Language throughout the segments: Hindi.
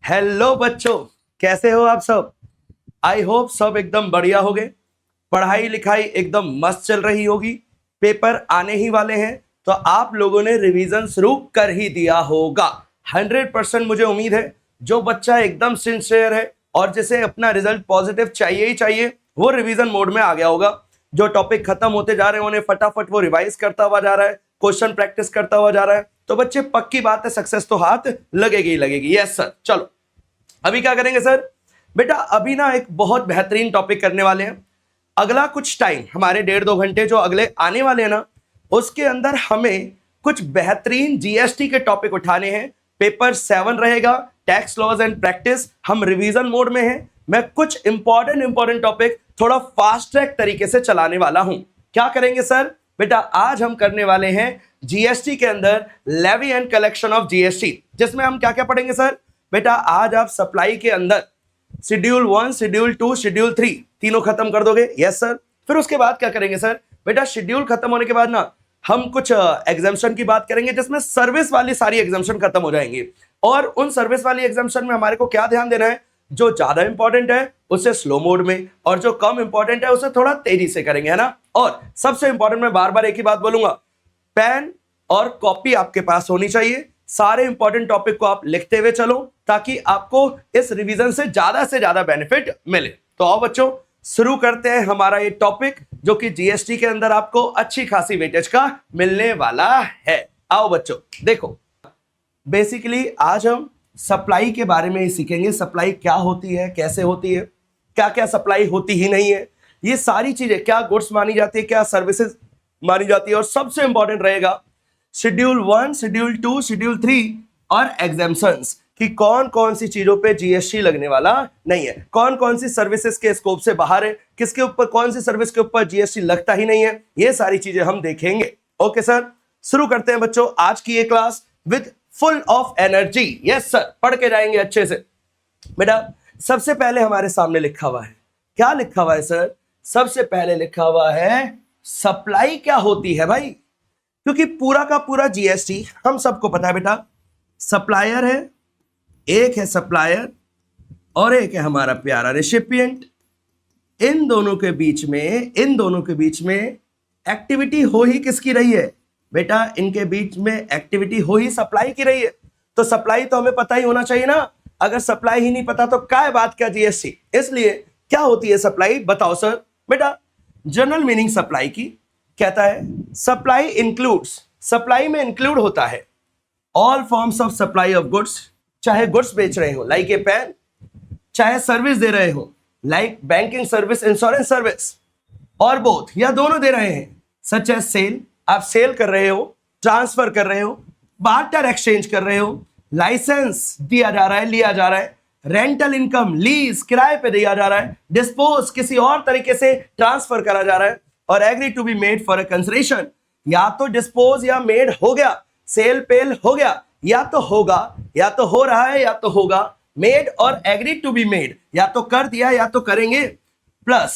हेलो बच्चों, कैसे हो आप सब। आई होप सब एकदम बढ़िया हो गए। पढ़ाई लिखाई एकदम मस्त चल रही होगी। पेपर आने ही वाले हैं तो आप लोगों ने रिवीजन शुरू कर ही दिया होगा। 100% मुझे उम्मीद है जो बच्चा एकदम सिंसियर है और जिसे अपना रिजल्ट पॉजिटिव चाहिए ही चाहिए वो रिवीजन मोड में आ गया होगा। जो टॉपिक खत्म होते जा रहे हैं उन्हें फटाफट वो रिवाइज करता हुआ जा रहा है, क्वेश्चन प्रैक्टिस करता हुआ जा रहा है। तो बच्चे पक्की बात है सक्सेस तो हाथ लगेगी ही लगेगी। Yes sir. चलो अभी क्या करेंगे सर। बेटा अभी ना एक बहुत बेहतरीन टॉपिक करने वाले हैं। अगला कुछ टाइम हमारे 1.5-2 घंटे जो अगले आने वाले हैं ना, उसके अंदर हमें कुछ बेहतरीन जीएसटी के टॉपिक उठाने हैं। पेपर 7 रहेगा, टैक्स लॉज एंड प्रैक्टिस। हम रिवीजन मोड में हैं। मैं कुछ इंपॉर्टेंट टॉपिक थोड़ा फास्ट ट्रैक तरीके से चलाने वाला हूं। क्या करेंगे सर। बेटा आज हम करने वाले हैं जीएसटी के अंदर levy and collection of GST, जिसमें हम क्या क्या पढ़ेंगे सर। बेटा आज आप सप्लाई के अंदर शेड्यूल 1, शेड्यूल 2, शेड्यूल 3 तीनों खत्म कर दोगे। Yes sir. फिर उसके बाद क्या करेंगे सर। बेटा शेड्यूल खत्म होने के बाद ना हम कुछ एग्जाम्शन की बात करेंगे, जिसमें सर्विस वाली सारी एग्जाम्शन खत्म हो जाएंगी। और उन सर्विस वाली एग्जाम्शन में हमारे को क्या ध्यान देना है, जो ज्यादा इंपॉर्टेंट है उसे स्लो मोड में और जो कम इंपॉर्टेंट है उसे थोड़ा तेजी से करेंगे, है ना। और सबसे इंपॉर्टेंट मैं बार बार एक ही बात बोलूंगा, पेन और कॉपी आपके पास होनी चाहिए। सारे इंपॉर्टेंट टॉपिक को आप लिखते हुए चलो ताकि आपको इस रिवीजन से ज्यादा बेनिफिट मिले। तो आओ बच्चों शुरू करते हैं हमारा ये टॉपिक, जो कि जीएसटी के अंदर आपको अच्छी खासी वेटेज का मिलने वाला है। आओ बच्चों देखो, बेसिकली आज हम सप्लाई के बारे में ही सीखेंगे। सप्लाई क्या होती है, कैसे होती है, क्या क्या सप्लाई होती ही नहीं है, ये सारी चीजें, क्या गुड्स मानी जाती है, क्या सर्विसेज मानी जाती है। और सबसे इंपॉर्टेंट रहेगा शेड्यूल 1, शेड्यूल 2, शेड्यूल 3 और एग्जाम्शंस कि कौन कौन सी चीजों पे जीएसटी लगने वाला नहीं है, कौन कौन सी सर्विसेज के स्कोप से बाहर है, किसके ऊपर कौन सी सर्विस के ऊपर जीएसटी लगता ही नहीं है। ये सारी चीजें हम देखेंगे। ओके सर, शुरू करते हैं बच्चों आज की ये class with full of energy. Yes sir, पढ़ के जाएंगे अच्छे से। बेटा सबसे पहले हमारे सामने लिखा हुआ है, क्या लिखा हुआ है सर। सबसे पहले लिखा हुआ है सप्लाई क्या होती है भाई, क्योंकि पूरा का पूरा जीएसटी हम सबको पता है बेटा। सप्लायर है, एक है सप्लायर और एक है हमारा प्यारा रेसिपिएंट। इन दोनों के बीच में एक्टिविटी हो ही किसकी रही है बेटा, इनके बीच में एक्टिविटी हो ही सप्लाई की रही है। तो सप्लाई तो हमें पता ही होना चाहिए ना। अगर सप्लाई ही नहीं पता तो क्या बात क्या जीएसटी। इसलिए क्या होती है सप्लाई, बताओ सर। बेटा जनरल मीनिंग सप्लाई की कहता है सप्लाई इंक्लूड्स, सप्लाई में इंक्लूड होता है all forms of supply of goods, चाहे गुड्स बेच रहे हो लाइक ए पेन, चाहे सर्विस दे रहे हो like banking service, insurance service, or both या दोनों दे रहे हैं सच एज सेल, आप सेल कर रहे हो, ट्रांसफर कर रहे हो, बार्टर एक्सचेंज कर रहे हो, लाइसेंस दिया जा रहा है, लिया जा रहा है, रेंटल इनकम लीज किराए पे दिया जा रहा है, डिस्पोज किसी और तरीके से ट्रांसफर करा जा रहा है, और agree to be made for a consideration, या तो डिस्पोज या मेड हो गया, सेल पेल हो गया, या तो होगा, या तो हो रहा है, या तो होगा। मेड और एग्री टू बी मेड, या तो कर दिया या तो करेंगे। प्लस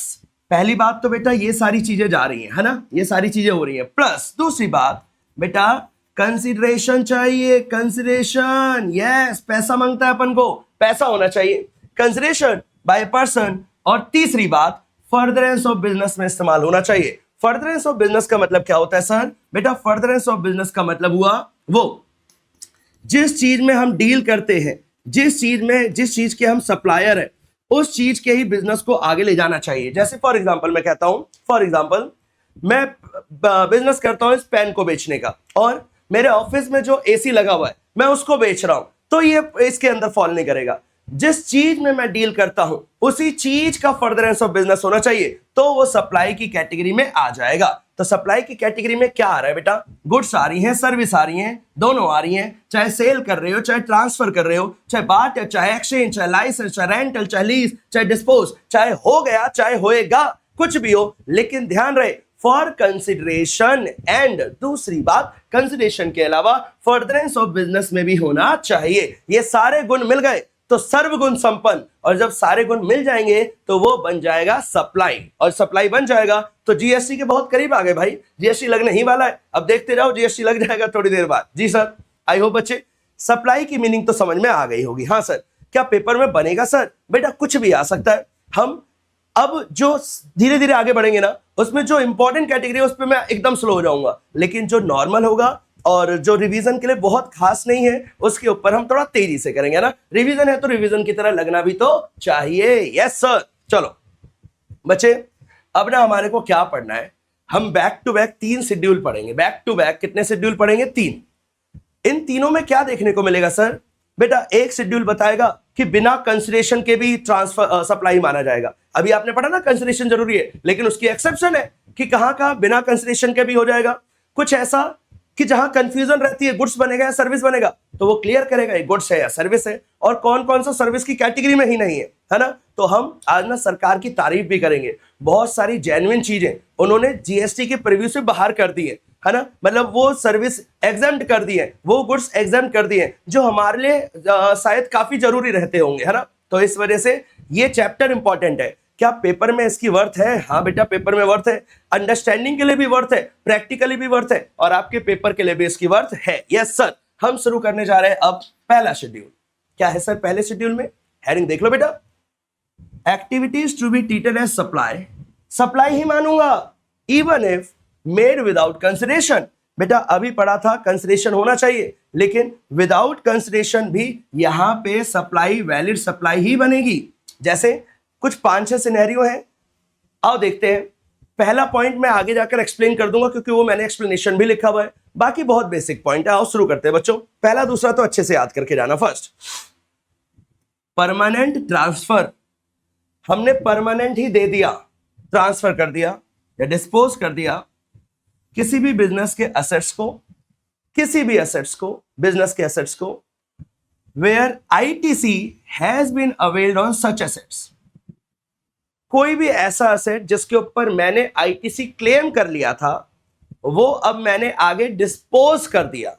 पहली बात तो बेटा ये सारी चीजें जा रही है ना, ये सारी चीजें हो रही है। प्लस दूसरी बात बेटा कंसिडरेशन चाहिए, कंसिडरेशन। यस, पैसा मांगता है अपन को, पैसा होना चाहिए, कंसिडरेशन बाय पर्सन। और तीसरी बात फर्दरेंस ऑफ बिजनेस में इस्तेमाल होना चाहिए। फर्दरेंस ऑफ बिजनेस का मतलब क्या होता है सर। बेटा फर्दरेंस ऑफ बिजनेस का मतलब हुआ वो जिस चीज में हम डील करते हैं, जिस चीज के हम सप्लायर है, उस चीज के ही बिजनेस को आगे ले जाना चाहिए। जैसे फॉर एग्जांपल मैं कहता हूं, फॉर एग्जांपल मैं बिजनेस करता हूं इस पेन को बेचने का, और मेरे ऑफिस में जो एसी लगा हुआ है मैं उसको बेच रहा हूं, तो ये इसके अंदर फॉल नहीं करेगा। जिस चीज में मैं डील करता हूं उसी चीज का फर्दरेंस ऑफ बिजनेस होना चाहिए, तो वो सप्लाई की कैटेगरी में आ जाएगा। तो सप्लाई की कैटेगरी में क्या आ रहा है बेटा, गुड्स आ रही हैं, सर्विस आ रही हैं, दोनों आ रही हैं। चाहे सेल कर रहे हो, चाहे ट्रांसफर कर रहे हो, चाहे बार्टर, चाहे एक्सचेंज, चाहे लाइसेंस, चाहे रेंटल, चाहे लीज, चाहे डिस्पोज, चाहे हो गया चाहे होएगा, कुछ भी हो, लेकिन ध्यान रहे फॉर कंसिडरेशन। एंड दूसरी बात कंसिडरेशन के अलावा फर्दरेंस ऑफ बिजनेस में भी होना चाहिए। ये सारे गुण मिल गए तो सर्वगुण संपन्न, और जब सारे गुण मिल जाएंगे तो वो बन जाएगा सप्लाई, और सप्लाई बन जाएगा तो जीएसटी के बहुत करीब आ गए भाई। जीएसटी लगने ही वाला है, अब देखते रहो, जीएसटी लग जाएगा थोड़ी देर बाद। जी सर, आई होप बच्चे सप्लाई की मीनिंग तो समझ में आ गई होगी। हाँ सर, क्या पेपर में बनेगा सर? बेटा कुछ भी आ सकता है। हम अब जो धीरे धीरे आगे बढ़ेंगे ना, उसमें जो इंपॉर्टेंट कैटेगरी है उस पर मैं एकदम स्लो हो जाऊंगा, लेकिन जो नॉर्मल होगा और जो रिवीजन के लिए बहुत खास नहीं है उसके ऊपर हम थोड़ा तेजी से करेंगे ना। रिवीजन है तो रिवीजन की तरह लगना भी तो चाहिए। Yes sir. चलो बच्चे, अब ना हमारे को क्या पढ़ना है, हम बैक टू बैक 3 शेड्यूल पढ़ेंगे। बैक टू बैक कितने शेड्यूल पढ़ेंगे? 3। इन तीनों में क्या देखने को मिलेगा सर? बेटा एक शेड्यूल बताएगा कि बिना कंसिडरेशन के भी ट्रांसफर सप्लाई माना जाएगा। अभी आपने पढ़ा ना कंसिडरेशन जरूरी है, लेकिन उसकी एक्सेप्शन है कि कहां कहां बिना कंसिडरेशन के भी हो जाएगा। कुछ ऐसा कि जहां कंफ्यूजन रहती है गुड्स बनेगा या सर्विस बनेगा, तो वो क्लियर करेगा ये गुड्स है या सर्विस है, और कौन कौन सा सर्विस की कैटेगरी में ही नहीं है ना। तो हम आज ना सरकार की तारीफ भी करेंगे। बहुत सारी जेन्युइन चीजें उन्होंने जीएसटी के प्रीव्यू से बाहर कर दी है ना, मतलब वो सर्विस एग्जेम्प्ट कर दी है, वो गुड्स एग्जेम्प्ट कर दिए जो हमारे लिए शायद काफी जरूरी रहते होंगे, है ना। तो इस वजह से ये चैप्टर इंपॉर्टेंट है। क्या पेपर में इसकी वर्थ है? हाँ बेटा पेपर में वर्थ है, अंडरस्टैंडिंग के लिए भी वर्थ है, प्रैक्टिकली भी वर्थ है, और आपके पेपर के लिए भी इसकी वर्थ है। Yes sir. हम शुरू करने जा रहे हैं अब पहला शेड्यूल। क्या है सर पहले शेड्यूल में? हेडिंग देख लो बेटा, activities to be treated as supply. Supply ही मानूंगा even if made without consideration. बेटा अभी पढ़ा था कंसिडरेशन होना चाहिए, लेकिन विदाउट कंसिडरेशन भी यहां पे सप्लाई वैलिड सप्लाई ही बनेगी। जैसे कुछ 5-6 सिनेरियो हैं, आओ देखते हैं। पहला पॉइंट मैं आगे जाकर एक्सप्लेन कर दूंगा क्योंकि वो मैंने एक्सप्लेनेशन भी लिखा हुआ है, बाकी बहुत बेसिक पॉइंट है। आओ शुरू करते हैं बच्चों। पहला दूसरा तो अच्छे से याद करके जाना। First, permanent transfer. हमने परमानेंट ही दे दिया, ट्रांसफर कर दिया या डिस्पोज कर दिया किसी भी बिजनेस के एसेट्स को, किसी भी एसेट्स को, बिजनेस के एसेट्स को, where ITC has been availed on such assets. कोई भी ऐसा एसेट जिसके ऊपर मैंने आईटीसी क्लेम कर लिया था, वो अब मैंने आगे डिस्पोज कर दिया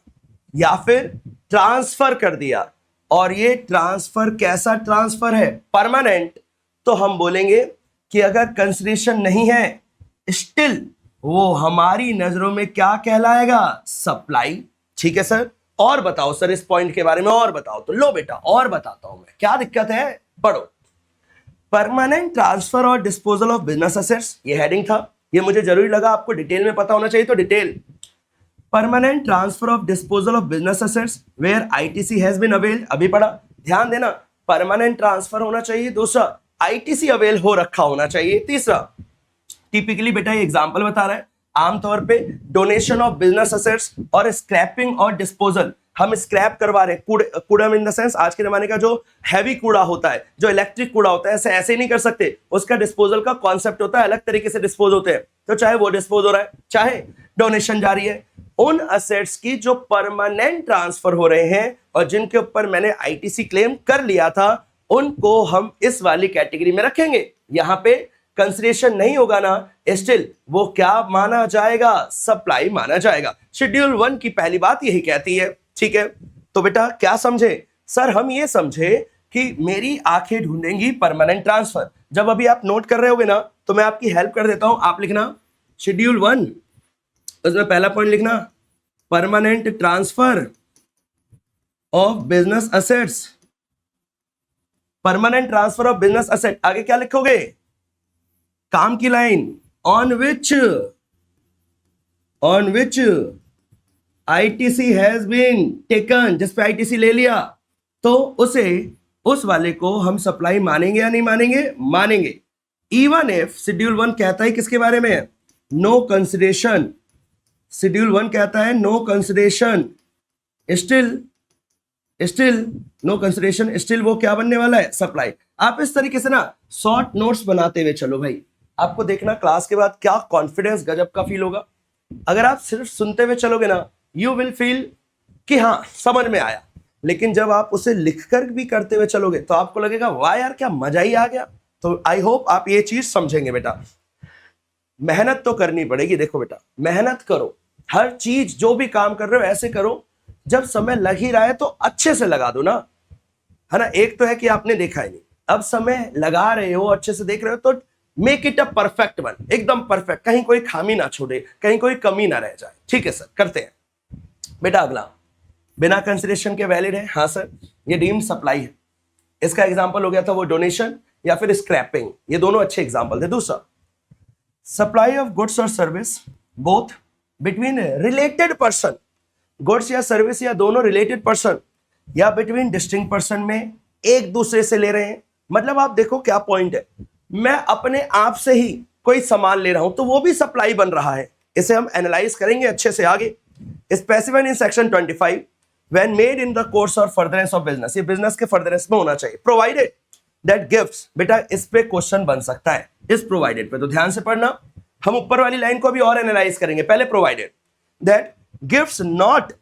या फिर ट्रांसफर कर दिया, और ये ट्रांसफर कैसा ट्रांसफर है? परमानेंट। तो हम बोलेंगे कि अगर कंसिडरेशन नहीं है, स्टिल वो हमारी नजरों में क्या कहलाएगा? सप्लाई। ठीक है सर। और बताओ सर इस पॉइंट के बारे में, और बताओ। तो लो बेटा और बताता हूं मैं, क्या दिक्कत है, पढ़ो। परमानेंट ट्रांसफर और डिस्पोजल ऑफ बिजनेस एसेट्स, ये हेडिंग था, ये मुझे जरूरी लगा आपको डिटेल में पता होना चाहिए, तो detail. Permanent transfer of disposal of business assets where ITC has been availed, अभी पढ़ा, ध्यान देना। परमानेंट ट्रांसफर होना चाहिए, दूसरा आईटीसी अवेल हो रखा होना चाहिए, तीसरा टिपिकली बेटा ये एग्जांपल बता रहा है, आमतौर पे डोनेशन ऑफ बिजनेस एसेट्स और स्क्रैपिंग और डिस्पोजल, हम स्क्रैप करवा रहे हैं। कूड़ा इन द सेंस आज के जमाने का जो हैवी कूड़ा होता है, जो इलेक्ट्रिक कूड़ा होता है, ऐसे ही नहीं कर सकते, उसका डिस्पोजल का कॉन्सेप्ट होता है, अलग तरीके से डिस्पोज होते हैं। तो चाहे वो डिस्पोज हो रहा है, चाहे डोनेशन जारी है, उन असेट्स की जो परमानेंट ट्रांसफर हो रहे हैं और जिनके ऊपर मैंने आईटीसी क्लेम कर लिया था, उनको हम इस वाली कैटेगरी में रखेंगे। यहां पे कंसिडरेशन नहीं होगा ना, स्टिल वो क्या माना जाएगा? सप्लाई माना जाएगा। शेड्यूल 1 की पहली बात यही कहती है। ठीक है, तो बेटा क्या समझे सर? हम ये समझे कि मेरी आंखें ढूंढेंगी परमानेंट ट्रांसफर। जब अभी आप नोट कर रहे होगे ना, तो मैं आपकी हेल्प कर देता हूं। आप लिखना शेड्यूल 1, उसमें पहला पॉइंट लिखना permanent transfer of business assets. Permanent transfer of business asset, आगे क्या लिखोगे? काम की line, on which ITC has been taken, जिस पे आईटीसी ले लिया, तो उस वाले को हम सप्लाई मानेंगे या नहीं मानेंगे? मानेंगे। इवन इफ शेड्यूल 1 कहता है किसके बारे में? No consideration. शेड्यूल 1 कहता है no consideration, still no consideration, still वो क्या बनने वाला है? सप्लाई। आप इस तरीके से ना शॉर्ट नोट्स बनाते हुए चलो भाई, आपको देखना क्लास के बाद क्या कॉन्फिडेंस गजब का फील होगा। अगर आप सिर्फ सुनते हुए चलोगे ना, यू विल फील कि हाँ समझ में आया, लेकिन जब आप उसे लिखकर भी करते हुए चलोगे तो आपको लगेगा वाह यार क्या मजा ही आ गया। तो आई होप आप ये चीज समझेंगे बेटा। मेहनत तो करनी पड़ेगी। देखो बेटा, मेहनत करो, हर चीज जो भी काम कर रहे हो ऐसे करो, जब समय लग ही रहा है तो अच्छे से लगा दो ना, है ना। एक तो है कि आपने देखा ही नहीं, अब समय लगा रहे हो, अच्छे से देख रहे हो, तो make it a perfect one, एकदम परफेक्ट, कहीं कोई खामी ना छोड़े, कहीं कोई कमी ना रह जाए। ठीक है सर, करते हैं बेटा। अगला, बिना कंसिडरेशन के वैलिड है? हाँ सर, ये डीम्ड सप्लाई है। इसका एग्जांपल हो गया था वो डोनेशन या फिर स्क्रैपिंग, ये दोनों अच्छे एग्जांपल थे। दूसरा, supply of goods or service both between related person, goods या सर्विस या दोनों रिलेटेड पर्सन या बिटवीन डिस्टिंक्ट पर्सन में एक दूसरे से ले रहे हैं। मतलब आप देखो क्या पॉइंट है, मैं अपने आप से ही कोई सामान ले रहा हूं तो वो भी सप्लाई बन रहा है। इसे हम एनालाइज करेंगे अच्छे से आगे। Specified in section 25 when made in the course और फर्दरेंस ऑफ बिजनेस, ये बिजनेस के फर्दरेंस में होना चाहिए। प्रोवाइडेड दैट गिफ्ट्स, बेटा इस पे क्वेश्चन बन सकता है, इस प्रोवाइडेड पे, तो ध्यान से पढ़ना। हम ऊपर वाली लाइन को भी और एनालाइज करेंगे। पहले provided that gifts not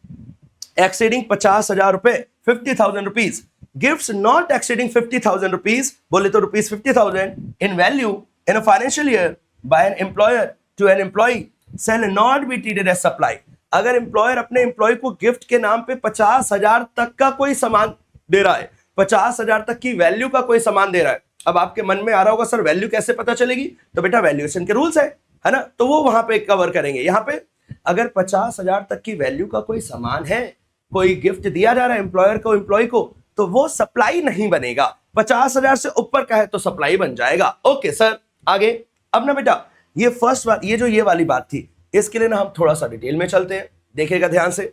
exceeding 50,000 रुपए, 50,000 rupees, gifts not exceeding 50,000 rupees, बोले तो rupees 50,000 in value in a financial year by an employer to an employee shall not be treated as supply. अगर एम्प्लॉयर अपने एम्प्लॉय को गिफ्ट के नाम पे 50,000 तक का कोई सामान दे रहा है, 50,000 तक की वैल्यू का कोई सामान दे रहा है, अब आपके मन में आ रहा होगा सर वैल्यू कैसे पता चलेगी, तो बेटा वैल्यूएशन के रूल्स है ना, तो वो वहां पे कवर करेंगे। यहां पे अगर 50,000 तक की वैल्यू का कोई सामान है, कोई गिफ्ट दिया जा रहा है एम्प्लॉयर को एम्प्लॉय को, तो वो सप्लाई नहीं बनेगा। 50,000 से ऊपर का है तो सप्लाई बन जाएगा। ओके सर, आगे। अब ना बेटा ये फर्स्ट बात, ये जो ये वाली बात थी, इसके लिए ना हम थोड़ा सा डिटेल में चलते हैं, देखिएगा ध्यान से।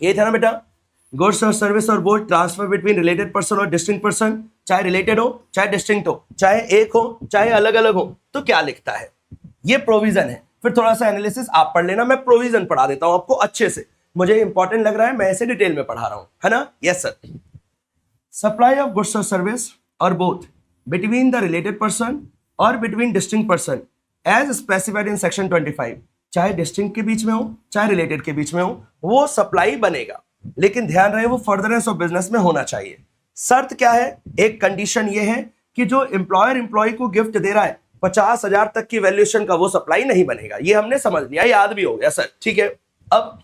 ये था ना बेटा, goods or service or both transfer between related person और डिस्टिंक्ट पर्सन, चाहे रिलेटेड हो चाहे डिस्टिंक्ट हो, चाहे एक हो चाहे अलग अलग हो, तो क्या लिखता है, ये प्रोविजन है। फिर थोड़ा सा एनालिसिस आप पढ़ लेना, मैं प्रोविजन पढ़ा देता हूं आपको अच्छे से, मुझे इंपॉर्टेंट लग रहा है, मैं ऐसे डिटेल में पढ़ा रहा हूं, है ना। Yes sir. Supply of goods or service or both between the related person or between distinct person as specified in section 25, चाहे डिस्टिंक्ट के बीच में हो चाहे रिलेटेड के बीच में हो, वो सप्लाई बनेगा, लेकिन ध्यान रहे वो फर्दरेंस ऑफ बिजनेस में होना चाहिए। शर्त क्या है, एक कंडीशन ये है कि जो एम्प्लॉयर एम्प्लॉय को गिफ्ट दे रहा है 50,000 तक की वैल्यूएशन का, वो सप्लाई नहीं बनेगा। ये हमने समझ लिया, याद भी हो गया सर, ठीक है। अब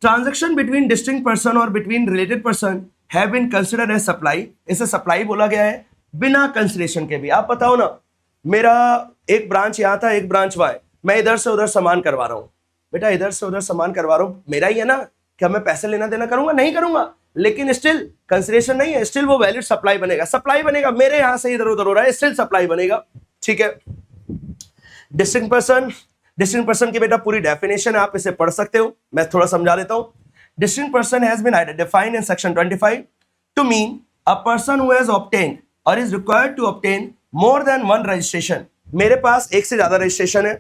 transaction between distinct person or between related person have been considered as supply, इसे सप्लाई बोला गया है बिना कंसिडरेशन के भी। आप बताओ ना, मेरा एक ब्रांच यहां था एक ब्रांच वहां है, मैं इधर से उधर सामान करवा रहा हूं, बेटा इधर से उधर सामान करवा रहा हूं, मेरा ही है ना, क्या मैं पैसे लेना देना करूंगा, नहीं करूंगा, लेकिन स्टिल कंसिडरेशन नहीं है, स्टिल वो वैलिड सप्लाई बनेगा, सप्लाई बनेगा, मेरे यहां से इधर उधर हो रहा है, स्टिल सप्लाई बनेगा, ठीक है। डिस्टिंक्ट पर्सन की बेटा पूरी डेफिनेशन है, आप इसे पढ़ सकते हो, मैं थोड़ा समझा देता हूं। Distinct person has been identified in section 25 to mean a person who has obtained or is required to obtain more than one registration, मेरे पास एक से ज्यादा रजिस्ट्रेशन है,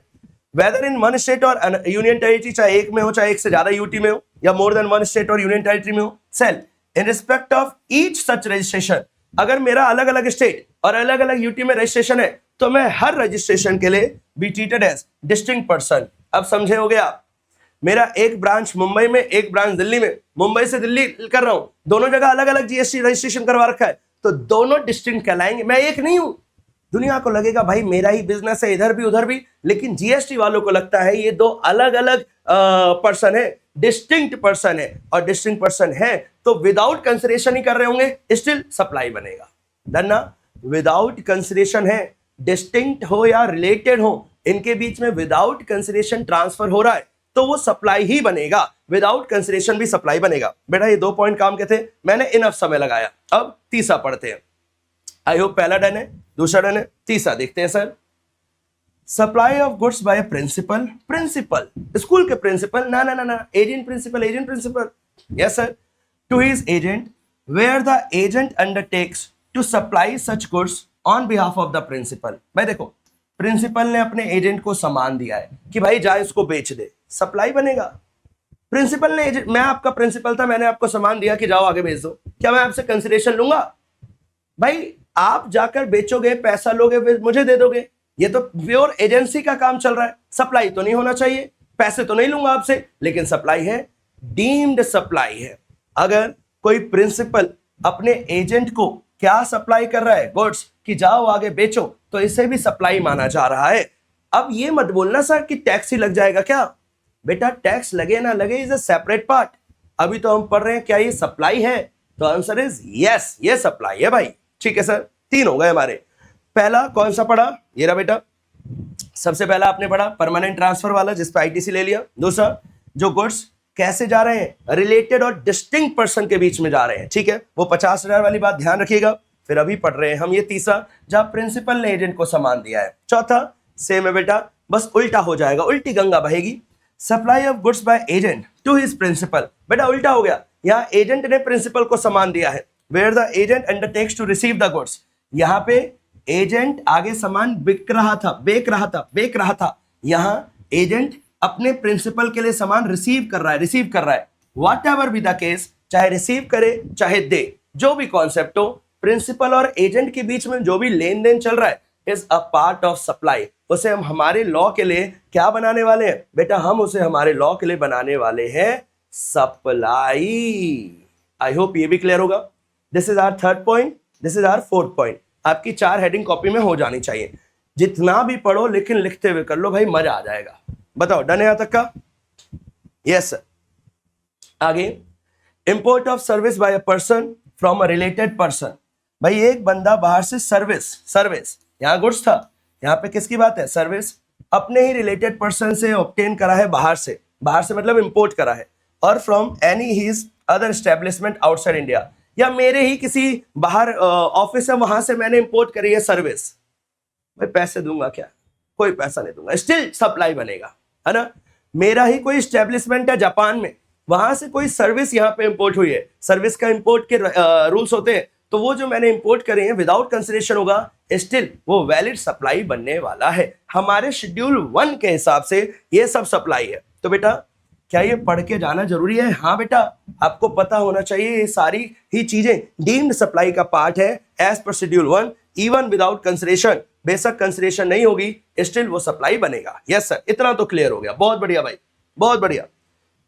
वेदर इन वन स्टेट और यूनियन टेरिटरी, चाहे एक में हो चाहे एक से ज्यादा यूटी में हो, या मोर देन वन स्टेट और यूनियन टेरिटरी में हो, shall in respect of each such registration, अगर मेरा अलग अलग स्टेट और अलग अलग यूटी में रजिस्ट्रेशन है तो मैं हर रजिस्ट्रेशन के लिए be treated as distinct person. अब समझे हो गया, मेरा एक ब्रांच मुंबई में एक ब्रांच दिल्ली में, मुंबई से दिल्ली कर रहा हूं, दोनों जगह अलग अलग जीएसटी रजिस्ट्रेशन करवा रखा है, तो दोनों डिस्टिंक्ट कहलाएंगे, मैं एक नहीं हूं। दुनिया को लगेगा भाई मेरा ही बिजनेस है इधर भी उधर भी, लेकिन जीएसटी वालों को लगता है ये दो अलग अलग पर्सन है, डिस्टिंक्ट पर्सन है, और डिस्टिंक्ट पर्सन है तो विदाउट कंसिडरेशन ही कर रहे होंगे, स्टिल सप्लाई बनेगा। डन ना, विदाउट कंसिडरेशन है, डिस्टिंक्ट हो या रिलेटेड हो, इनके बीच में विदाउट कंसिडरेशन ट्रांसफर हो रहा है तो वो सप्लाई ही बनेगा, विदाउट कंसिडरेशन भी सप्लाई बनेगा। बेटा ये 2 पॉइंट काम के थे, मैंने इनफ समय लगाया। अब तीसरा पढ़ते हैं, आई होप पहला डन है, दूसरा डन है, तीसरा देखते हैं sir. Supply of goods by principal, principal school के प्रिंसिपल, ना ना ना ना, agent principal, yes sir, to his agent where the agent undertakes to supply such goods on behalf of the principal. भाई देखो, प्रिंसिपल ने अपने एजेंट को सामान दिया है कि भाई जा इसको बेच दे, सप्लाई बनेगा। प्रिंसिपल ने, मैं आपका प्रिंसिपल था, मैंने आपको सामान दिया कि जाओ आगे बेच दो, क्या मैं आपसे कंसिडरेशन लूंगा? भाई आप जाकर बेचोगे, पैसा लोगे, मुझे दे दोगे, ये तो प्योर एजेंसी का काम चल रहा है, सप्लाई तो नहीं होना चाहिए, पैसे तो नहीं लूंगा आपसे, लेकिन सप्लाई है, डीम्ड सप्लाई है। अगर कोई प्रिंसिपल अपने एजेंट को क्या सप्लाई कर रहा है, गुड्स, कि जाओ आगे बेचो, तो इसे भी सप्लाई माना जा रहा है। अब ये मत बोलना सर कि टैक्स ही लग जाएगा, क्या बेटा टैक्स लगे ना लगे इज अ सेपरेट पार्ट, अभी तो हम पढ़ रहे हैं क्या ये सप्लाई है, तो आंसर इज यस, ये सप्लाई है भाई, ठीक है सर। 3 हो गए हमारे। पहला कौन सा पढ़ा, ये रहा बेटा, सबसे पहला आपने पढ़ा परमानेंट ट्रांसफर वाला जिस पे आईटीसी ले लिया। दूसरा जो गुड्स कैसे जा रहे हैं, रिलेटेड और डिस्टिंक्ट पर्सन के बीच में जा रहे हैं, ठीक है। वो 50,000 वाली बात ध्यान रखिएगा। फिर अभी पढ़ रहे हैं हम ये तीसरा, जहां प्रिंसिपल ने एजेंट को सामान दिया है। चौथा सेम है बेटा, बस उल्टा हो जाएगा, उल्टी गंगा बहेगी। Supply of goods by agent to his principal, बेटा उल्टा हो गया। यहाँ एजेंट ने प्रिंसिपल को सामान दिया है, where the agent undertakes to receive the goods. यहाँ पे एजेंट आगे सामान बेच रहा था। यहाँ एजेंट अपने प्रिंसिपल के लिए सामान रिसीव कर रहा है। What ever be the case, चाहे रिसीव करे चाहे दे, जो भी कॉन्सेप्ट हो, प्रिंसिपल और एजेंट के बीच में जो भी लेन देन चल रहा है is a part of supply. उसे हम हमारे लॉ के लिए क्या बनाने वाले हैं बेटा, हम उसे हमारे लॉ के लिए बनाने वाले हैं सप्लाई। आई होप ये भी क्लियर होगा। This is our third point, this is our fourth point. आपकी 4 हेडिंग कॉपी में हो जानी चाहिए। जितना भी पढ़ो लेकिन लिखते हुए कर लो भाई, मजा आ जाएगा। बताओ डन है यहां तक का? Yes sir. आगे, import of service by a person from a related person. भाई एक बंदा बाहर से सर्विस यहां गुड्स था, यहां पे किसकी बात है, सर्विस, अपने ही रिलेटेड पर्सन से ऑब्टेन करा है, बाहर से मतलब इंपोर्ट करा है, और from any his other establishment outside India, या मेरे ही किसी बाहर ऑफिस है वहां से मैंने इंपोर्ट करी है सर्विस। भाई पैसे दूंगा क्या? कोई पैसा नहीं दूंगा, स्टिल सप्लाई बनेगा, है ना। मेरा ही कोई एस्टेब्लिशमेंट है जापान में, वहां से कोई सर्विस यहाँ पे इंपोर्ट हुई है, सर्विस का इंपोर्ट के रूल्स होते हैं, तो वो जो मैंने इंपोर्ट करे हैं विदाउट कंसिडरेशन होगा, स्टिल वो वैलिड सप्लाई बनने वाला है। हमारे शेड्यूल 1 के हिसाब से ये सब सप्लाई है। तो बेटा क्या ये पढ़ के जाना जरूरी है? हाँ बेटा, आपको पता होना चाहिए ये सारी ही चीजें डीम्ड सप्लाई का पार्ट है as per schedule 1, even without consideration. बेशक कंसिडरेशन नहीं होगी, स्टिल वो सप्लाई बनेगा। यस सर, इतना तो क्लियर हो गया। बहुत बढ़िया भाई, बहुत बढ़िया।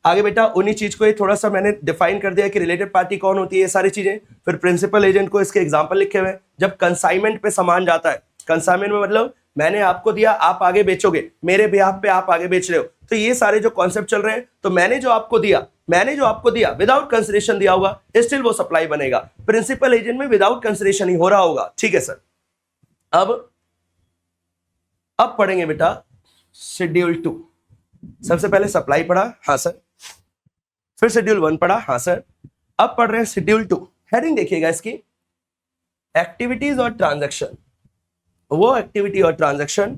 आगे बेटा उन्हीं चीज को थोड़ा सा मैंने डिफाइन कर दिया कि रिलेटेड पार्टी कौन होती है, ये सारी चीजें। फिर प्रिंसिपल एजेंट को इसके एग्जांपल लिखे हुए। जब कंसाइनमेंट पे सामान जाता है, कंसाइनमेंट में मतलब मैंने आपको दिया, आप आगे बेचोगे, मेरे बिहाफ पे आप आगे बेच रहे हो, तो ये सारे जो कॉन्सेप्ट चल रहे हैं, तो मैंने जो आपको दिया विदाउट कंसिडरेशन दिया होगा, स्टिल वो सप्लाई बनेगा। प्रिंसिपल एजेंट में विदाउट कंसिडरेशन ही हो रहा होगा, ठीक है सर। अब पढ़ेंगे बेटा शेड्यूल 2। सबसे पहले सप्लाई पढ़ा, हाँ सर। फिर शेड्यूल 1 पढ़ा, हाँ सर। अब पढ़ रहे हैं शेड्यूल 2। हेडिंग देखिएगा इसकी, एक्टिविटीज और ट्रांजैक्शन। वो एक्टिविटी और transaction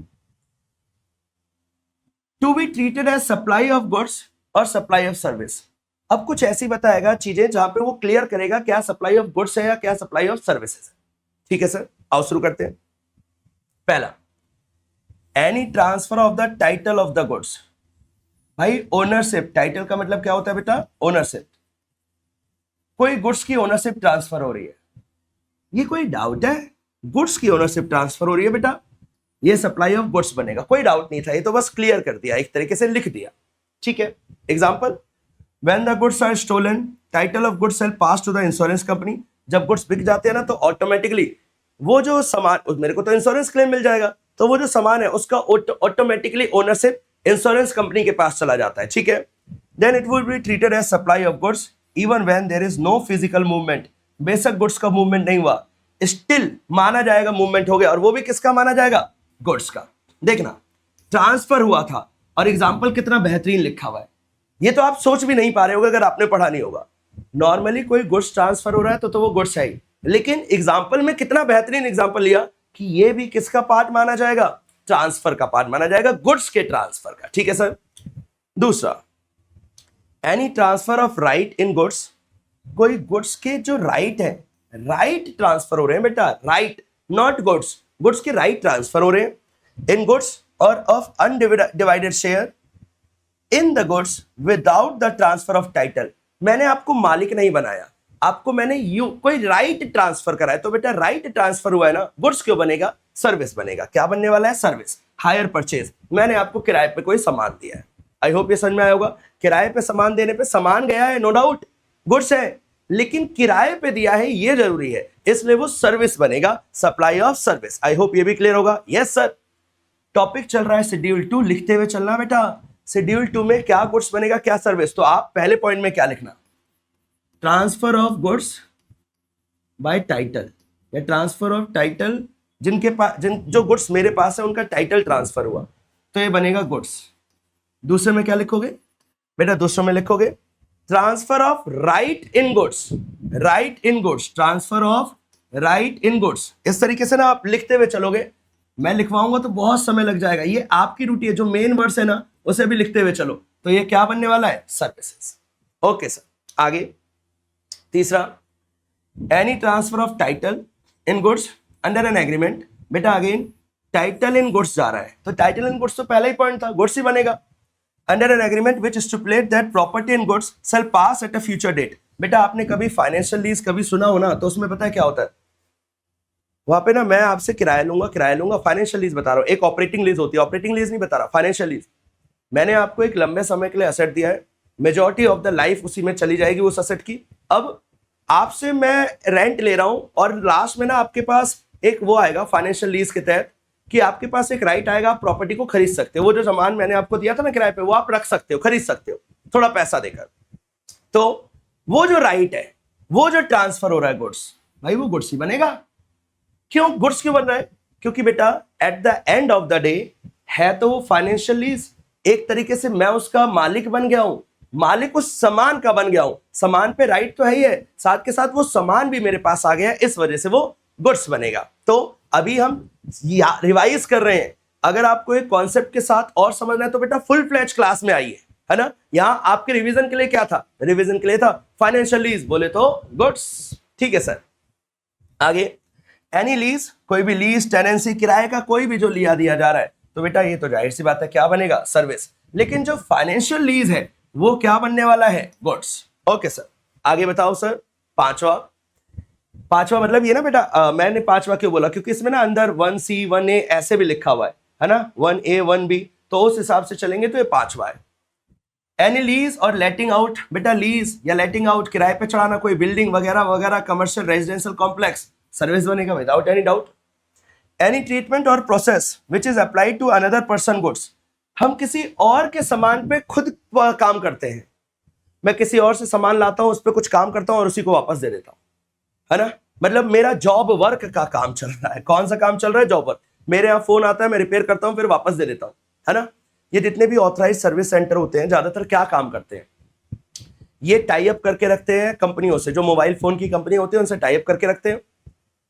to be treated as supply of goods or supply of service. अब कुछ ऐसी बताएगा चीजें जहां पे वो क्लियर करेगा क्या सप्लाई ऑफ गुड्स है या क्या सप्लाई ऑफ सर्विसेज है। ठीक है सर, आओ शुरू करते हैं। पहला, any transfer of the title of the goods. भाई ओनरशिप, टाइटल का मतलब क्या होता है बेटा, ओनरशिप। कोई गुड्स की ओनरशिप ट्रांसफर हो रही है, ये कोई डाउट है? गुड्स की ओनरशिप ट्रांसफर हो रही है बेटा, ये सप्लाई ऑफ गुड्स बनेगा, कोई डाउट नहीं था, ये तो बस क्लियर कर दिया, एक तरीके से लिख दिया। ठीक है, example, when the goods are stolen, title of goods shall pass to the insurance company. जब गुड्स बिक जाते हैं ना, तो ऑटोमेटिकली वो जो सामान, मेरे को तो इंश्योरेंस क्लेम मिल जाएगा, तो वो जो सामान है उसका ऑटोमेटिकली ओनरशिप इंश्योरेंस कंपनी के पास चला जाता है। ठीक है, then it will be treated as supply of goods even when there is no physical movement. बेशक गुड्स का मूवमेंट नहीं हुआ, स्टिल माना जाएगा मूवमेंट हो गया, और वो भी किसका माना जाएगा, गुड्स का। देखना, ट्रांसफर हुआ था, और एग्जांपल कितना बेहतरीन लिखा हुआ है, ये तो आप सोच भी नहीं पा रहे होगे अगर आपने पढ़ा नहीं होगा। नॉर्मली कोई गुड्स ट्रांसफर हो रहा है तो वो गुड्स है ही, लेकिन एग्जांपल में कितना बेहतरीन एग्जांपल लिया कि ये भी किसका पार्ट माना जाएगा, ट्रांसफर का पार्ट माना जाएगा, गुड्स के ट्रांसफर का। ठीक है सर। दूसरा, any transfer of right in goods. कोई गुड्स के जो राइट है, राइट ट्रांसफर हो रहे हैं बेटा, राइट नॉट गुड्स, गुड्स के राइट ट्रांसफर हो रहे हैं इन गुड्स और of undivided share in the goods without the transfer of title. मैंने आपको मालिक नहीं बनाया, आपको मैंने कोई राइट ट्रांसफर करा है, तो बेटा राइट ट्रांसफर हुआ है ना, गुड्स क्यों बनेगा, सर्विस बनेगा। क्या बनने वाला है, सर्विस। हायर परचेज, मैंने आपको किराए पे कोई सामान दिया है, आई होप ये समझ में आया होगा। किराए पे सामान देने पे सामान गया है, नो डाउट गुड्स है, लेकिन किराए पे दिया है ये जरूरी है, इसलिए वो सर्विस बनेगा, supply of service. I hope ये भी क्लियर होगा। Yes sir. टॉपिक चल रहा है शेड्यूल 2, लिखते हुए चलना बेटा। शेड्यूल 2 में क्या गुड्स बनेगा, क्या सर्विस। तो आप पहले पॉइंट में क्या लिखना, transfer of goods bye title, या ट्रांसफर ऑफ टाइटल, जिनके पास जो गुड्स मेरे पास है उनका टाइटल ट्रांसफर हुआ, तो ये बनेगा गुड्स। दूसरे में क्या लिखोगे बेटा, दूसरे में लिखोगे transfer of right in goods, right in goods, transfer of right in goods. इस तरीके से ना आप लिखते हुए चलोगे, मैं लिखवाऊंगा तो बहुत समय लग जाएगा। ये आपकी ड्यूटी है, जो मेन वर्ड्स है ना उसे भी लिखते हुए चलो। तो ये क्या बनने वाला है? सर्विसेज। ओके सर, आगे तीसरा, any transfer of title in goods under an agreement. बेटा अगेन टाइटल इन गुड्स जा रहा है, तो टाइटल इन गुड्स तो पहला ही पॉइंट था, गुड्स ही बनेगा। Under an agreement which stipulate that property in goods shall pass at a future date. बेटा आपने कभी फाइनेंशियल लीज कभी सुना हो ना, तो उसमें पता है क्या होता है, वहां पे ना मैं आपसे किराया लूंगा, फाइनेंशियल लीज बता रहा हूं। एक ऑपरेटिंग लीज होती है, ऑपरेटिंग लीज नहीं बता रहा, फाइनेंशियल लीज। मैंने आपको एक लंबे समय के लिए असेट दिया है, मेजॉरिटी ऑफ द लाइफ उसी में चली जाएगी उस असेट की। अब आपसे मैं रेंट ले रहा हूं और लास्ट में ना आपके पास एक वो आएगा फाइनेंशियल लीज के तहत कि आपके पास एक राइट आएगा, आप प्रॉपर्टी को खरीद सकते हो। वो जो सामान मैंने आपको दिया था ना किराए पे, वो आप रख सकते हो, खरीद सकते हो थोड़ा पैसा देकर। तो वो जो राइट है, वो जो ट्रांसफर हो रहा है गुड्स, भाई वो गुड्स ही बनेगा। क्यों गुड्स क्यों बन रहा है? क्योंकि बेटा at the end of the day है तो वो फाइनेंशियल लीज, एक तरीके से मैं उसका मालिक बन गया हूं, मालिक उस सामान का बन गया हूं। सामान पे राइट तो है ही है, साथ के साथ वो सामान भी मेरे पास आ गया है, इस वजह से वो गुड्स बनेगा। तो अभी हम रिवाइज कर रहे हैं। अगर आपको एक कॉन्सेप्ट के साथ और समझना है तो बेटा फुल फ्लैज क्लास में आइए, है ना। यहां आपके रिवीजन के लिए क्या था? रिवीजन के लिए था फाइनेंशियल लीज, बोले तो गुड्स। ठीक है सर, आगे एनी लीज, कोई भी लीज, टेनेंसी, किराए का कोई भी जो लिया दिया जा रहा है, तो बेटा ये तो जाहिर सी बात है क्या बनेगा? सर्विस। लेकिन जो फाइनेंशियल लीज है वो क्या बनने वाला है? गुड्स। ओके सर, आगे बताओ सर। पांचवा मतलब ये ना बेटा, मैंने पांचवा क्यों बोला? क्योंकि इसमें ना अंदर 1C 1A ऐसे भी लिखा हुआ है ना, 1A 1B, तो उस हिसाब से चलेंगे तो ये पांचवा है। एनी लीज और लेटिंग आउट। बेटा लीज या लेटिंग आउट, किराए पे चढ़ाना कोई बिल्डिंग वगैरह वगैरह, कमर्शियल रेजिडेंशियल कॉम्प्लेक्स, सर्विस बनेगा without any doubt. Any treatment or process which is applied to another person goods. हम किसी और के सामान पे खुद काम करते हैं, मैं किसी और से सामान लाता हूं, उस पर कुछ काम करता हूं और उसी को वापस दे देता हूं, है ना। मतलब मेरा जॉब वर्क का काम चल रहा है। कौन सा काम चल रहा है? Job work. मेरे यहाँ फोन आता है, मैं रिपेयर करता हूं, फिर वापस दे देता हूं, है ना। ये जितने भी ऑथराइज सर्विस सेंटर होते हैं ज्यादातर क्या काम करते हैं? ये टाई अप करके रखते हैं कंपनियों से, जो मोबाइल फोन की कंपनी होती है उनसे टाई अप करके रखते हैं।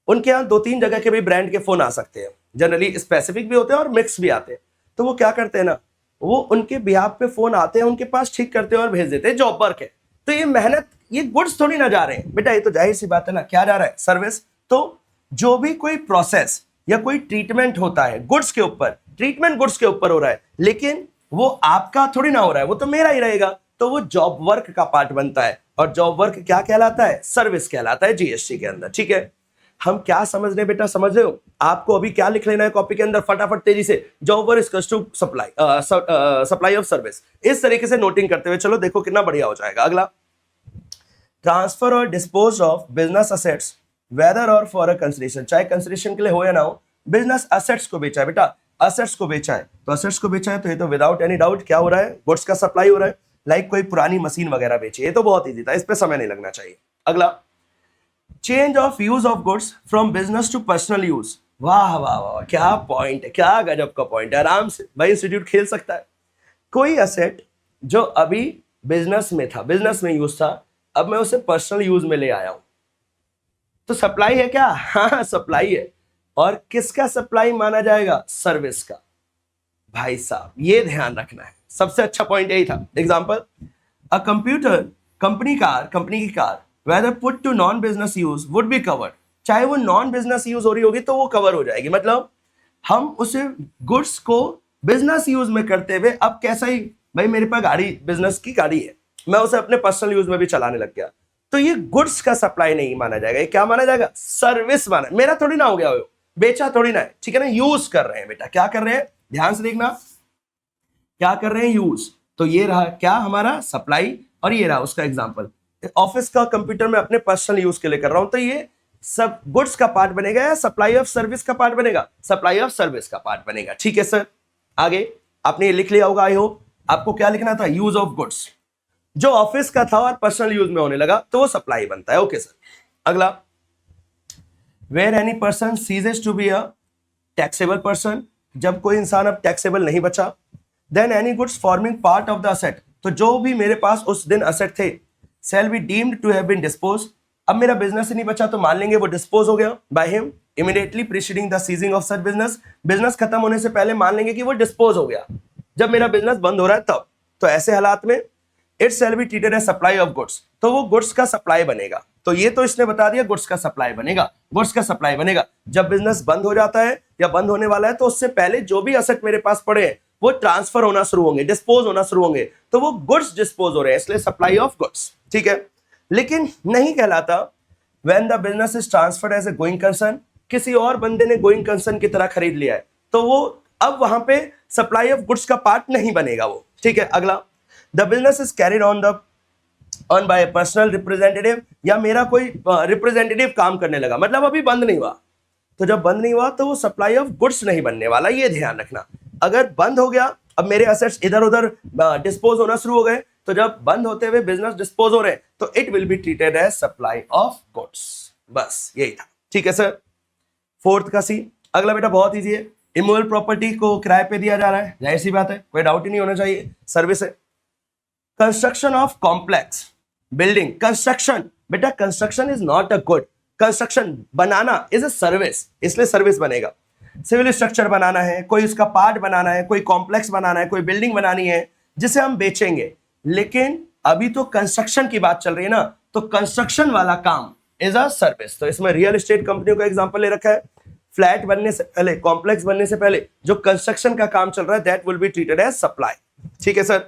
उनके यहाँ 2-3 जगह के भी ब्रांड के फोन आ सकते हैं, जनरली स्पेसिफिक भी होते हैं और मिक्स भी आते हैं। तो वो क्या करते हैं ना, वो उनके बिहाफ पे फोन आते हैं, उनके पास ठीक करते हैं और भेज देते हैं, जॉब वर्क है। तो ये मेहनत, ये गुड्स थोड़ी ना जा रहे हैं बेटा, ये तो जाहिर सी बात है ना, क्या जा रहा है? सर्विस। तो जो भी कोई प्रोसेस या कोई ट्रीटमेंट होता है गुड्स के ऊपर, ट्रीटमेंट गुड्स के ऊपर हो रहा है, लेकिन वो आपका थोड़ी ना हो रहा है, वो तो मेरा ही रहेगा, तो वो जॉब वर्क का पार्ट बनता है। और जॉब वर्क क्या कहलाता है? सर्विस कहलाता है जीएसटी के अंदर। ठीक है, हम क्या समझ रहे हैं बेटा? समझ रहे हो? आपको अभी क्या लिख लेना है कॉपी के अंदर फटाफट तेजी से? Job work equals to supply of service. इस तरीके से नोटिंग करते हुए चलो, देखो कितना बढ़िया हो जाएगा। अगला, transfer or dispose of business assets whether or for a consideration, चाहे कंसिडरेशन के लिए हो या ना हो, बिजनेस असेट्स को बेचा है बेटा, असेट्स को बेचा है। तो असेट्स को बेचा है तो ये तो विदाउट एनी डाउट क्या हो रहा है? गुड्स का सप्लाई हो रहा है। लाइक कोई पुरानी मशीन वगैरह बेची, ये तो बहुत ईजी था, इस पे समय नहीं लगना चाहिए। अगला, change of use of goods from business to personal use. वाह वाह वाह, क्या पॉइंट है, क्या गजब का पॉइंट है। आराम से भाई इंस्टीट्यूट खेल सकता है। कोई असेट जो अभी बिजनेस में था, बिजनेस में यूज था, अब मैं उसे पर्सनल यूज में ले आया हूं, तो सप्लाई है क्या? हाँ सप्लाई है। और किसका सप्लाई माना जाएगा? सर्विस का। भाई साहब ये ध्यान रखना है, सबसे अच्छा पॉइंट यही था। एग्जांपल, अ कंप्यूटर, कंपनी की car whether put to non business use would be covered. चाहे वो नॉन बिजनेस यूज हो रही होगी तो वो कवर हो जाएगी। मतलब हम उसे गुड्स को बिजनेस यूज में करते हुए, अब कैसा ही भाई मेरे पास गाड़ी, बिजनेस की गाड़ी है, मैं उसे अपने पर्सनल यूज में भी चलाने लग गया, तो ये गुड्स का सप्लाई नहीं माना जाएगा। ये क्या माना जाएगा? सर्विस माना। मेरा थोड़ी ना हो गया, हो बेचा थोड़ी ना है, ठीक है ना। यूज कर रहे हैं बेटा, क्या कर रहे हैं? ध्यान से देखना, क्या कर रहे हैं? यूज। तो ये रहा क्या हमारा? सप्लाई। और ये रहा उसका एग्जांपल, ऑफिस का कंप्यूटर में अपने पर्सनल यूज के लिए कर रहा हूं, तो ये सब गुड्स का पार्ट बनेगा या सप्लाई ऑफ सर्विस का पार्ट बनेगा? सप्लाई ऑफ सर्विस का पार्ट बनेगा। ठीक है सर, आगे आपने ये लिख लिया होगा आई होप। आपको क्या लिखना था? Use of goods. जो ऑफिस का था और पर्सनल यूज में होने लगा तो वो सप्लाई बनता है। ओके सर, अगला, where any person ceases to be a taxable person, जब कोई इंसान अब टैक्सेबल नहीं बचा, then any goods forming part of the asset, तो जो भी मेरे पास उस दिन असेट थे shall be deemed to have been disposed. अब मेरा बिजनेस नहीं बचा तो मान लेंगे वो डिस्पोज हो गया by him immediately preceding the seizing of such business. Business खत्म होने से पहले मान लेंगे कि वो डिस्पोज हो गया, जब मेरा बिजनेस बंद हो रहा है तब। तो ऐसे हालात में it shall be treated as supply of goods, तो वो गुड्स का सप्लाई बनेगा। तो ये तो इसने बता दिया गुड्स का सप्लाई बनेगा, गुड्स का सप्लाई बनेगा। जब बिजनेस बंद हो जाता है या बंद होने वाला है तो उससे पहले जो भी असेट मेरे पास पड़े हैं वो ट्रांसफर होना शुरू होंगे, डिस्पोज होना शुरू होंगे, तो वो गुड्स डिस्पोज हो रहे हैं, इसलिए सप्लाई ऑफ गुड्स। ठीक है, लेकिन नहीं कहलाता when the business is transferred as a going concern. किसी और बंदे ने गोइंग कंसर्न की तरह खरीद लिया है तो वो अब वहां पे सप्लाई ऑफ गुड्स का पार्ट नहीं बनेगा वो। ठीक है, अगला, the business is carried on by personal representative, या मेरा कोई रिप्रेजेंटेटिव काम करने लगा, मतलब अभी बंद नहीं हुआ। तो जब बंद नहीं हुआ तो वो सप्लाई ऑफ गुड्स नहीं बनने वाला, ये ध्यान रखना। अगर बंद हो गया, अब मेरे एसेट्स इधर उधर डिस्पोज होना शुरू हो गए, तो जब बंद होते हुए बिजनेस डिस्पोज हो रहे तो it will be treated as supply of goods. बस यही था। ठीक है सर, फोर्थ का सी। अगला बेटा बहुत इजी है, इमूवेबल प्रॉपर्टी को किराए पे दिया जा रहा है, जाहिर सी बात है, कोई डाउट ही नहीं होना चाहिए, सर्विस है। Construction of complex building, construction, बेटा construction is not a good, construction बनाना इज अ सर्विस, इसलिए सर्विस बनेगा। सिविल स्ट्रक्चर बनाना है, कोई उसका पार्ट बनाना है, कोई कॉम्प्लेक्स बनाना है, कोई बिल्डिंग बनानी है जिसे हम बेचेंगे, लेकिन अभी तो कंस्ट्रक्शन की बात चल रही है ना, तो कंस्ट्रक्शन वाला काम इज अ सर्विस। तो इसमें रियल एस्टेट कंपनियों का एग्जांपल ले रखा है। फ्लैट बनने से पहले, कॉम्प्लेक्स बनने से पहले जो कंस्ट्रक्शन का काम चल रहा है that will be treated as supply. ठीक है sir.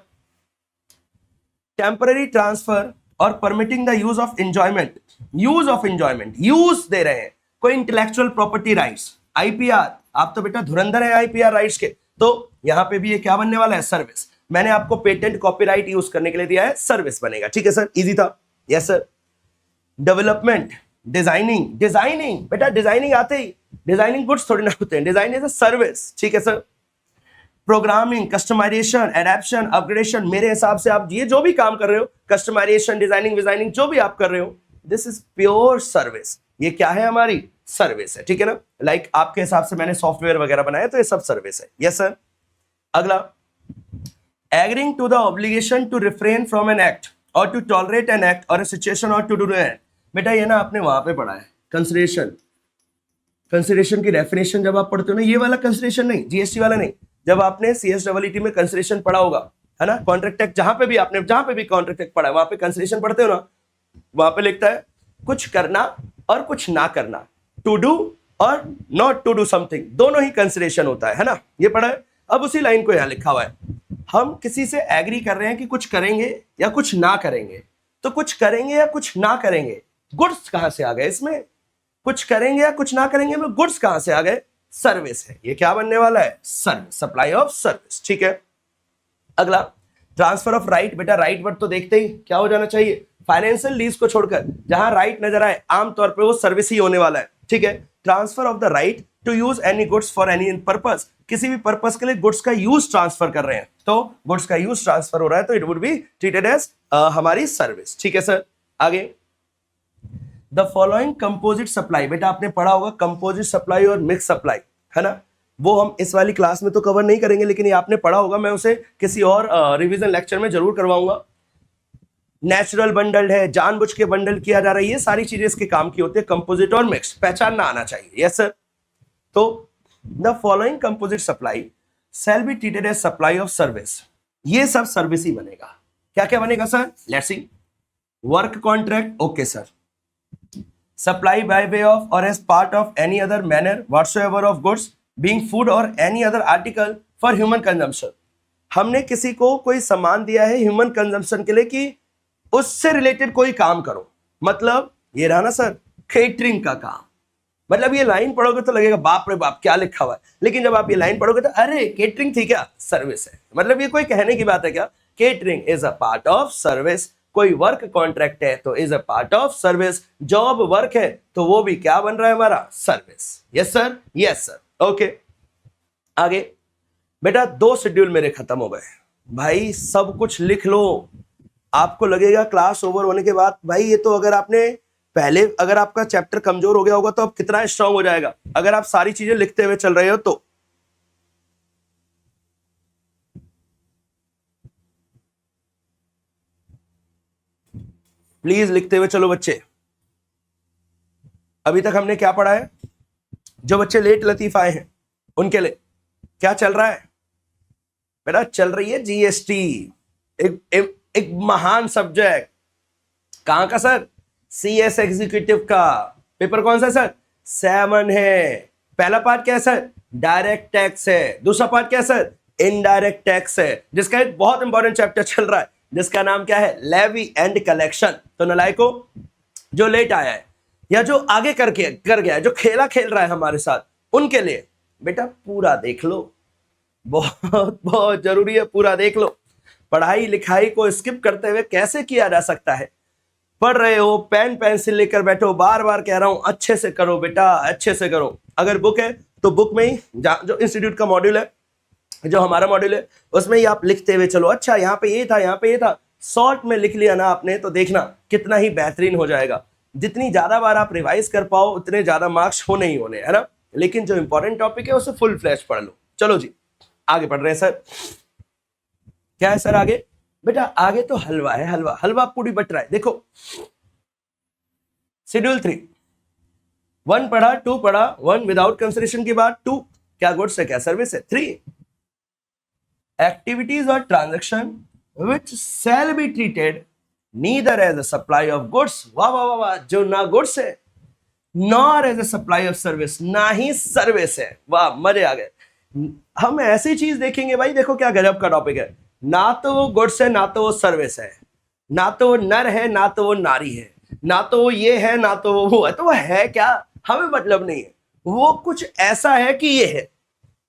Temporary transfer or permitting the use of enjoyment, use of enjoyment, use दे रहे हैं, कोई इंटेलेक्चुअल प्रॉपर्टी राइट्स, आईपीआर, आप तो बेटा धुरंधर है आईपीआर राइट्स के, तो यहां पे भी ये क्या बनने वाला है, सर्विस। मैंने आपको पेटेंट कॉपीराइट यूज करने के लिए दिया है, सर्विस बनेगा। ठीक है सर, इजी था। Yes sir. Development, designing, designing, बेटा डिजाइनिंग आते ही डिजाइनिंग गुड्स थोड़ी ना होते हैं, डिजाइन इज अ सर्विस। ठीक है सर। प्रोग्रामिंग, कस्टमाइजेशन, एडेप्शन, अपग्रेडेशन, मेरे हिसाब से आप ये जो भी काम कर रहे हो, कस्टमाइजेशन, डिजाइनिंग, डिजाइनिंग जो भी आप कर रहे हो, दिस इज प्योर सर्विस। ये क्या है, हमारी सर्विस है। ठीक है ना, लाइक आपके हिसाब से मैंने सॉफ्टवेयर वगैरह बनाया तो ये सब सर्विस है। Yes sir. अगला, agreeing to the obligation to refrain from an act or to tolerate an act or a situation or to do an. बेटा ये ना आपने वहां पे पढ़ा है, कंसिडरेशन, कंसिडरेशन की डेफिनेशन जब आप पढ़ते हो ना, ये वाला कंसिडरेशन नहीं, जीएसटी वाला नहीं, जब आपने सीएसडब्ल्यूटी में कंसिडरेशन पढ़ा होगा, है ना, कॉन्ट्रैक्ट एक्ट, जहां पे भी आपने, जहां पे भी कॉन्ट्रैक्ट एक्ट पढ़ा है वहां पे कंसिडरेशन पढ़ते हो ना, वहां पे लिखता है कुछ करना और कुछ ना करना, टू डू और नॉट टू डू समथिंग, दोनों ही कंसिडरेशन होता है ना, ये पढ़ा है। अब उसी लाइन को यहां लिखा हुआ है, हम किसी से एग्री कर रहे हैं कि कुछ करेंगे या कुछ ना करेंगे, तो कुछ करेंगे या कुछ ना करेंगे, गुड्स कहां से आ गए इसमें, कुछ करेंगे या कुछ ना करेंगे में गुड्स कहां से आ गए, सर्विस है। ये क्या बनने वाला है, सर्विस, सप्लाई ऑफ सर्विस। ठीक है। अगला, ट्रांसफर ऑफ राइट, बेटा राइट वर्ड तो देखते ही क्या हो जाना चाहिए, फाइनेंशियल लीज को छोड़कर जहां राइट नजर आए आमतौर पे वो सर्विस ही होने वाला है। ठीक है। Transfer of the right to use any goods for any purpose, किसी भी पर्पस के लिए गुड्स का यूज ट्रांसफर कर रहे हैं, तो गुड्स का यूज ट्रांसफर हो रहा है तो it would be treated as हमारी सर्विस। ठीक है सर। आगे, द फॉलोइंग कंपोजिट सप्लाई, बेटा आपने पढ़ा होगा कंपोजिट सप्लाई और मिक्स सप्लाई, है ना, वो हम इस वाली क्लास में तो कवर नहीं करेंगे, लेकिन ये आपने पढ़ा होगा, मैं उसे किसी और रिवीजन लेक्चर में जरूर करवाऊंगा। नेचुरल बंडल है, जानबूझ के बंडल किया जा रहा है, ये सारी चीजें इसके काम की होती है, कंपोजिट और मिक्स, पहचानना आना चाहिए। Yes sir. तो the following composite supply shall be treated as supply of service, ये सब सर्विस ही बनेगा। क्या क्या बनेगा sir, let's see. Work contract, okay sir. Supply by way of or as part of any other manner whatsoever of goods being food or any other article for human consumption, हमने किसी को कोई सामान दिया है ह्यूमन कंजम्पशन के लिए कि उससे रिलेटेड कोई काम करो, मतलब ये रहा ना सर केटरिंग का काम। मतलब ये लाइन पढ़ोगे तो लगेगा बाप रे बाप क्या लिखा हुआ है, लेकिन जब आप ये लाइन पढ़ोगे तो अरे केटरिंग थी क्या, सर्विस है। मतलब ये कोई कहने की बात है क्या, catering is a part of service. कोई वर्क कॉन्ट्रैक्ट है तो is a part of service, job work है तो वो भी क्या बन रहा है हमारा, service. Yes sir, yes sir. Okay, आगे बेटा 2 शेड्यूल मेरे खत्म हो गए भाई, सब कुछ लिख लो। आपको लगेगा क्लास ओवर होने के बाद भाई ये तो, अगर आपने पहले, अगर आपका चैप्टर कमजोर हो गया होगा तो अब कितना स्ट्रांग हो जाएगा अगर आप सारी चीजें लिखते हुए चल रहे हो तो। प्लीज लिखते हुए चलो बच्चे। अभी तक हमने क्या पढ़ा है? जो बच्चे लेट लतीफ आए हैं उनके लिए क्या चल रहा है बेटा? चल रही है जीएसटी, एक महान सब्जेक्ट। कहां का सर? सीएस एग्जीक्यूटिव का। पेपर कौन सा सर? 7 है। पहला पार्ट क्या है सर? डायरेक्ट टैक्स है। दूसरा पार्ट क्या है सर? इनडायरेक्ट टैक्स है, जिसका एक बहुत इंपॉर्टेंट चैप्टर चल रहा है जिसका नाम क्या है? Levy and collection. तो नालायको, जो लेट आया है या जो आगे कर गया है, जो खेला खेल रहा है हमारे साथ, उनके लिए बेटा पूरा देख लो, बहुत बहुत जरूरी है, पूरा देख लो। पढ़ाई लिखाई को स्किप करते हुए कैसे किया जा सकता है? पढ़ रहे हो, पेन पेंसिल लेकर बैठो, बार बार कह रहा हूं अच्छे से करो बेटा, अच्छे से करो। अगर बुक है तो बुक में ही जो इंस्टीट्यूट का मॉड्यूल है, जो हमारा मॉड्यूल है, उसमें ही आप लिखते हुए चलो। अच्छा यहाँ पे ये था, यहाँ पे ये था, शॉर्ट में लिख लिया ना आपने तो देखना कितना ही बेहतरीन हो जाएगा। जितनी ज्यादा बार आप रिवाइज कर पाओ उतने ज्यादा मार्क्स होने ही होने, है ना। लेकिन जो इंपॉर्टेंट टॉपिक है उसे फुल फ्लैश पढ़ लो। चलो जी आगे पढ़ रहे हैं सर। क्या है सर आगे? बेटा आगे तो हलवा है, हलवा हलवा पूरी बट रहा है। देखो शेड्यूल 3, 1 पढ़ा, 2 पढ़ा, 1 विदाउट कंसिडरेशन के बाद 2 क्या गुड्स है क्या सर्विस है। 3 एक्टिविटीज और transaction which shall be treated neither as a supply of goods, वाह वाह वाह वाह, जो ना गुड्स है, nor as a supply of service, ना ही सर्विस है। वाह मजे आ गए। हम ऐसी चीज देखेंगे भाई, देखो क्या गजब का टॉपिक है। ना तो वो गुड्स है, ना तो वो सर्विस है, ना तो वो नर है, ना तो वो नारी है, ना तो वो ये है, ना तो वो है। तो वो है क्या हमें मतलब नहीं है, वो कुछ ऐसा है कि ये है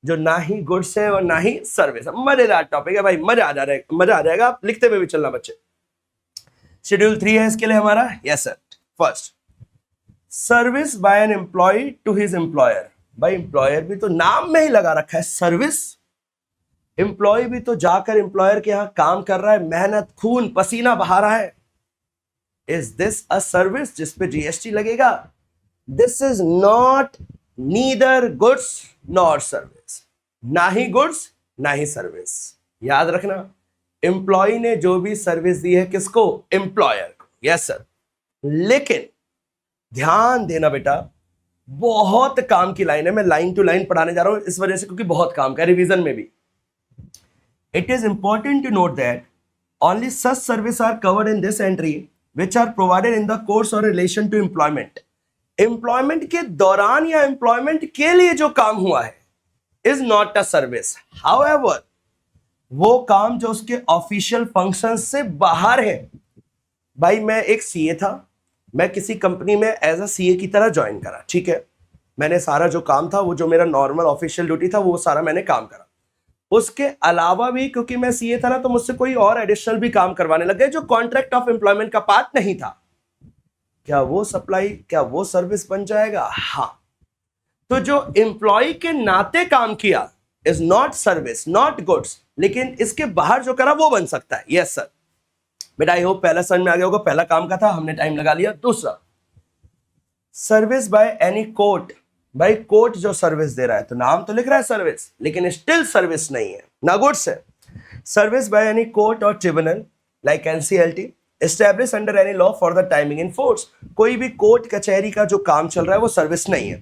जो ना ही गुड्स है और ना ही सर्विस है। मजेदार टॉपिक है भाई, मजा आ जाएगा। आप लिखते हुए भी चलना बच्चे। शेड्यूल 3 है इसके लिए हमारा। Yes sir. First, service by an employ to his employer. भाई एम्प्लॉयर भी तो नाम में ही लगा रखा है सर्विस। एम्प्लॉय भी तो जाकर एम्प्लॉयर के यहां काम कर रहा है, मेहनत खून पसीना बहा रहा है। इज दिस अ सर्विस जिसपे जीएसटी लगेगा? This is not neither goods nor service, ना ही गुड्स ना ही सर्विस। याद रखना, एम्प्लॉय ने जो भी सर्विस दी है किसको? एम्प्लॉयर को। Yes sir. लेकिन ध्यान देना बेटा, बहुत काम की लाइन है, मैं लाइन टू लाइन पढ़ाने जा रहा हूं इस वजह से क्योंकि बहुत काम का रिवीजन में भी। It is important to note that only such service are covered in this entry which are provided in the course or relation to employment. Employment के दौरान या एम्प्लॉयमेंट के लिए जो काम हुआ है is not a service. However, वो काम जो उसके ऑफिशियल फंक्शन से बाहर है। भाई मैं एक सीए था, मैं किसी कंपनी में एज अ सीए की तरह ज्वाइन करा, ठीक है। मैंने सारा जो काम था, वो जो मेरा नॉर्मल ऑफिशियल ड्यूटी था, वो सारा मैंने काम करा। उसके अलावा भी क्योंकि मैं सीए था ना, तो मुझसे कोई और एडिशनल भी काम करवाने लग गए जो कॉन्ट्रैक्ट ऑफ एम्प्लॉयमेंट का पार्ट नहीं था। क्या वो सप्लाई, क्या वो सर्विस बन जाएगा? हाँ। तो जो एम्प्लॉय के नाते काम किया is not service, not goods, लेकिन इसके बाहर जो करा वो बन सकता है। Yes sir. बेटा आई होप पहला समझ में आ गया होगा, पहला काम का था, हमने टाइम लगा लिया। दूसरा, सर्विस बाय एनी कोर्ट। भाई कोर्ट जो सर्विस दे रहा है, तो नाम तो लिख रहा है सर्विस, लेकिन स्टिल सर्विस नहीं है, ना गुड्स है। सर्विस बाय एनी कोर्ट और tribunal like NCLT establish under any law for the timing in force. कोई भी कोर्ट कचहरी का जो काम चल रहा है वो सर्विस नहीं है।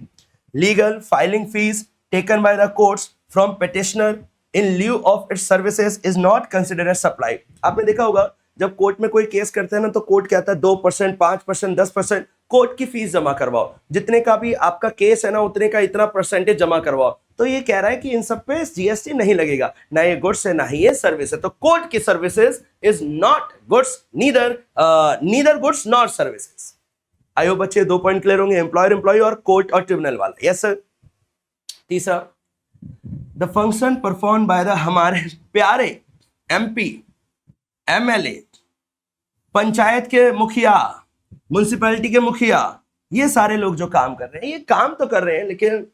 Legal filing fees taken by the courts from petitioner in lieu of its services is not considered as supply. आपने देखा होगा जब कोर्ट में कोई केस करते हैं ना, तो कोर्ट कहता है 2%, 5%, 10% कोर्ट की फीस जमा करवाओ, जितने का भी आपका केस है ना उतने का इतना परसेंटेज जमा करवाओ। तो ये कह रहा है कि इन सब पे जीएसटी नहीं लगेगा, ना ये गुड्स है ना ही ये सर्विस है। तो कोर्ट की services is not goods, neither goods not services. आयो बच्चे 2 पॉइंट क्लियर होंगे, एम्प्लॉयर एम्प्लॉय और कोर्ट और ट्रिब्यूनल वाला। Yes sir. तीसरा, the function perform by the हमारे प्यारे एमपी, एमएलए, पंचायत के मुखिया, म्युनिसिपैलिटी के मुखिया, ये सारे लोग जो काम कर रहे हैं, ये काम तो कर रहे हैं लेकिन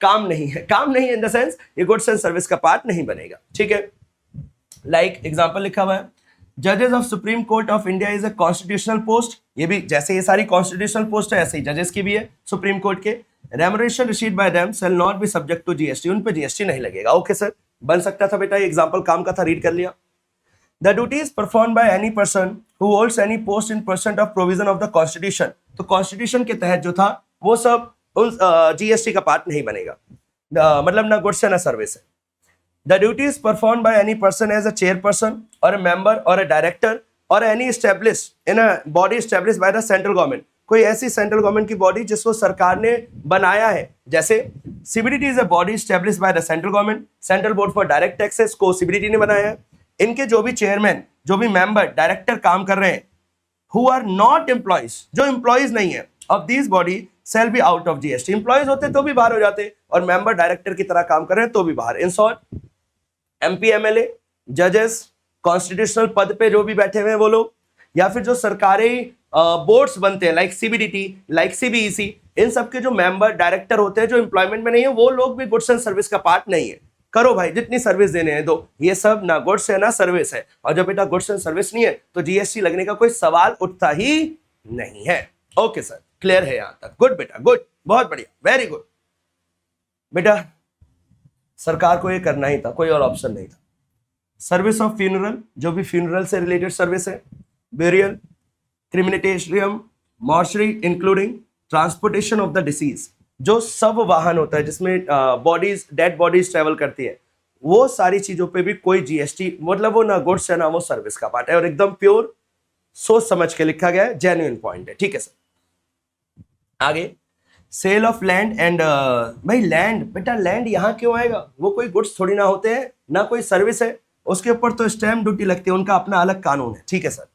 काम नहीं है। काम नहीं है इन द सेंस ये गुड्स एंड सर्विस का पार्ट नहीं बनेगा, ठीक है। लाइक एग्जांपल लिखा हुआ है, जजेस of supreme court of India is a constitutional post. ये भी जैसे ये सारी कॉन्स्टिट्यूशनल पोस्ट है ऐसे ही जजेस की भी है सुप्रीम कोर्ट के। Remuneration received by them shall not be subject to GST. उन पे जीएसटी नहीं लगेगा। ओके सर, बन सकता था बेटा, ये एग्जांपल काम का था, रीड कर लिया। The duties perform by any person who holds any post in percent of provision of the constitution. तो कॉन्स्टिट्यूशन के तहत जो था वो सब उन जीएसटी का पार्ट नहीं बनेगा, मतलब ना गुड्स है ना सर्विस है। The duties perform by any person as a chairperson or a member or a director or any established in a body established by the central government. कोई ऐसी सेंट्रल गवर्नमेंट की बॉडी जिसको सरकार ने बनाया है, जैसे CBDT is a body established by the central government, central board for direct taxes को सीबीडीटी ने बनाया है। इनके जो भी चेयरमैन, जो भी मेंबर, डायरेक्टर काम कर रहे हैं, हु आर नॉट एम्प्लॉइज, जो एम्प्लॉइज नहीं है of this body shall be out of GST. Employees होते तो भी बाहर हो जाते और मेंबर डायरेक्टर की तरह काम कर रहे हैं तो भी बाहर। इन शॉर्ट एमपी, एमएलए, जजेस, कॉन्स्टिट्यूशनल पद पे जो भी बैठे हुए हैं वो लोग, या फिर जो सरकारी बोर्ड्स बनते हैं लाइक सीबीडीटी, लाइक सीबीईसी, इन सब के जो मेंबर डायरेक्टर होते हैं जो एम्प्लॉयमेंट में नहीं है, वो लोग भी गुड्स एंड सर्विस का पार्ट नहीं है। करो भाई, जितनी सर्विस देने हैं दो, ये सब ना गुड्स है ना सर्विस है। और जब बेटा गुड्स एंड सर्विस नहीं है तो जीएसटी लगने का कोई सवाल उठता ही नहीं है। ओके सर, क्लियर है यहां तक? गुड बेटा, गुड, बहुत बढ़िया, वेरी गुड। बेटा सरकार को ये करना ही था, कोई और ऑप्शन नहीं था। सर्विस ऑफ फ्यूनरल, जो भी फ्यूनरल से रिलेटेड सर्विस है, burial, crematorium, mortuary, including transportation of the deceased, जो सब वाहन होता है जिसमें बॉडीज, डेड बॉडीज ट्रेवल करती है, वो सारी चीजों पे भी कोई जीएसटी, मतलब वो ना गुड्स है ना वो सर्विस का पार्ट है। और एकदम प्योर सोच समझ के लिखा गया है, जेन्युइन पॉइंट है। ठीक है सर, आगे सेल ऑफ लैंड एंड, भाई लैंड, बेटा लैंड यहाँ क्यों आएगा? वो कोई गुड्स थोड़ी ना होते हैं, ना कोई सर्विस है, उसके ऊपर तो स्टैम्प ड्यूटी लगती है, उनका अपना अलग कानून है। ठीक है sir.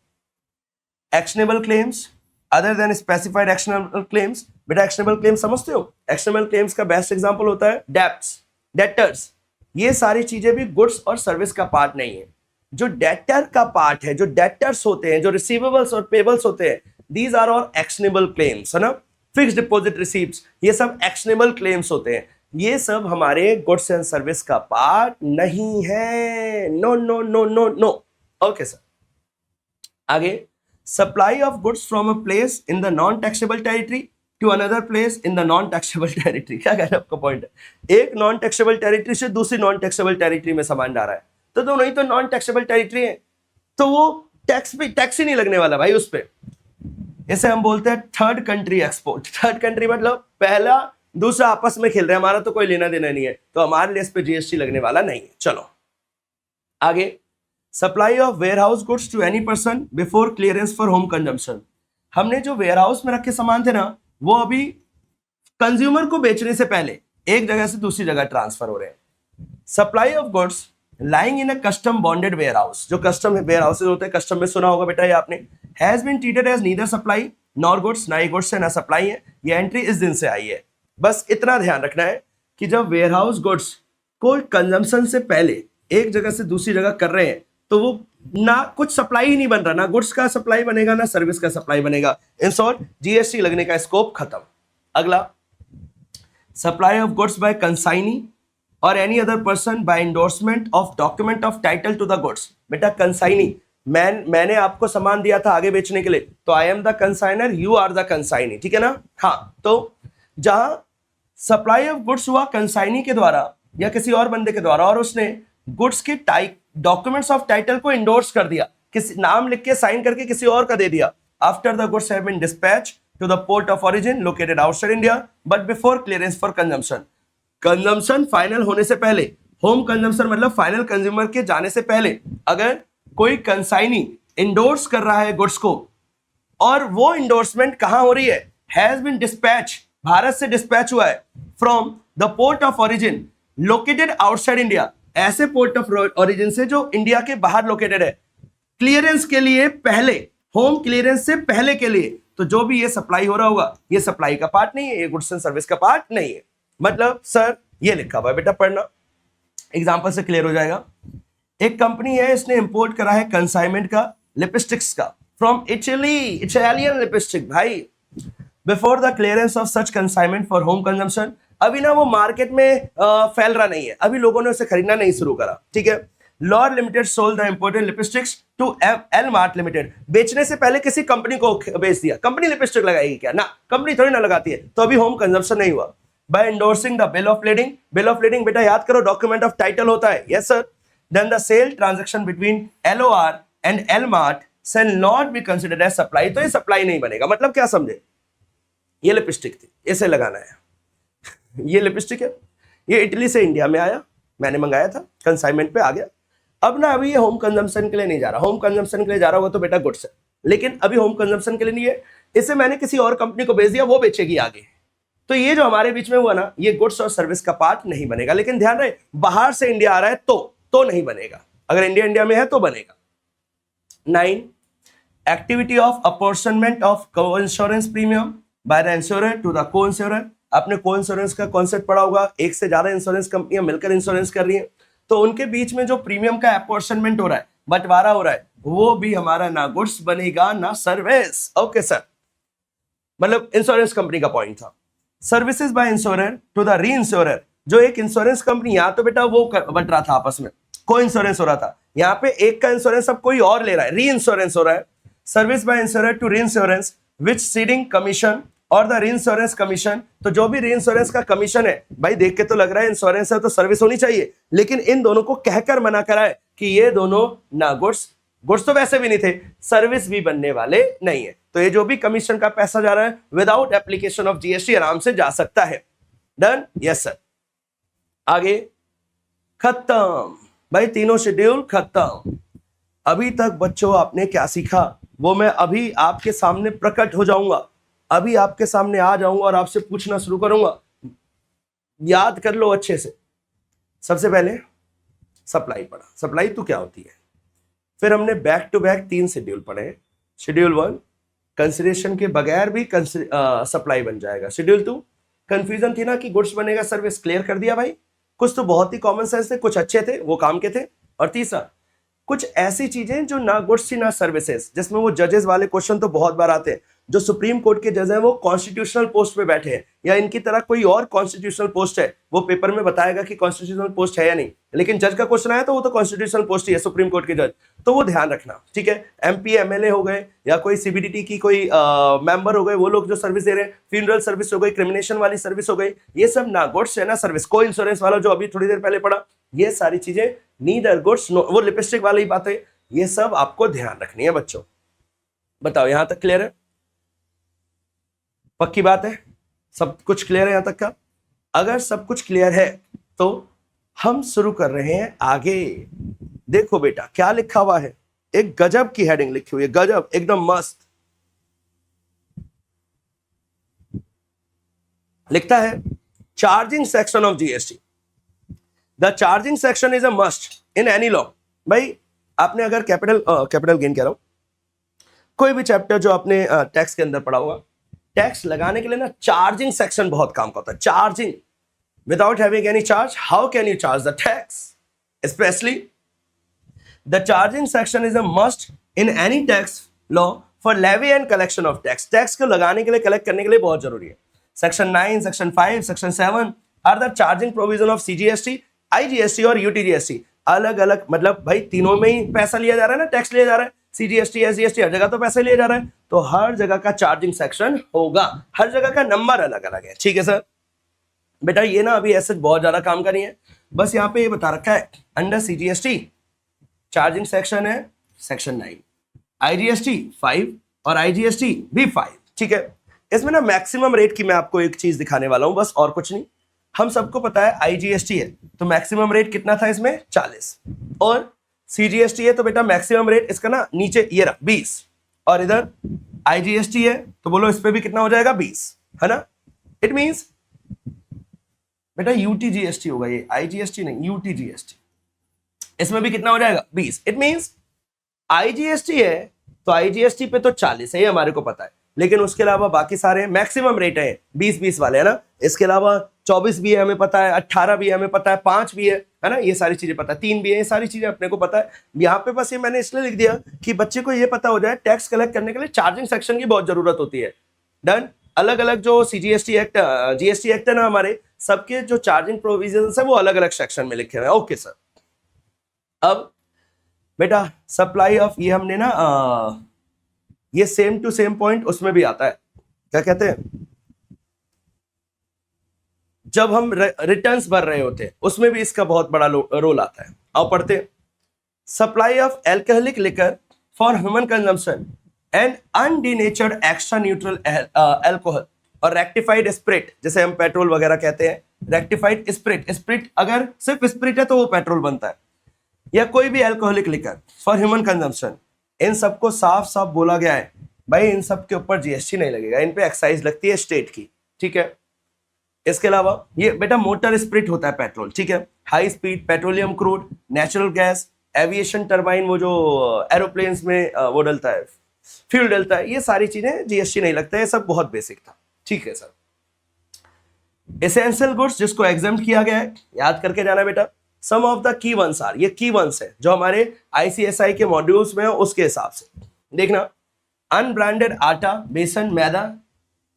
Actionable claims other than specified actionable claims, बेटा एक्शनेबल क्लेम्स समझते हो? एक्शनेबल क्लेम्स का बेस्ट एग्जांपल होता है डेब्ट्स, डेटर्स। ये सारी चीजें भी गुड्स और सर्विस का पार्ट नहीं है। जो डेटर का पार्ट है, जो डेटर्स होते हैं, जो रिसीवेबल्स और पेबल्स होते हैं, these are all actionable claims, है ना। फिक्स डिपॉजिट रिसीप्ट्स, ये सब एक्शनेबल क्लेम्स होते हैं। ये सब हमारे गुड्स एंड सर्विस का पार्ट नहीं है। No no no no no. Okay sir, आगे supply of goods from a place in the non taxable territory to another place in the non taxable territory. क्या कहना है आपका पॉइंट है? एक नॉन टैक्सेबल टेरिटरी से दूसरी नॉन टैक्सेबल टेरिटरी में सामान जा रहा है, तो दोनों ही तो नॉन टैक्सेबल टेरिटरी है, तो वो टैक्स ही नहीं लगने वाला भाई उस पर। इसे हम बोलते हैं third country export. Third country मतलब पहला दूसरा आपस में खेल रहे हैं, हमारा तो कोई लेना देना नहीं है, तो हमारे लिए इस पे जीएसटी लगने वाला नहीं है। चलो आगे, supply of warehouse goods to any person before clearance for home consumption. हमने जो वेयरहाउस में रखे सामान थे ना, वो अभी कंज्यूमर को बेचने से पहले एक जगह से दूसरी जगह ट्रांसफर हो रहे हैं। Supply of goods lying in a custom bonded warehouse, जो कस्टम वेयरहाउसेज होते हैं, कस्टम में सुना होगा बेटा ये आपने, has been treated as neither supply nor goods, ना ही गुड्स है ना सप्लाई है। ये एंट्री इस दिन से आई है। बस इतना ध्यान रखना है कि जब वेयरहाउस गुड्स को कंजम्पशन से पहले एक जगह से दूसरी जगह कर रहे हैं, तो वो ना कुछ सप्लाई ही नहीं बन रहा, ना गुड्स का सप्लाई बनेगा ना सर्विस का सप्लाई बनेगा। इन शॉर्ट जीएसटी लगने का स्कोप खत्म। अगला, supply of goods by consignee or any other person by endorsement of document of title to the goods. बेटा कंसाइनी, मैंने आपको सामान दिया था आगे बेचने के लिए, तो I am the consignor, you are the consignee, ठीक है ना। हाँ, तो जहां सप्लाई ऑफ गुड्स हुआ कंसाइनी के द्वारा या किसी और बंदे के द्वारा, और उसने गुड्स के डॉक्यूमेंट्स ऑफ टाइटल को इंडोर्स कर दिया, किसी नाम लिख के साइन करके किसी और का दे दिया, after the goods have been dispatch to the port of origin located outside India but before clearance for consumption. Consumption final होने से पहले, होम कंजम्पशन मतलब फाइनल कंज्यूमर के जाने से पहले, अगर कोई कंसाइनी इंडोर्स कर रहा है गुड्स को, और वो इंडोर्समेंट कहां हो रही है, हैज बीन डिस्पैच, भारत से डिस्पैच हुआ है, from the port of origin located outside India, ऐसे पोर्ट ऑफ ओरिजिन से जो इंडिया के बाहर लोकेटेड है, क्लियरेंस के लिए पहले, होम क्लियरेंस से पहले के लिए, तो जो भी ये सप्लाई हो रहा होगा ये सप्लाई का पार्ट नहीं है, ये गुड्स एंड सर्विस का पार्ट नहीं है। मतलब सर ये लिखा हुआ है बेटा, पढ़ना, एग्जांपल से क्लियर हो जाएगा। एक कंपनी है, इसने इंपोर्ट करा है कंसाइनमेंट का लिपस्टिक्स का फ्रॉम इटली, इटालियन लिपस्टिक भाई, before the clearance of such consignment for home consumption. अभी ना वो मार्केट में फैल रहा नहीं है, अभी लोगों ने उसे खरीदना नहीं शुरू करा, ठीक है। Lor limited sold the imported lipsticks to L mart limited, बेचने से पहले किसी कंपनी को बेच दिया। कंपनी लिपस्टिक लगाएगी क्या? ना, कंपनी थोड़ी ना लगाती है, तो अभी होम कंजम्पशन नहीं हुआ। By endorsing the bill of lading, bill of lading बेटा याद करो, डॉक्यूमेंट ऑफ टाइटल होता है, yes sir. then the sale transaction between LOR and LMART shall not be considered as supply। तो ये सप्लाई नहीं बनेगा। मतलब क्या समझे, ये लिपस्टिक थी, इसे लगाना है। ये लिपस्टिक है, ये इटली से इंडिया में आया, मैंने मंगाया था, कंसाइनमेंट पे आ गया। अब ना अभी ये होम कंजम्पशन के लिए नहीं जा रहा, होम कंजम्पशन के लिए जा रहा होगा तो बेटा गुड्स है, लेकिन अभी होम कंजम्पशन के लिए नहीं है, इसे मैंने किसी और कंपनी को भेज दिया, वो बेचेगी आगे। तो ये जो हमारे बीच में हुआ ना, ये गुड्स और सर्विस का पार्ट नहीं बनेगा। लेकिन ध्यान रहे, बाहर से इंडिया आ रहा है तो नहीं बनेगा, अगर इंडिया में है तो बनेगा। 9, activity of apportionment of co insurance premium by the insurer to the co insurer. आपने को इंश्योरेंस का कॉन्सेप्ट पढ़ा होगा, एक से ज्यादा इंश्योरेंस कंपनियां मिलकर इंश्योरेंस कर रही हैं, तो उनके बीच में जो प्रीमियम का अपॉर्शनमेंट हो रहा है, बंटवारा हो रहा है, वो भी हमारा ना गुड्स बनेगा ना सर्विस। ओके सर, मतलब इंश्योरेंस कंपनी का पॉइंट था। Services by insurer to the reinsurer, जो एक इंश्योरेंस कंपनी, यहां तो बेटा वो बंट रहा था आपस में, को इंश्योरेंस हो रहा था, यहाँ पे एक का इंश्योरेंस अब कोई और ले रहा है, री इंश्योरेंस हो रहा है। Service by insurer to reinsurance which ceding commission or the reinsurance commission. तो जो भी री इंश्योरेंस का कमीशन है, भाई देख के तो लग रहा है इंश्योरेंस है तो सर्विस होनी चाहिए, लेकिन इन दोनों को कहकर मना करा है कि ये दोनों ना गुड्स तो वैसे भी नहीं थे, सर्विस भी बनने वाले नहीं है। तो ये जो भी कमीशन का पैसा जा रहा है विदाउट एप्लीकेशन ऑफ जीएसटी आराम से जा सकता है। डन? Yes sir. आगे खत्म भाई, तीनों शेड्यूल खत्म। अभी तक बच्चों आपने क्या सीखा वो मैं अभी आपके सामने प्रकट हो जाऊंगा, अभी आपके सामने आ जाऊंगा और आपसे पूछना शुरू करूंगा। याद कर लो अच्छे से। सबसे पहले सप्लाई पढ़ा, सप्लाई तो क्या होती है। फिर हमने बैक टू बैक 3 शेड्यूल पढ़े। शेड्यूल 1 कंसिडरेशन के बगैर भी सप्लाई बन जाएगा। शेड्यूल 2 कंफ्यूजन थी ना कि गुड्स बनेगा सर्विस, क्लियर कर दिया भाई। कुछ तो बहुत ही कॉमन सेंस थे, कुछ अच्छे थे, वो काम के थे। और तीसरा कुछ ऐसी चीजें जो ना गुड्स थी ना सर्विसेज, जिसमें वो जजेस वाले क्वेश्चन तो बहुत बार आते हैं। जो सुप्रीम कोर्ट के जज हैं वो कॉन्स्टिट्यूशनल पोस्ट पे बैठे हैं या इनकी तरह कोई और कॉन्स्टिट्यूशनल पोस्ट है, वो पेपर में बताएगा कि कॉन्स्टिट्यूशनल पोस्ट है या नहीं, लेकिन जज का क्वेश्चन आया तो वो तो कॉन्स्टिट्यूशनल पोस्ट ही है, सुप्रीम कोर्ट के जज। तो वो ध्यान रखना, ठीक है। एमपी एमएलए हो गए या कोई सीबीडीटी की कोई मेंबर हो गए, वो लोग जो सर्विस दे रहे हैं, फ्यूनरल सर्विस हो गई, क्रिमिनेशन वाली सर्विस हो गई, ये सब ना गुड्स है ना सर्विस। को इंश्योरेंस वाला जो अभी थोड़ी देर पहले पढ़ा, ये सारी चीजें नीदर गुड्स नो, वो लिपस्टिक वाली बातें, ये सब आपको ध्यान रखनी है बच्चों। बताओ यहां तक क्लियर है? पक्की बात है, सब कुछ क्लियर है यहां तक का? अगर सब कुछ क्लियर है तो हम शुरू कर रहे हैं आगे। देखो बेटा क्या लिखा हुआ है, एक गजब की हेडिंग लिखी हुई है, गजब, एकदम मस्त। लिखता है charging section of GST. The charging section is a must in any law. भाई आपने अगर कैपिटल गेन कह रहा हूं, कोई भी चैप्टर जो आपने टैक्स के अंदर पढ़ा होगा, टैक्स लगाने के लिए ना चार्जिंग सेक्शन बहुत काम का होता है। Charging, without having any charge how can you charge the tax? Specially the charging section is a must in any tax law for levy and collection of tax. Tax को लगाने के लिए, कलेक्ट करने के लिए बहुत जरूरी है। Section 9, section 5, section 7 are the charging provision of CGST, IGST और यूटीजीएसटी। अलग अलग, मतलब भाई तीनों में ही पैसा लिया जा रहा है ना, टैक्स लिया जा रहा है, सीजीएसटी एसजीएसटी हर जगह तो पैसा लिया जा रहा है, तो हर जगह का चार्जिंग सेक्शन होगा, हर जगह का नंबर अलग अलग है। ठीक है सर। बेटा ये ना अभी ऐसे बहुत ज्यादा काम का नहीं है, बस यहाँ पे ये बता रखा है अंडर सीजीएसटी चार्जिंग सेक्शन है सेक्शन 9, आईजीएसटी 5 और आईजीएसटी भी 5। ठीक है। इसमें ना मैक्सिमम रेट की मैं आपको एक चीज दिखाने वाला हूं, बस और कुछ नहीं। हम सबको पता है आईजीएसटी है तो मैक्सिमम रेट कितना था इसमें, 40, और सीजीएसटी है तो बेटा मैक्सिमम रेट इसका ना नीचे ये रहा 20, और इधर आईजीएसटी है तो बोलो इस पे भी कितना हो जाएगा, 20, है ना। इट मींस बेटा यूटीजीएसटी होगा, ये आईजीएसटी नहीं, यूटीजीएसटी, इसमें भी कितना हो जाएगा, 20। इट मींस आईजीएसटी है तो आईजीएसटी पे तो 40 है, ये हमारे को पता है, लेकिन उसके अलावा बाकी सारे मैक्सिमम रेट है 20-20 वाले, है ना। इसके अलावा 24 भी है हमें पता है, 18 भी है हमें पता है, 5 भी है ना, ये सारी चीजें पता है, 3 भी है, ये सारी चीजें अपने को पता है। यहाँ पे बस ये मैंने इसलिए लिख दिया कि बच्चे को ये पता हो जाए टैक्स कलेक्ट करने के लिए चार्जिंग सेक्शन की बहुत जरूरत होती है। डन। अलग अलग जो सीजीएसटी एक्ट, जीएसटी एक्ट है ना हमारे, सबके जो चार्जिंग प्रोविजंस है वो अलग अलग सेक्शन में लिखे हुए हैं। Okay sir. अब बेटा सप्लाई ऑफ, ये हमने ना ये सेम टू सेम पॉइंट उसमें भी आता है, क्या कहते हैं, जब हम रिटर्न्स भर रहे होते हैं उसमें भी इसका बहुत बड़ा रोल आता है। आओ पढ़ते हैं। Supply of alcoholic liquor for human consumption and undenatured extra neutral alcohol or rectified spirit, जैसे हम पेट्रोल वगैरह कहते हैं, रेक्टिफाइड स्प्रिट, स्प्रिट अगर सिर्फ स्प्रिट है तो वो पेट्रोल बनता है, या कोई भी alcoholic liquor for human consumption, इन सबको साफ साफ बोला गया है भाई इन सब के ऊपर जीएसटी नहीं लगेगा, इन पे एक्साइज लगती है स्टेट की, ठीक है। इसके अलावा ये बेटा मोटर स्प्रिट होता है पेट्रोल, ठीक है, high speed petroleum crude, natural gas, aviation turbine, वो जो एरोप्लेन्स में वो डलता है फ्यूल डलता है, ये सारी चीजें जीएसटी नहीं लगता है, ये सब बहुत बेसिक था, ठीक है सर। एसेंशियल गुड्स जिसको एग्जाम किया गया है, याद करके जाना बेटा। Some of the key ones are, ये की वंस है जो हमारे आईसीएसआई के मॉड्यूल्स में है उसके हिसाब से देखना। अनब्रांडेड आटा, बेसन, मैदा,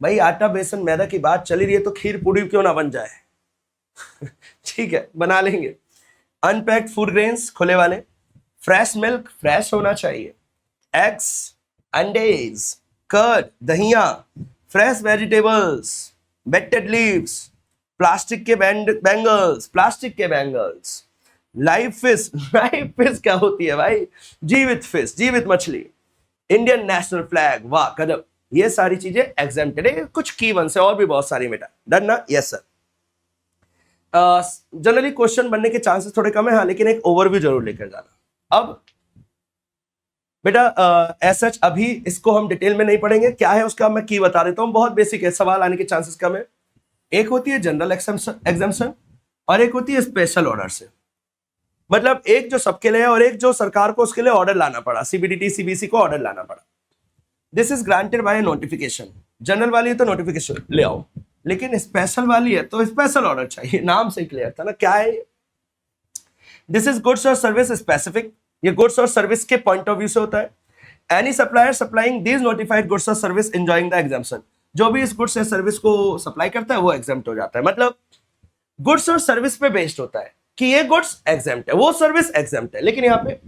भाई आटा बेसन मैदा की बात चली रही है तो खीर पूड़ी क्यों ना बन जाए ठीक है, बना लेंगे। अनपैक्ड फूड ग्रेन्स, खुले वाले। फ्रेश मिल्क, फ्रेश होना चाहिए। एग्स, अंडेज, कर्ड, दहिया, fresh vegetables, betel leaves, plastic के बैंगल्स, प्लास्टिक के bangles, live fish, live fish क्या होती है भाई, जीवित फिश, जीवित मछली, इंडियन नेशनल फ्लैग, वाह गजब, ये सारी चीजें एग्जेम्प्टेड है। कुछ की वन से और भी बहुत सारी बेटा, डन ना, यस सर। जनरली क्वेश्चन बनने के चांसेस थोड़े कम है, हाँ, लेकिन एक ओवरव्यू जरूर लेकर जाना। अब बेटा एज सच अभी इसको हम डिटेल में नहीं पढ़ेंगे, क्या है उसका मैं की बता देता हूं, बहुत बेसिक है, सवाल आने के चांसेस कम है। एक होती है जनरल एग्जाम्पशन और एक होती है स्पेशल ऑर्डर से, मतलब एक जो सबके लिए है और एक जो सरकार को उसके लिए ऑर्डर लाना पड़ा, सीबीडीटी सीबीसी को ऑर्डर लाना पड़ा। This is granted by notification. General वाली है तो नोटिफिकेशन ले आओ, लेकिन स्पेशल वाली है तो स्पेशल ऑर्डर चाहिए, नाम से क्लियर था ना क्या है। This is goods or service specific, ये गुड्स और सर्विस के पॉइंट ऑफ व्यू से होता है। Any supplier supplying these notified goods or service enjoying the exemption, जो भी इस गुड्स या सर्विस को सप्लाई करता है वो एग्जाम्प्ट हो जाता है। मतलब गुड्स और सर्विस पे बेस्ड होता है कि ये गुड्स एग्जाम्प्ट है, वो सर्विस एग्जाम्प्ट है, लेकिन यहाँ पे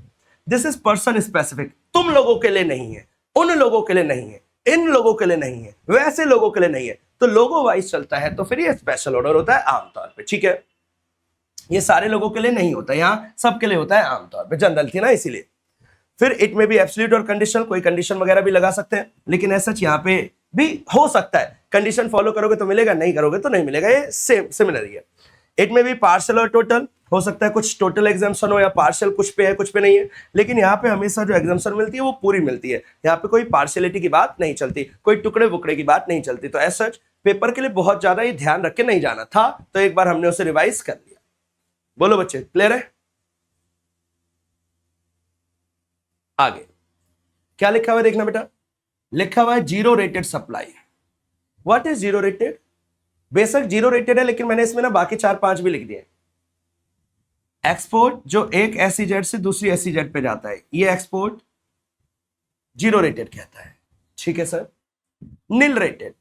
दिस इज पर्सन स्पेसिफिक, तुम लोगों के लिए नहीं है, उन लोगों के लिए नहीं है, इन लोगों के लिए नहीं है, वैसे लोगों के लिए नहीं है, तो लोगों वाइज चलता है, तो फिर ये स्पेशल ऑर्डर होता है आमतौर पे, ठीक है। ये सारे लोगों के लिए नहीं होता, यहाँ सबके लिए होता है आमतौर पे, जनरल थी ना इसीलिए। फिर इट में भी एब्सोल्यूट और कंडीशनल, कोई कंडीशन वगैरह भी लगा सकते हैं, लेकिन ऐसा यहाँ पे भी हो सकता है, कंडीशन फॉलो करोगे तो मिलेगा, नहीं करोगे तो नहीं मिलेगा, ये सेम सिमिलर ही है। इट में भी पार्शियल और टोटल, हो सकता है कुछ टोटल एग्जाम्पशन हो या पार्शियल, कुछ पे है कुछ पे नहीं है, लेकिन यहाँ पे हमेशा जो एग्जाम्पशन मिलती है वो पूरी मिलती है, यहाँ पे कोई पार्शियलिटी की बात नहीं चलती, कोई टुकड़े वुकड़े की बात नहीं चलती। तो एज सच पेपर के लिए बहुत ज्यादा ये ध्यान रख के नहीं जाना था, तो एक बार हमने उसे रिवाइज कर लिया। बोलो बच्चे, क्लियर है? आगे क्या लिखा हुआ है देखना बेटा, लिखा हुआ है zero rated supply. What is zero rated? बेशक जीरो रेटेड है, लेकिन मैंने इसमें ना बाकी 4-5 भी लिख दिए। एक्सपोर्ट जो एक एसईजेड से दूसरी एसईजेड पे जाता है, ये एक्सपोर्ट जीरो रेटेड कहता है, ठीक है sir. Nil rated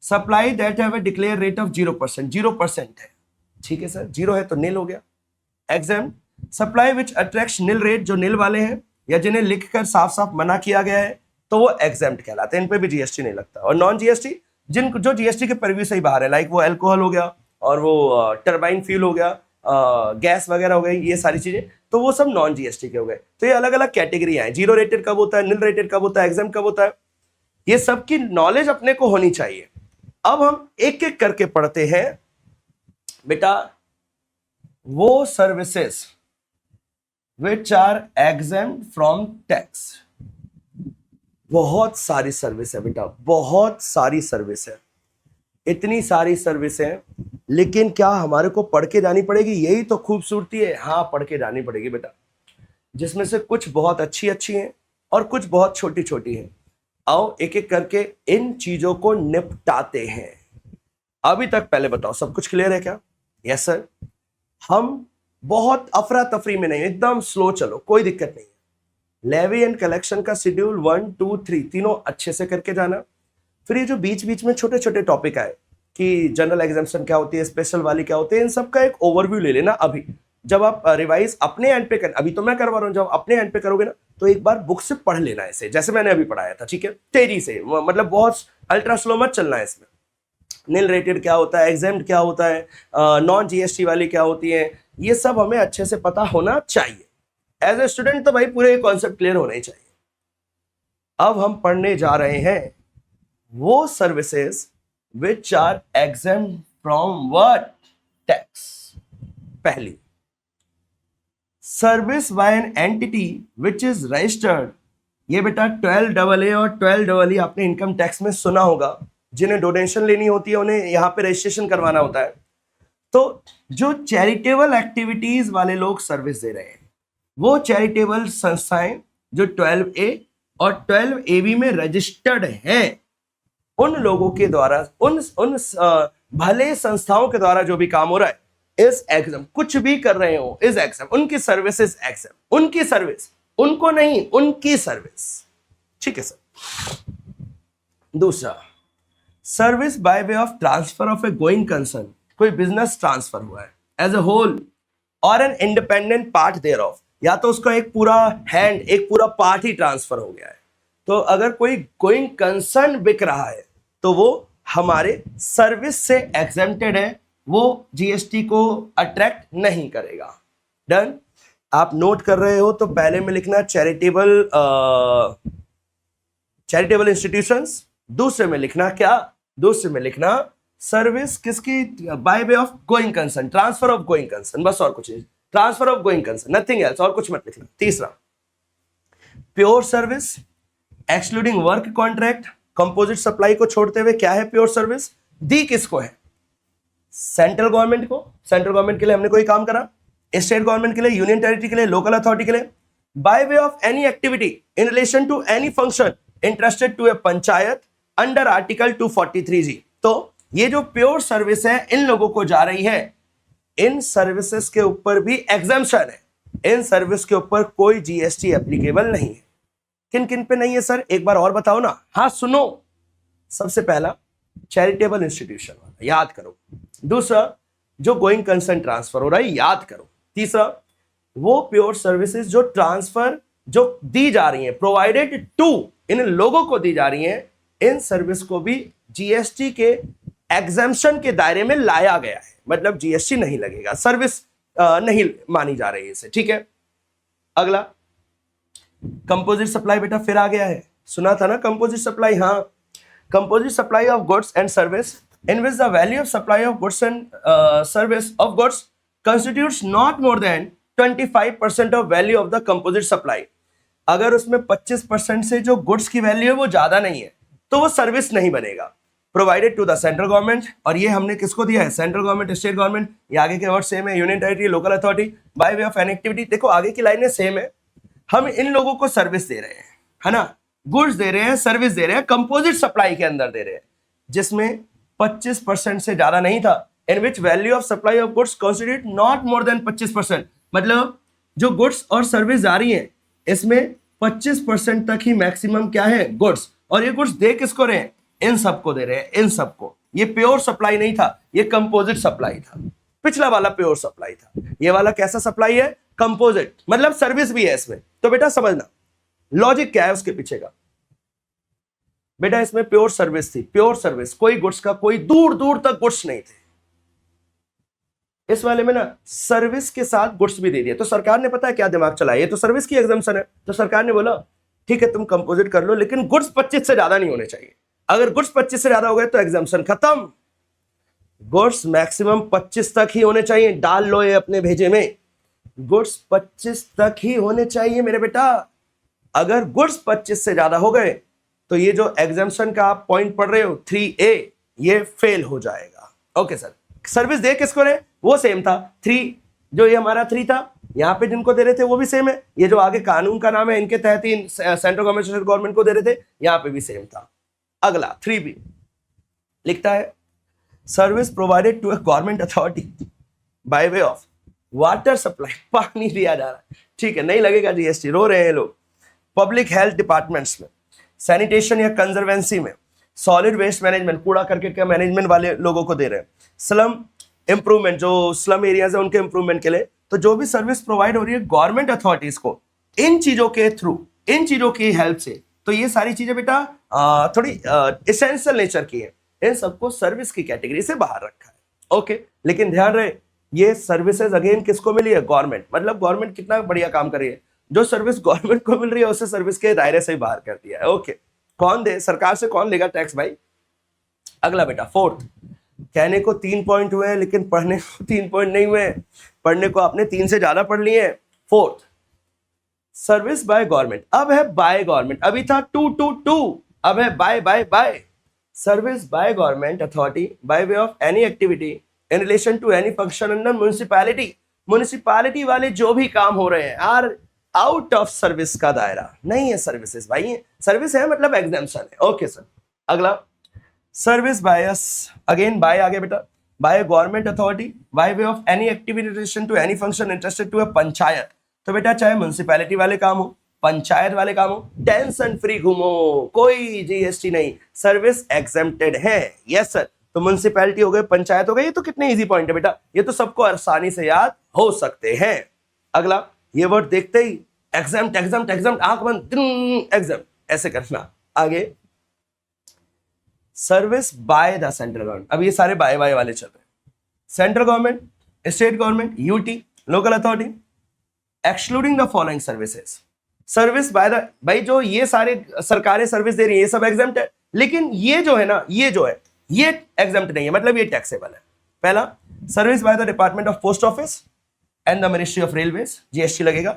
supply that have a declare rate of 0%, 0% है, ठीक है सर, जीरो है तो नील हो गया। Exempt supply which attracts nil rate, जो नील वाले हैं या जिन्हें लिखकर साफ साफ मना किया गया है तो वो एग्जाम्प्ट कहलाते हैं, इन पे भी जीएसटी नहीं लगता। और नॉन जीएसटी जिन जो जीएसटी के परव्यू से ही बाहर है, लाइक वो अल्कोहल हो गया और वो टर्बाइन फ्यूल हो गया, गैस वगैरह हो गई, ये सारी चीजें, तो वो सब नॉन जीएसटी के हो गए। तो ये अलग अलग कैटेगरी हैं, जीरो रेटेड कब होता है, नील रेटेड कब होता है, एग्जाम कब होता है, ये सब की नॉलेज अपने को होनी चाहिए। अब हम एक एक करके पढ़ते हैं बेटा। वो services which are exempt from tax, बहुत सारी सर्विस है बेटा, बहुत सारी सर्विस है, इतनी सारी सर्विस है, लेकिन क्या हमारे को पढ़ के जानी पड़ेगी? यही तो खूबसूरती है, हाँ पढ़ के जानी पड़ेगी बेटा, जिसमें से कुछ बहुत अच्छी अच्छी हैं और कुछ बहुत छोटी छोटी हैं। आओ एक एक करके इन चीजों को निपटाते हैं। अभी तक पहले बताओ सब कुछ क्लियर है क्या? Yes sir. हम बहुत अफरा तफरी में नहीं, एकदम स्लो चलो, कोई दिक्कत नहीं है। लेवी एंड कलेक्शन का शेड्यूल 1, 2, 3 तीनों अच्छे से करके जाना। फिर ये जो बीच बीच में छोटे छोटे टॉपिक आए कि जनरल एग्जाम्पशन क्या होती है, स्पेशल वाली क्या होती है, इन सब का एक ओवरव्यू ले लेना। अभी जब आप रिवाइज अपने एंड पे कर, अभी तो मैं करवा रहा हूं, जब अपने एंड पे करोगे ना तो एक बार बुक से पढ़ लेना इसे, जैसे मैंने अभी पढ़ाया था, ठीक है, तेजी से, मतलब बहुत अल्ट्रा स्लो मत चलना है इसमें। नील रेटेड क्या होता है, एग्जाम्प्ट क्या होता है, नॉन जीएसटी वाली क्या होती है, ये सब हमें अच्छे से पता होना चाहिए। एज ए स्टूडेंट तो भाई पूरे कॉन्सेप्ट क्लियर होने ही चाहिए। अब हम पढ़ने जा रहे हैं वो services which are exempt from what? Tax. पहली, service by an entity which is registered. ये बेटा 12AA और 12EE आपने इनकम टैक्स में सुना होगा। जिन्हें डोनेशन लेनी होती है उन्हें यहाँ पे रजिस्ट्रेशन करवाना होता है। तो जो चैरिटेबल एक्टिविटीज वाले लोग सर्विस दे रहे हैं, वो चैरिटेबल संस्थाएं जो 12A और 12AB में रजिस्टर्ड हैं, उन लोगों के द्वारा, उन भले संस्थाओं के द्वारा जो भी काम हो रहा है इज एग्जाम, कुछ भी कर रहे हो इज एग्जाम, उनकी सर्विस इज एग्जाम, उनकी सर्विस, उनको नहीं, उनकी सर्विस। ठीक है सर। दूसरा, service by way of transfer of a going concern. कोई बिजनेस ट्रांसफर हुआ है as a whole or an independent part thereof, या तो उसका एक पूरा हैंड, एक पूरा पार्ट ही ट्रांसफर हो गया है। तो अगर कोई गोइंग कंसर्न बिक रहा है तो वो हमारे सर्विस से एग्जेम्प्टेड है, वो जीएसटी को अट्रैक्ट नहीं करेगा। डन। आप नोट कर रहे हो तो पहले में लिखना चैरिटेबल इंस्टीट्यूशंस, दूसरे में लिखना क्या? दूसरे में लिखना सर्विस किसकी? Bye way of going concern, transfer of going concern, बस और कुछ नहीं, transfer of going concern, nothing else, और कुछ मत लिखना। तीसरा, pure service excluding work contract, composite supply को छोड़ते हुए क्या है प्योर सर्विस? दी किसको है? सेंट्रल गवर्नमेंट को। सेंट्रल गवर्नमेंट के लिए हमने कोई काम करा, स्टेट गवर्नमेंट के लिए, यूनियन टेरिटरी के लिए, लोकल अथॉरिटी के लिए। By way of any activity in relation to any function interested to a panchayat under article 243G। तो ये जो प्योर सर्विस है इन लोगों को जा रही है, इन सर्विसेज के ऊपर भी एग्जम्पशन है, इन सर्विस के ऊपर कोई जीएसटी एप्लीकेबल नहीं है। किन किन पे नहीं है सर, एक बार और बताओ ना। हाँ सुनो, सबसे पहला चैरिटेबल इंस्टीट्यूशन वाला, याद करो। दूसरा, जो गोइंग कंसर्न ट्रांसफर हो रहा है, याद करो। तीसरा, वो प्योर सर्विसेज जो ट्रांसफर जो दी जा रही हैं, प्रोवाइडेड टू, इन लोगों को दी जा रही हैं, इन सर्विस को भी जीएसटी के एग्जेम्पशन के दायरे में लाया गया है, मतलब जीएसटी नहीं लगेगा, सर्विस नहीं मानी जा रही है इसे। ठीक है। अगला, कंपोजिट सप्लाई बेटा फिर आ गया है, सुना था ना कंपोजिट सप्लाई? हाँ, composite supply of goods and service in which the value of supply of goods and service of goods constitutes not more than 25% of value of the composite supply। अगर उसमें 25% से जो गुड्स की वैल्यू है वो ज्यादा नहीं है तो वो सर्विस नहीं बनेगा। Provided to the central government, और ये हमने किसको दिया है? सेंट्रल गवर्नमेंट, स्टेट गवर्नमेंट, ये आगे के वर्ड सेम है, union territory, local authority, by way of an activity. देखो आगे की लाइनें सेम है, हम इन लोगों को सर्विस दे रहे हैं, है ना, गुड्स दे रहे हैं, सर्विस दे रहे हैं, कंपोजिट सप्लाई के अंदर दे रहे हैं, जिसमें 25% से ज्यादा नहीं था। In which value of supply of goods constitute not more than 25%, मतलब जो गुड्स और सर्विस जा रही है इसमें 25% तक ही मैक्सिमम क्या है? गुड्स। और ये गुड्स दे किसको रहे हैं? इन सबको दे रहे हैं, इन सबको। ये प्योर सप्लाई नहीं था, ये कंपोजिट सप्लाई था। पिछला वाला प्योर सप्लाई था, ये वाला कैसा सप्लाई है? कंपोजिट, मतलब सर्विस भी है इसमें। तो बेटा समझना लॉजिक क्या है उसके पीछे का। बेटा इसमें प्योर सर्विस थी, प्योर सर्विस, कोई गुड्स का, कोई दूर दूर तक गुड्स नहीं थे। इस वाले में ना सर्विस के साथ गुड्स भी दे दिया। तो सरकार ने पता है क्या दिमाग चलाया, ये तो सर्विस की एग्जम्पशन है, तो सरकार ने बोला ठीक है तुम कंपोजिट कर लो, लेकिन गुड्स 25 से ज्यादा नहीं होने चाहिए। अगर गुड्स 25 से ज्यादा हो गए तो एग्जम्पशन खत्म। गुड्स मैक्सिमम 25 तक ही होने चाहिए। डाल लो ये अपने भेजे में, गुड्स 25 तक ही होने चाहिए मेरे बेटा। अगर गुड्स 25 से ज्यादा हो गए तो ये जो एग्जम्पशन का आप पॉइंट पढ़ रहे हो 3A, ये फेल हो जाएगा। ओके सर, सर्विस दे किसको रहे? वो सेम था 3, जो ये हमारा 3 था, यहाँ पे जिनको दे रहे थे वो भी सेम है। ये जो आगे कानून का नाम है इनके तहत ही सेंट्रल गवर्नमेंट, स्टेट गवर्नमेंट को दे रहे थे, यहाँ पे भी सेम था। अगला 3B लिखता है service provided to a government authority by way of water supply, पानी दिया जा रहा है, ठीक है, नहीं लगेगा जीएसटी, रो रहे हैं लोग। पब्लिक हेल्थ डिपार्टमेंट्स में, सैनिटेशन या कंजर्वेंसी में, सॉलिड वेस्ट मैनेजमेंट, कूड़ा करकट का मैनेजमेंट वाले लोगों को दे रहे हैं, स्लम इंप्रूवमेंट, जो स्लम एरियाज है उनके इंप्रूवमेंट के लिए। तो जो भी सर्विस प्रोवाइड हो रही है गवर्नमेंट अथॉरिटीज को इन चीजों के थ्रू, इन चीजों की हेल्प से, तो ये सारी चीजें बेटा थोड़ी एसेंशियल नेचर की है, इन सबको सर्विस की कैटेगरी से बाहर रखा है। ओके, लेकिन ध्यान रहे ये सर्विसेज अगेन किसको मिली है? गवर्नमेंट। मतलब गवर्नमेंट कितना बढ़िया काम कर रही है, जो सर्विस गवर्नमेंट को मिल रही है उसे सर्विस के दायरे से ही बाहर कर दिया है। ओके, कौन दे, सरकार से कौन लेगा टैक्स भाई? अगला बेटा फोर्थ, कहने को 3 पॉइंट हुए हैं लेकिन पढ़ने को 3 पॉइंट नहीं हुए, पढ़ने को आपने 3 से ज्यादा पढ़ लिए। फोर्थ, सर्विस बाय गवर्नमेंट, अब है बाय गवर्नमेंट, अभी था 2 to 2, अब है bye bye bye. Service by government authority by way of any activity in relation to any function under municipality, municipality वाले जो भी काम हो रहे हैं आर आउट ऑफ सर्विस का दायरा नहीं है। सर्विसेज भाई, सर्विस है मतलब एग्जाम्पशन है। ओके सर, अगला सर्विस बायस, अगेन बाय आगे बेटा, by government authority by way of any activity relation to any function interested to a panchayat. तो बेटा चाहे म्युनिसिपैलिटी वाले काम हो, पंचायत वाले काम हो, टेंशन फ्री घूमो, कोई जीएसटी नहीं, सर्विस एग्जेम्प्टेड है। यस सर, तो म्युनिसिपैलिटी हो गए, पंचायत हो गए, ये तो कितने इजी पॉइंट है बेटा, ये तो सबको आसानी से याद हो सकते हैं। अगला, ये वर्ड देखते ही एग्जाम्प्ट एग्जाम्प्ट एग्जाम्प्ट, आंख बंद, एग्जाम्प्ट ऐसे करना। आगे service by the central government, अब ये सारे बाय बाय वाले चल रहे हैं। Central government, state government, UT, local authority, excluding the following services. Service by the, भाई जो ये सारे सरकारें सर्विस दे रही है ये सब एग्जाम्प्ट है, लेकिन ये जो है ना, ये जो है ये एग्जाम्प्ट नहीं है, मतलब ये टैक्सेबल है। पहला, service by the department of post office and the ministry of railways, GST लगेगा,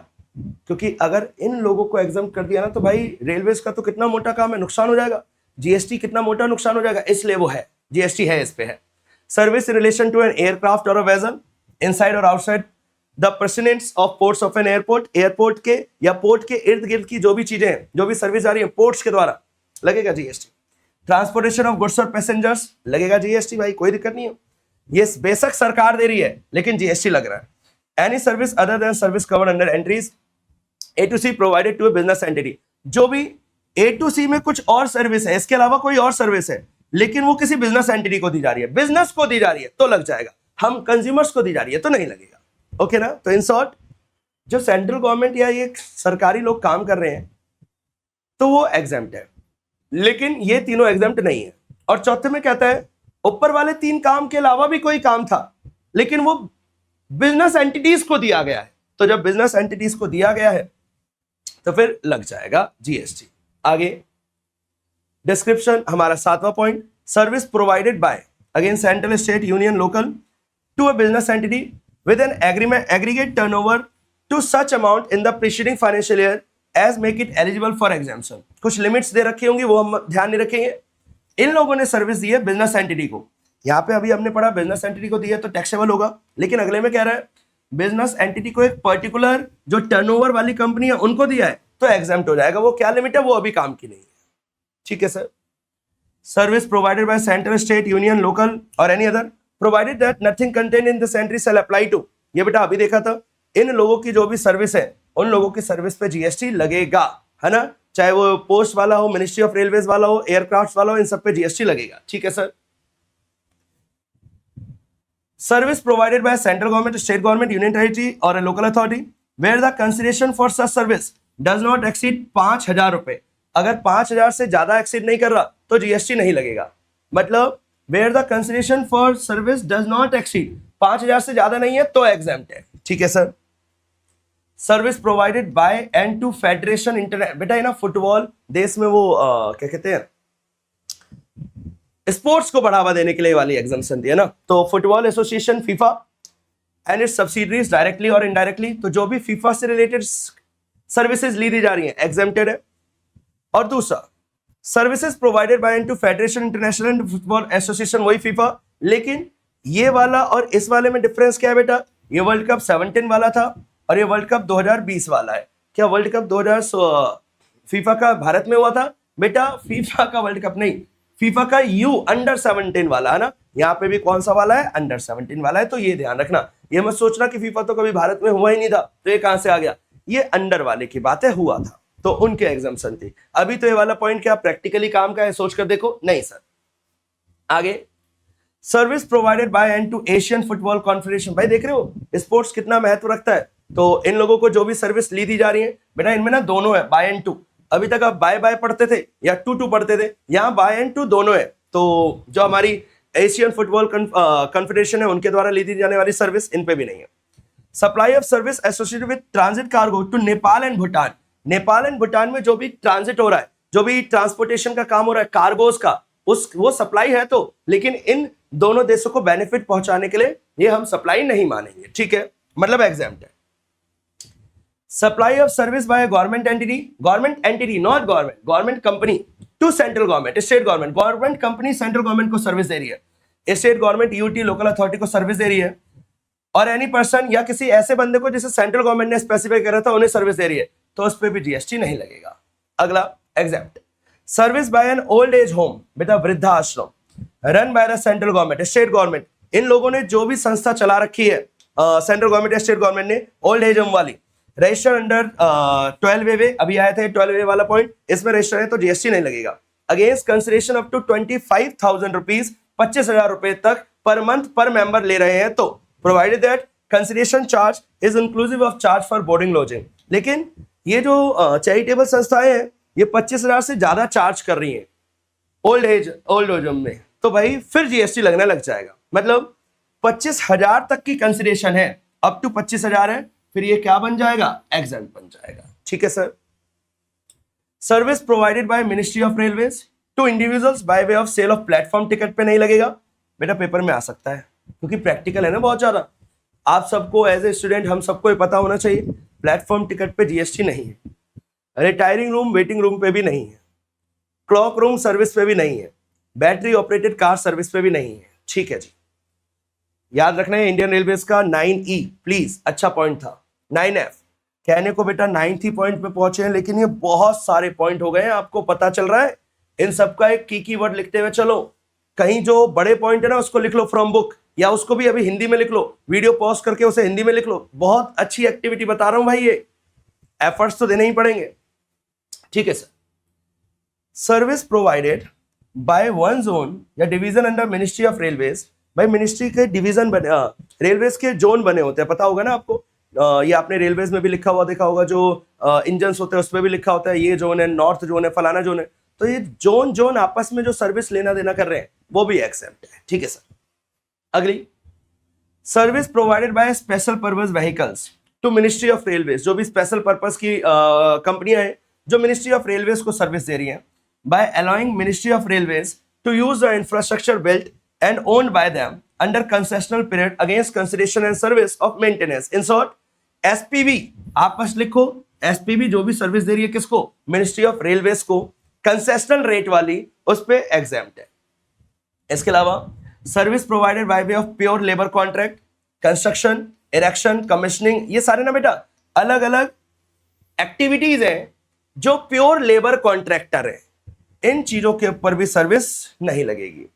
क्योंकि अगर इन लोगों को एग्जाम्प्ट कर दिया ना तो भाई रेलवेज का तो कितना मोटा काम है, नुकसान हो जाएगा, जीएसटी कितना मोटा नुकसान हो जाएगा, इसलिए वो है, जीएसटी है, इस पे है। Service in relation to an aircraft or a vessel inside or outside the presidents of ports of an airport, airport के या पोर्ट के इर्द गिर्द की जो भी चीजें हैं, जो भी सर्विस आ रही है पोर्ट्स के द्वारा, लगेगा जीएसटी। ट्रांसपोर्टेशन ऑफ गुड्स और पैसेंजर्स, लगेगा जीएसटी भाई, कोई दिक्कत नहीं है, ये बेशक सरकार दे रही है लेकिन जीएसटी लग रहा है। Any service other than service covered under entries A to C provided to a business entity, जो भी ए टू सी में कुछ और सर्विस है, इसके अलावा कोई और सर्विस है लेकिन वो किसी बिजनेस एंटिटी को दी जा रही है, बिजनेस को दी जा रही है तो लग जाएगा, हम कंज्यूमर्स को दी जा रही है तो नहीं लगेगा। ओके ना, तो इन शॉर्ट जो सेंट्रल गवर्नमेंट या ये सरकारी लोग काम कर रहे हैं तो वो एग्जाम्प्ट है, लेकिन ये तीनों एग्जाम्प्ट नहीं है। और चौथे में कहता है ऊपर वाले 3 काम के अलावा भी कोई काम था लेकिन वो बिजनेस एंटिटीज को दिया गया है, तो जब बिजनेस एंटिटीज को दिया गया है तो फिर लग जाएगा जीएसटी। आगे डिस्क्रिप्शन, हमारा 7वां point, service provided by again central state union local to a business entity with an agreement aggregate turnover to such amount in the preceding financial year as make it eligible for exemption. कुछ लिमिट्स दे रखी होंगी, वो हम ध्यान नहीं रखेंगे। इन लोगों ने सर्विस दी है बिजनेस एंटिटी को, यहाँ पे अभी हमने पढ़ा बिजनेस एंटिटी को दिया तो टैक्सेबल होगा, लेकिन अगले में कह रहा है बिजनेस एंटिटी को एक पर्टिकुलर जो टर्नओवर वाली कंपनी है उनको दिया है तो एग्जाम्प्ट हो जाएगा। वो क्या लिमिट है वो अभी काम की नहीं है, ठीक है sir. Service provided by central state union local or any other provided that nothing contain in this entry shall apply to, ये बेटा अभी देखा था, इन लोगों की जो भी सर्विस है उन लोगों की सर्विस पे जीएसटी लगेगा, है ना, चाहे वो पोस्ट वाला हो, मिनिस्ट्री ऑफ रेलवेज वाला हो, एयरक्राफ्ट वाला हो, इन सब पे जीएसटी लगेगा, ठीक है sir. Service provided by central government, state government, union territory or a local authority where the consideration for such service does not exceed 5,000 रुपए, अगर 5,000 से ज्यादा एक्सीड नहीं कर रहा तो जीएसटी नहीं लगेगा। मतलब where the consideration for service does not exceed, 5,000 से ज्यादा नहीं है तो एग्जाम्प्ट है, ठीक है sir. Service provided by and to federation international, बेटा है ना फुटबॉल देश में वो क्या कहते हैं स्पोर्ट्स को बढ़ावा देने के लिए वाली एग्जाम्पशन दी है ना, तो football association FIFA and it's subsidiaries directly और इनडायरेक्टली, तो जो भी फीफा से रिलेटेड सर्विसेज ली दी जा रही हैं एग्जेम्प्टेड है। और दूसरा services provided by and to federation international football association, वही फीफा, लेकिन ये वाला और इस वाले में डिफरेंस क्या है बेटा, ये वर्ल्ड कप 17 वाला था और ये वर्ल्ड कप 2020 वाला है। क्या वर्ल्ड कप 2000 फीफा का भारत में हुआ था बेटा, फीफा का वर्ल्ड कप नहीं, फीफा का यू अंडर 17 वाला है ना, यहाँ पे भी कौन सा वाला है, अंडर 17 वाला है, तो ये ध्यान रखना, ये मत सोचना कि फीफा तो कभी भारत में हुआ ही नहीं था तो ये कहां से आ गया, ये अंडर वाले की बात है, हुआ था तो उनके एग्जाम्पशन थी। अभी तो ये वाला पॉइंट क्या प्रैक्टिकली काम का है, सोच कर देखो, नहीं सर। आगे service provided by and to Asian football confederation, भाई देख रहे हो स्पोर्ट्स कितना महत्व रखता है, तो इन लोगों को जो भी सर्विस ली दी जा रही है बेटा इनमें ना दोनों है, बाय एंड टू। अभी तक आप बाय बाय पढ़ते थे या टू पढ़ते थे, यहाँ बाय एंड टू दोनों है, तो जो हमारी एशियन फुटबॉल कॉन्फेडरेशन है उनके द्वारा ली दी जाने वाली सर्विस इन पे भी नहीं है। Supply of service associated with transit cargo to Nepal and Bhutan. Nepal and Bhutan में जो भी ट्रांजिट हो रहा है, जो भी ट्रांसपोर्टेशन का काम हो रहा है कार्गोस का, वो सप्लाई है तो, लेकिन इन दोनों देशों को बेनिफिट पहुंचाने के लिए ये हम सप्लाई नहीं मानेंगे, ठीक है, मतलब एग्जाम्प्ट है। Supply of service by government entity not government company to central government, state government company central government को सर्विस दे रही है, state government UT local authority को सर्विस दे रही है, और एनी पर्सन या किसी ऐसे बंदे को जिसे सेंट्रल गवर्नमेंट ने स्पेसिफाई करा था उन्हें सर्विस दे रही है, तो उस पर भी जीएसटी नहीं लगेगा। अगला example, service by an old age home, बेटा वृद्धा आश्रम, run by the central government, state government, इन लोगों ने जो भी संस्था चला रखी है सेंट्रल गवर्नमेंट या स्टेट गवर्नमेंट ने ओल्ड एज होम वाली, रजिस्टर अंडर 12A, अभी आया था 12A वाला पॉइंट, इसमें रजिस्टर है तो जीएसटी नहीं लगेगा। Against consideration up to 25,000 rupees, 25,000 रुपए तक पर मंथ पर मेंबर ले रहे हैं तो, provided that consideration charge is inclusive of charge for boarding lodging. लेकिन ये जो चैरिटेबल संस्थाएं हैं ये 25,000 से ज्यादा चार्ज कर रही हैं ओल्ड एज होम में, तो भाई फिर जीएसटी लगने लग जाएगा। मतलब 25,000 तक की कंसिडरेशन है, अप टू 25,000 है, फिर ये क्या बन जाएगा, एग्जाम्प्ट बन जाएगा, ठीक है sir. Service provided by ministry of railways to individuals by way of sale of platform ticket पे नहीं लगेगा, बेटा पेपर में आ सकता है क्योंकि प्रैक्टिकल है ना बहुत ज्यादा। आप सबको एज ए स्टूडेंट हम सबको ये पता होना चाहिए, प्लेटफॉर्म टिकट पे जीएसटी नहीं है, रिटायरिंग रूम वेटिंग रूम पे भी नहीं है, क्लॉक रूम सर्विस पे भी नहीं है, बैटरी ऑपरेटेड कार सर्विस पे भी नहीं है, ठीक है जी। याद रखना है इंडियन रेलवेज का 9E, प्लीज, अच्छा पॉइंट था। 9F कहने को बेटा 9th ही पॉइंट पे पहुंचे हैं, लेकिन ये बहुत सारे पॉइंट हो गए हैं, आपको पता चल रहा है। इन सबका एक की वर्ड लिखते हुए चलो, कहीं जो बड़े पॉइंट है ना उसको लिख लो फ्रॉम बुक, या उसको भी अभी हिंदी में लिख लो, वीडियो पॉज करके उसे हिंदी में लिख लो। बहुत अच्छी एक्टिविटी बता रहा हूं भाई, ये एफर्ट्स तो देने ही पड़ेंगे, ठीक है sir. Service provided by one zone या division under ministry of railways, भाई मिनिस्ट्री के डिवीजन बने, रेलवेज के जोन बने होते हैं, पता होगा ना आपको। ये आपने रेलवेज में भी लिखा हुआ देखा होगा, जो इंजन होते हैं उसमें भी लिखा होता है ये जोन है, नॉर्थ जोन है, फलाना जोन है। तो ये जोन आपस में जो सर्विस लेना देना कर रहे हैं वो भी एक्सेप्ट है, ठीक है सर। अगली, service provided by special purpose vehicles to ministry of railways, जो भी स्पेशल पर्पस की कंपनियां हैं जो मिनिस्ट्री ऑफ रेलवेज को सर्विस दे रही हैं, by allowing ministry of railways to use the infrastructure built and owned by them under concessional period against consideration and service of maintenance. In short, SPV, आप बस लिखो SPV जो भी सर्विस दे रही है किसको, मिनिस्ट्री ऑफ रेलवेज को, कंसेशनल रेट वाली उस पे एग्जाम्प्ट है। इसके अलावा service provided by way of pure labour contract, construction, erection, commissioning, ये सारे ना बेटा अलग अलग एक्टिविटीज हैं जो प्योर लेबर कॉन्ट्रैक्टर है, इन चीजों के ऊपर भी सर्विस नहीं लगेगी।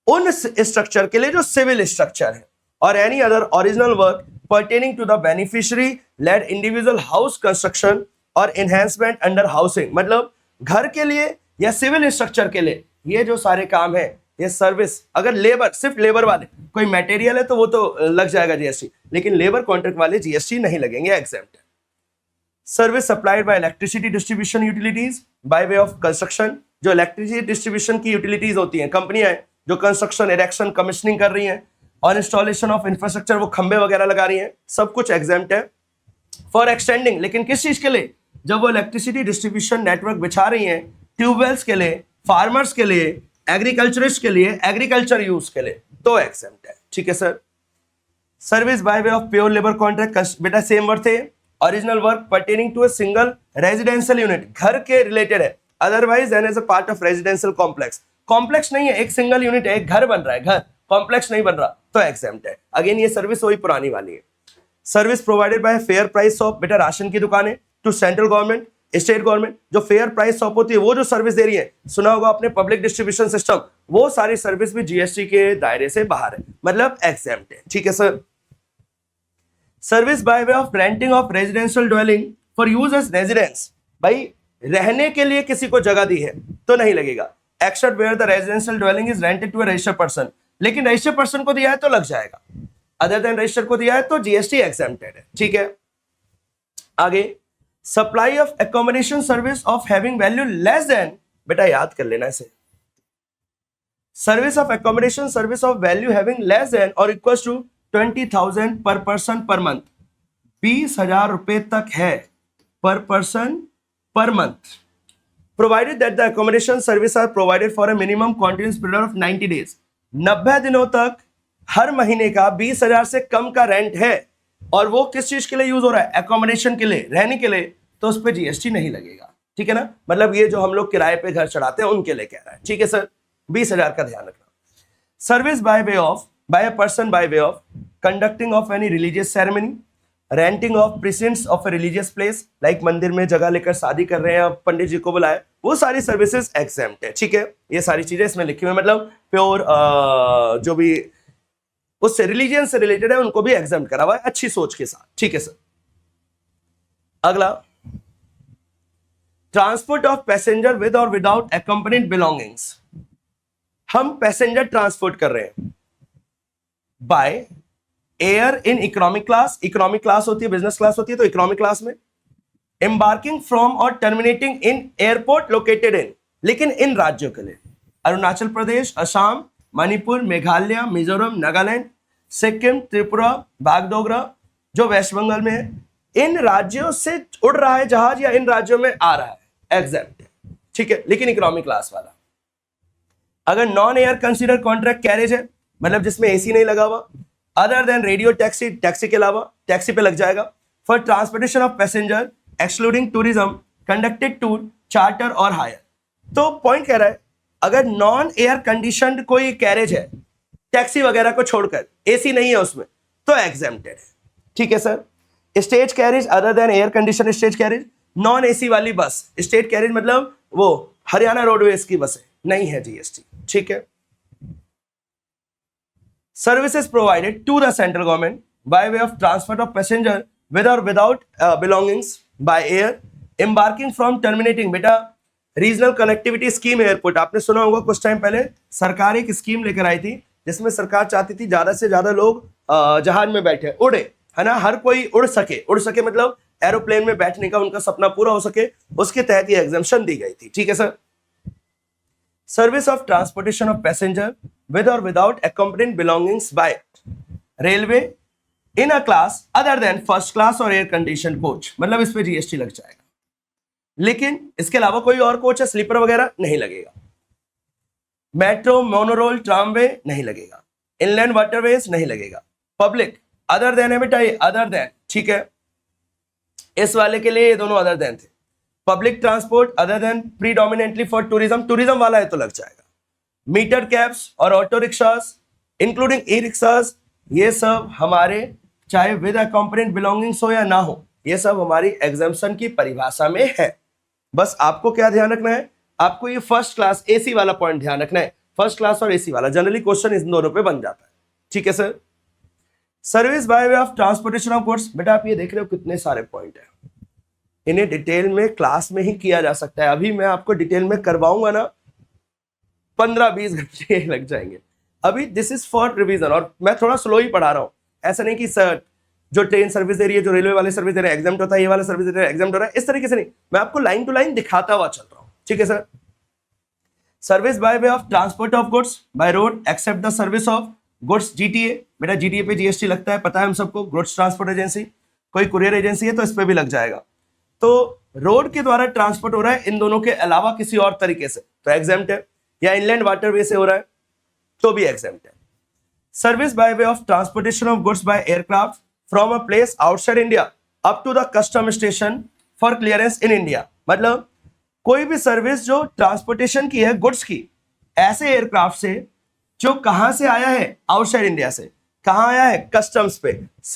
उन स्ट्रक्चर के लिए जो सिविल स्ट्रक्चर है, और any other original work pertaining to the beneficiary led individual house construction और एनहेंसमेंट अंडर हाउसिंग, मतलब घर के लिए या सिविल स्ट्रक्चर के लिए ये जो सारे काम है ये सर्विस, अगर लेबर सिर्फ लेबर वाले, कोई मटेरियल है तो वो तो लग जाएगा जीएसटी, लेकिन लेबर कॉन्ट्रैक्ट वाले जीएसटी नहीं लगेंगे, एग्जेम्प्ट है। Service supplied bye electricity distribution utilities bye way of construction, जो इलेक्ट्रिसिटी डिस्ट्रीब्यूशन की यूटिलिटीज होती हैं, कंपनियां हैं जो कंस्ट्रक्शन, इरेक्शन, कमीशनिंग कर रही हैं, और इंस्टॉलेशन ऑफ इंफ्रास्ट्रक्चर, वो खंबे वगैरह लगा रही हैं, सब कुछ एग्जाम्प्ट है। फॉर एक्सटेंडिंग, लेकिन किस चीज के लिए, जब वो इलेक्ट्रिसिटी डिस्ट्रीब्यूशन नेटवर्क बिछा रही हैं ट्यूबवेल्स के लिए, फार्मर्स के लिए, एग्रीकल्चरिस्ट के लिए, एग्रीकल्चर यूज के लिए, तो एग्जाम्प्ट है, ठीक है sir. Service by way of pure labour contract, बेटा सेम वर्ड थे, original work pertaining to a single residential unit, घर के रिलेटेड है, otherwise an as a part of residential complex, complex नहीं है, एक सिंगल यूनिट है, एक घर बन रहा है, घर कॉम्प्लेक्स नहीं बन रहा, तो एग्जाम्प्ट है। अगेन ये सर्विस वही पुरानी वाली है। Service provided by fair price shop, बेटा राशन की दुकानें, to central government, state government, जो फेयर प्राइस शॉप होती है वो जो सर्विस दे रही है, सुना होगा आपने पब्लिक डिस्ट्रीब्यूशन सिस्टम, वो सारी सर्विस भी जीएसटी के दायरे से बाहर है, मतलब एग्जाम्प्ट है, ठीक है sir. Service by way of renting of residential dwelling for use as residence, भाई रहने के लिए किसी को जगह दी है तो नहीं लगेगा, except where the residential dwelling is rented to a registered person, लेकिन रजिस्टर्ड पर्सन को दिया है तो लग जाएगा, अदर देन रजिस्टर्ड को दिया है तो जीएसटी एग्जेम्प्टेड है, ठीक है। आगे, supply of accommodation service of having value less than, बेटा याद कर लेना इसे, service of accommodation service of value having less than और इक्वल टू 20,000 पर पर्सन पर मंथ, 20,000 रुपए तक है per person per month, provided that the accommodation service are provided for a minimum continuous period of 90 days. 90 दिनों तक हर महीने का 20,000 से कम का रेंट है और वो किस चीज के लिए यूज हो रहा है, एकोमोडेशन के लिए, रहने के लिए, तो उस पर जीएसटी नहीं लगेगा। ठीक है ना, मतलब ये जो हम लोग किराए पे घर चढ़ाते हैं उनके लिए कह रहा है। ठीक है सर, 20,000 का ध्यान रखना। Service by a person by way of conducting of any religious ceremony, renting of presence of a religious place, like मंदिर में जगह लेकर शादी कर रहे हैं, पंडित जी को बुलाए, वो सारी सर्विसेज एग्जेम्प्ट है। ठीक है, ये सारी चीजें इसमें लिखी हुई, मतलब प्योर जो भी उससे रिलीजियन से रिलेटेड है उनको भी एग्जेम्प्ट करा हुआ है अच्छी सोच के साथ। ठीक है सर, अगला, transport of passenger with or without accompanied belongings. हम पैसेंजर ट्रांसपोर्ट कर रहे हैं by air in economic class, economic class होती है, बिजनेस क्लास होती है, तो इकोनॉमिक क्लास में, एम्बार्किंग फ्रॉम और terminating in airport located in, लेकिन इन राज्यों के लिए अरुणाचल प्रदेश, असम, मणिपुर, मेघालय, मिजोरम, नागालैंड, सिक्किम, त्रिपुरा, बागडोगरा जो वेस्ट बंगाल में है, इन राज्यों से उड़ रहा है जहाज या इन राज्यों में आ रहा है, एग्जेम्प्ट है। ठीक है, लेकिन इकोनॉमिक क्लास वाला। अगर non air consider contract carriage है, मतलब जिसमें एसी नहीं लगा हुआ, other than radio taxi, taxi के अलावा टैक्सी पे लग जाएगा, for transportation of passenger excluding tourism, conducted tour, charter और हायर। तो पॉइंट कह रहा है अगर नॉन एयर कंडीशनड कोई कैरेज है, टैक्सी वगैरह को छोड़कर, एसी नहीं है उसमें, तो एग्जेम्प्टेड है। ठीक है sir, stage carriage other than air condition stage carriage, non AC वाली बस, स्टेट कैरेज मतलब वो हरियाणा रोडवेज की बस है, नहीं है जीएसटी। ठीक है, services provided to the central government by way of transfer of passenger with or without belongings by air, embarking from terminating, बेटा रीजनल कनेक्टिविटी स्कीम एयरपोर्ट, आपने सुना होगा कुछ टाइम पहले सरकार एक स्कीम लेकर आई थी जिसमें सरकार चाहती थी ज्यादा से ज्यादा लोग जहाज में बैठे, उड़े, है ना, हर कोई उड़ सके मतलब एरोप्लेन में बैठने का उनका सपना पूरा हो सके, उसके तहत ये एग्जम्पशन दी गई थी। ठीक है sir, service of transportation of passenger with or without accompanied belongings by railway in a class other than first class or air condition coach, मतलब इस पे जीएसटी लग जाएगा, लेकिन इसके अलावा कोई और कोच है स्लीपर वगैरह नहीं लगेगा। मेट्रो, मोनोरोल, ट्रामवे नहीं लगेगा, इनलैंड वाटरवेज नहीं लगेगा, पब्लिक अदर देन है बेटा, ये अदर देन। ठीक है, इस वाले के लिए ये दोनों अदर देन थे। Public transport other than predominantly for tourism, tourism वाला है तो लग जाएगा। मीटर कैब्स और ऑटो रिक्शास इंक्लूडिंग ई रिक्शास, ये सब हमारे चाहे विद अकम्पनीड बिलोंगिंग्स हो या ना हो, ये सब हमारी एग्जम्पशन की परिभाषा में है। बस आपको क्या ध्यान रखना है, आपको ये फर्स्ट क्लास एसी वाला पॉइंट ध्यान रखना है, फर्स्ट क्लास और एसी वाला, जनरली क्वेश्चन इन दोनों पे बन जाता है। ठीक है sir, service by way of transportation of goods, बेटा आप ये देख रहे हो कितने सारे पॉइंट है, इन्हें डिटेल में क्लास में ही किया जा सकता है। अभी मैं आपको डिटेल में करवाऊंगा ना, 15-20 घंटे लग जाएंगे। अभी दिस इज फॉर रिवीजन, और मैं थोड़ा स्लो ही पढ़ा रहा हूं, ऐसा नहीं कि सर जो ट्रेन सर्विस दे रही है, जो रेलवे वाले सर्विस दे रहे हैं एग्जाम होता है, ये वाला सर्विस दे रहे हैं एग्जाम हो रहा है, इस तरीके से नहीं, मैं आपको लाइन टू लाइन दिखाता हुआ चल रहा हूं। ठीक है sir, service by way of transport of goods by road except the service of goods GTA, बेटा जीटीए पे जीएसटी लगता है, पता है हम सबको, गुड्स ट्रांसपोर्ट एजेंसी, कोई कुरियर एजेंसी है तो इस पे भी लग जाएगा। तो रोड के द्वारा ट्रांसपोर्ट हो रहा है इन दोनों के अलावा किसी और तरीके से तो एग्जाम्प्ट है, या इनलैंड वाटरवे से हो रहा है तो भी एग्जाम्प्ट है। Service by way of transportation of goods by aircraft from a place outside India up to the custom station for clearance in India, मतलब कोई भी सर्विस जो ट्रांसपोर्टेशन की है गुड्स की, ऐसे एयरक्राफ्ट से जो कहां से आया है, आउटसाइड इंडिया से, कहां आया है, कस्टम्स पे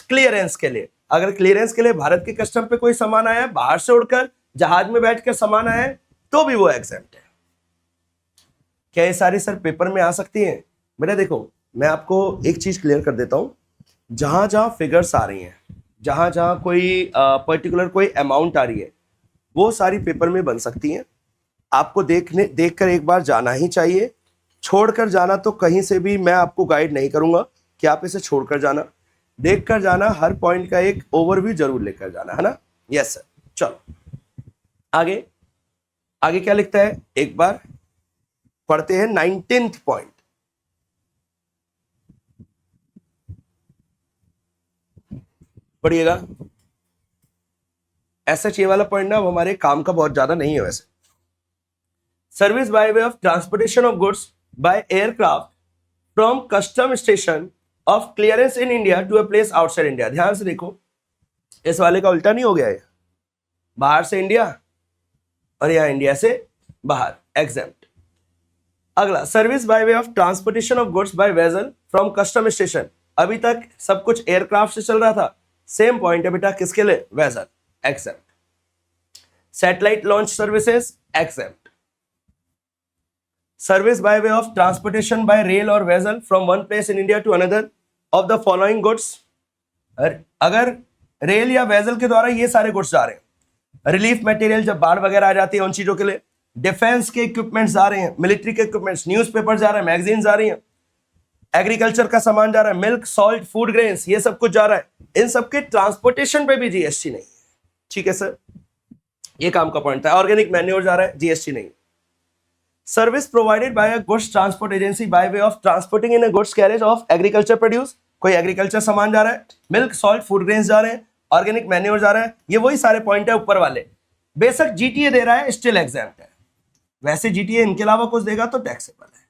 क्लियरेंस के लिए। अगर क्लियरेंस के लिए भारत के कस्टम पे कोई सामान आया है, बाहर से उड़कर जहाज में बैठकर सामान आया है, तो भी वो एग्जेम्प्ट है। क्या ये सारी सर पेपर में आ सकती है? बेटा देखो, मैं आपको एक चीज क्लियर कर देता हूं, जहां जहां फिगर्स आ रही हैं, जहां जहां कोई पर्टिकुलर कोई अमाउंट आ रही है, वो सारी पेपर में बन सकती हैं। आपको देखकर एक बार जाना ही चाहिए, छोड़कर जाना तो कहीं से भी मैं आपको गाइड नहीं करूंगा कि आप इसे छोड़कर जाना, देखकर जाना, हर पॉइंट का एक ओवरव्यू जरूर लेकर जाना, है ना। यस सर, चलो आगे आगे क्या लिखता है, एक बार पढ़ते हैं 19th पॉइंट। पढ़िएगा, ऐसा चाहिए वाला पॉइंट ना अब हमारे काम का बहुत ज्यादा नहीं है वैसे। Service by way of transportation of goods by aircraft from custom station of clearance in India to a place outside India. ध्यान से देखो, इस वाले का उल्टा नहीं हो गया है, बाहर से इंडिया और यहां इंडिया से बाहर, एग्जेम्प्ट। अगला, service by way of transportation of goods bye vessel from custom station. अभी तक सब कुछ एयरक्राफ्ट से चल रहा था, सेम पॉइंट है बेटा किसके लिए, vessel, except. Satellite launch services, except. Service by way of transportation by rail or vessel from one place in India to another of the following goods. अगर रेल या वेसल के द्वारा ये सारे गुड्स जा रहे हैं, रिलीफ मटेरियल जब बाढ़ वगैरह आ जाती है उन चीजों के लिए, डिफेंस के इक्विपमेंट्स जा रहे हैं, मिलिट्री के इक्विपमेंट्स, न्यूज़पेपर जा रहे हैं, मैगजीन जा रही हैं, एग्रीकल्चर का सामान जा रहा है, मिल्क, सॉल्ट, फूड ग्रेन्स, ये सब कुछ जा रहा है, इन सब के ट्रांसपोर्टेशन पे भी जीएसटी नहीं है। ठीक है सर, ये काम का पॉइंट था। ऑर्गेनिक मैन्योर जा रहा है, जीएसटी नहीं। Service provided bye a goods transport agency bye way of transporting in a goods carriage of agriculture produce. कोई एग्रीकल्चर सामान जा रहा है, मिल्क, सॉल्ट, फूड ग्रेन्स जा रहे हैं, ऑर्गेनिक मैन्योर जा रहा है, ये वही सारे पॉइंट है ऊपर वाले। बेशक जीटीए दे रहा है, स्टिल एग्जाम्प्ट है। वैसे जीटीए इनके अलावा कुछ देगा तो टैक्सेबल है।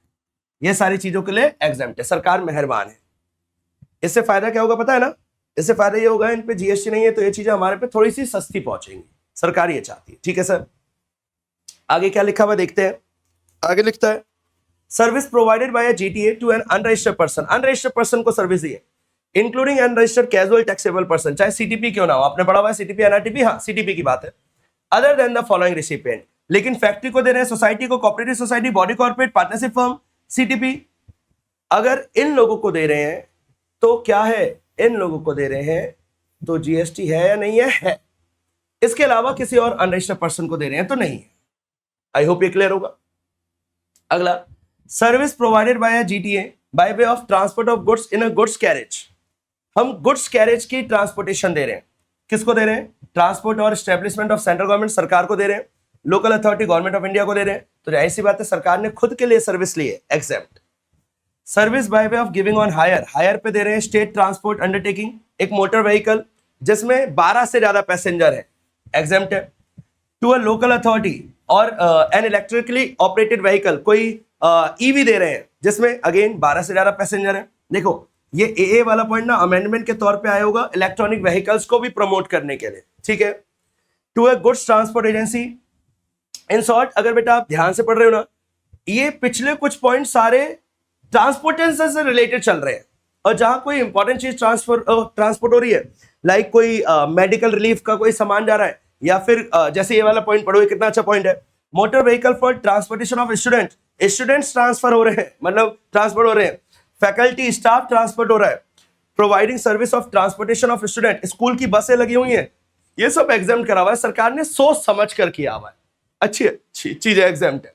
ये सारी चीजों के लिए एग्जाम्प्ट है, सरकार मेहरबान है। इससे फायदा क्या होगा पता है ना, इससे फायदा ये होगा इन पे जीएसटी नहीं है तो ये चीजें हमारे पे थोड़ी सी सस्ती पहुंचेंगी, सरकार ये चाहती है। ठीक है सर, आगे क्या लिखा हुआ देखते हैं। आगे लिखता है, service provided by GTA to an unregistered person. Unregistered person को सर्विस दी है, including unregistered casual taxable person, चाहे सीटीपी क्यों ना हो। आपने पढ़ा हुआ है सीटीपी, एनआरटीपी, हाँ सीटीपी की बात है। Other than the following recipient, लेकिन फैक्ट्री को दे रहे हैं, सोसाइटी को, cooperative society, body corporate, partnership firm, CTP. अगर इन लोगों को दे रहे हैं तो क्या है, इन लोगों को दे रहे हैं तो जीएसटी है या नहीं है, है। इसके अलावा किसी और अनरजिस्टर्ड पर्सन को दे रहे हैं तो नहीं है। आई होप ये क्लियर होगा। अगला, service provided by GTA bye way of transport of goods in a goods carriage. हम गुड्स कैरेज की ट्रांसपोर्टेशन दे रहे हैं, किसको दे रहे हैं, ट्रांसपोर्ट और एस्टेब्लिशमेंट ऑफ सेंट्रल गवर्नमेंट, सरकार को दे रहे हैं, local authority government of India को दे रहे हैं, तो जाहिर सी बात है सरकार ने खुद के लिए सर्विस ली है, except. Service by way of giving on hire, hire पे दे रहे हैं स्टेट ट्रांसपोर्ट अंडरटेकिंग, एक मोटर व्हीकल जिसमें 12 से ज्यादा पैसेंजर है, एग्जेम्प्ट है। टू अ लोकल अथॉरिटी और एन इलेक्ट्रिकली ऑपरेटेड व्हीकल, कोई ईवी दे रहे हैं जिसमें अगेन 12 से ज्यादा पैसेंजर है। देखो ये ए वाला पॉइंट ना अमेंडमेंट के तौर पे आया होगा इलेक्ट्रॉनिक व्हीकल्स को भी प्रमोट करने के लिए। ठीक है, to a goods transport agency. In short, अगर बेटा आप ध्यान से पढ़ रहे हो ना, ये पिछले कुछ पॉइंट सारे ट्रांसपोर्टेशन से रिलेटेड चल रहे हैं, और जहां कोई इंपॉर्टेंट चीज ट्रांसपोर्ट हो रही है, लाइक कोई मेडिकल रिलीफ का कोई सामान जा रहा है, या फिर जैसे ये वाला पॉइंट पढ़ो, ये कितना अच्छा पॉइंट है, motor vehicle for transportation of student, students transfer हो रहे हैं, मतलब ट्रांसपोर्ट हो रहे हैं, फैकल्टी स्टाफ ट्रांसपोर्ट हो रहा है, providing service of transportation of student, school की बसें लगी हुई हैं, ये सब एग्जाम करा हुआ है, सरकार ने सोच समझ कर किया हुआ है, अच्छी अच्छी चीज है, एग्जाम है।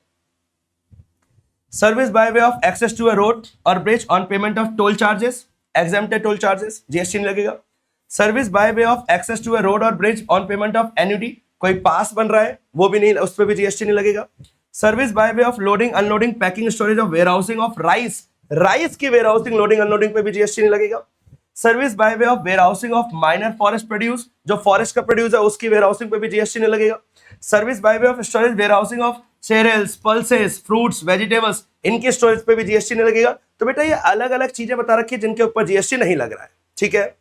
Service by way of access to a road or bridge on payment of toll charges, exam है, टोल चार्जेस जीएसटी नहीं लगेगा। Service by way of access to a road or bridge on payment of annuity, कोई पास बन रहा है वो भी नहीं, उस पर भी जीएसटी नहीं लगेगा। Service by way of loading unloading packing storage of warehousing of rice, rice की वेयर हाउसिंग लोडिंग अनलोडिंग पे भी जीएसटी नहीं लगेगा। Service by way of warehousing of minor forest produce, जो फॉरेस्ट का प्रोड्यूस है उसकी वेयर हाउसिंग पे भी जीएसटी नहीं लगेगा। Service by way of storage warehousing of cereals, pulses, fruits, vegetables, इनके स्टोरेज पे भी जीएसटी नहीं लगेगा। तो बेटा ये अलग अलग चीजें बता रखी है जिनके ऊपर जीएसटी नहीं लग रहा है। ठीक है,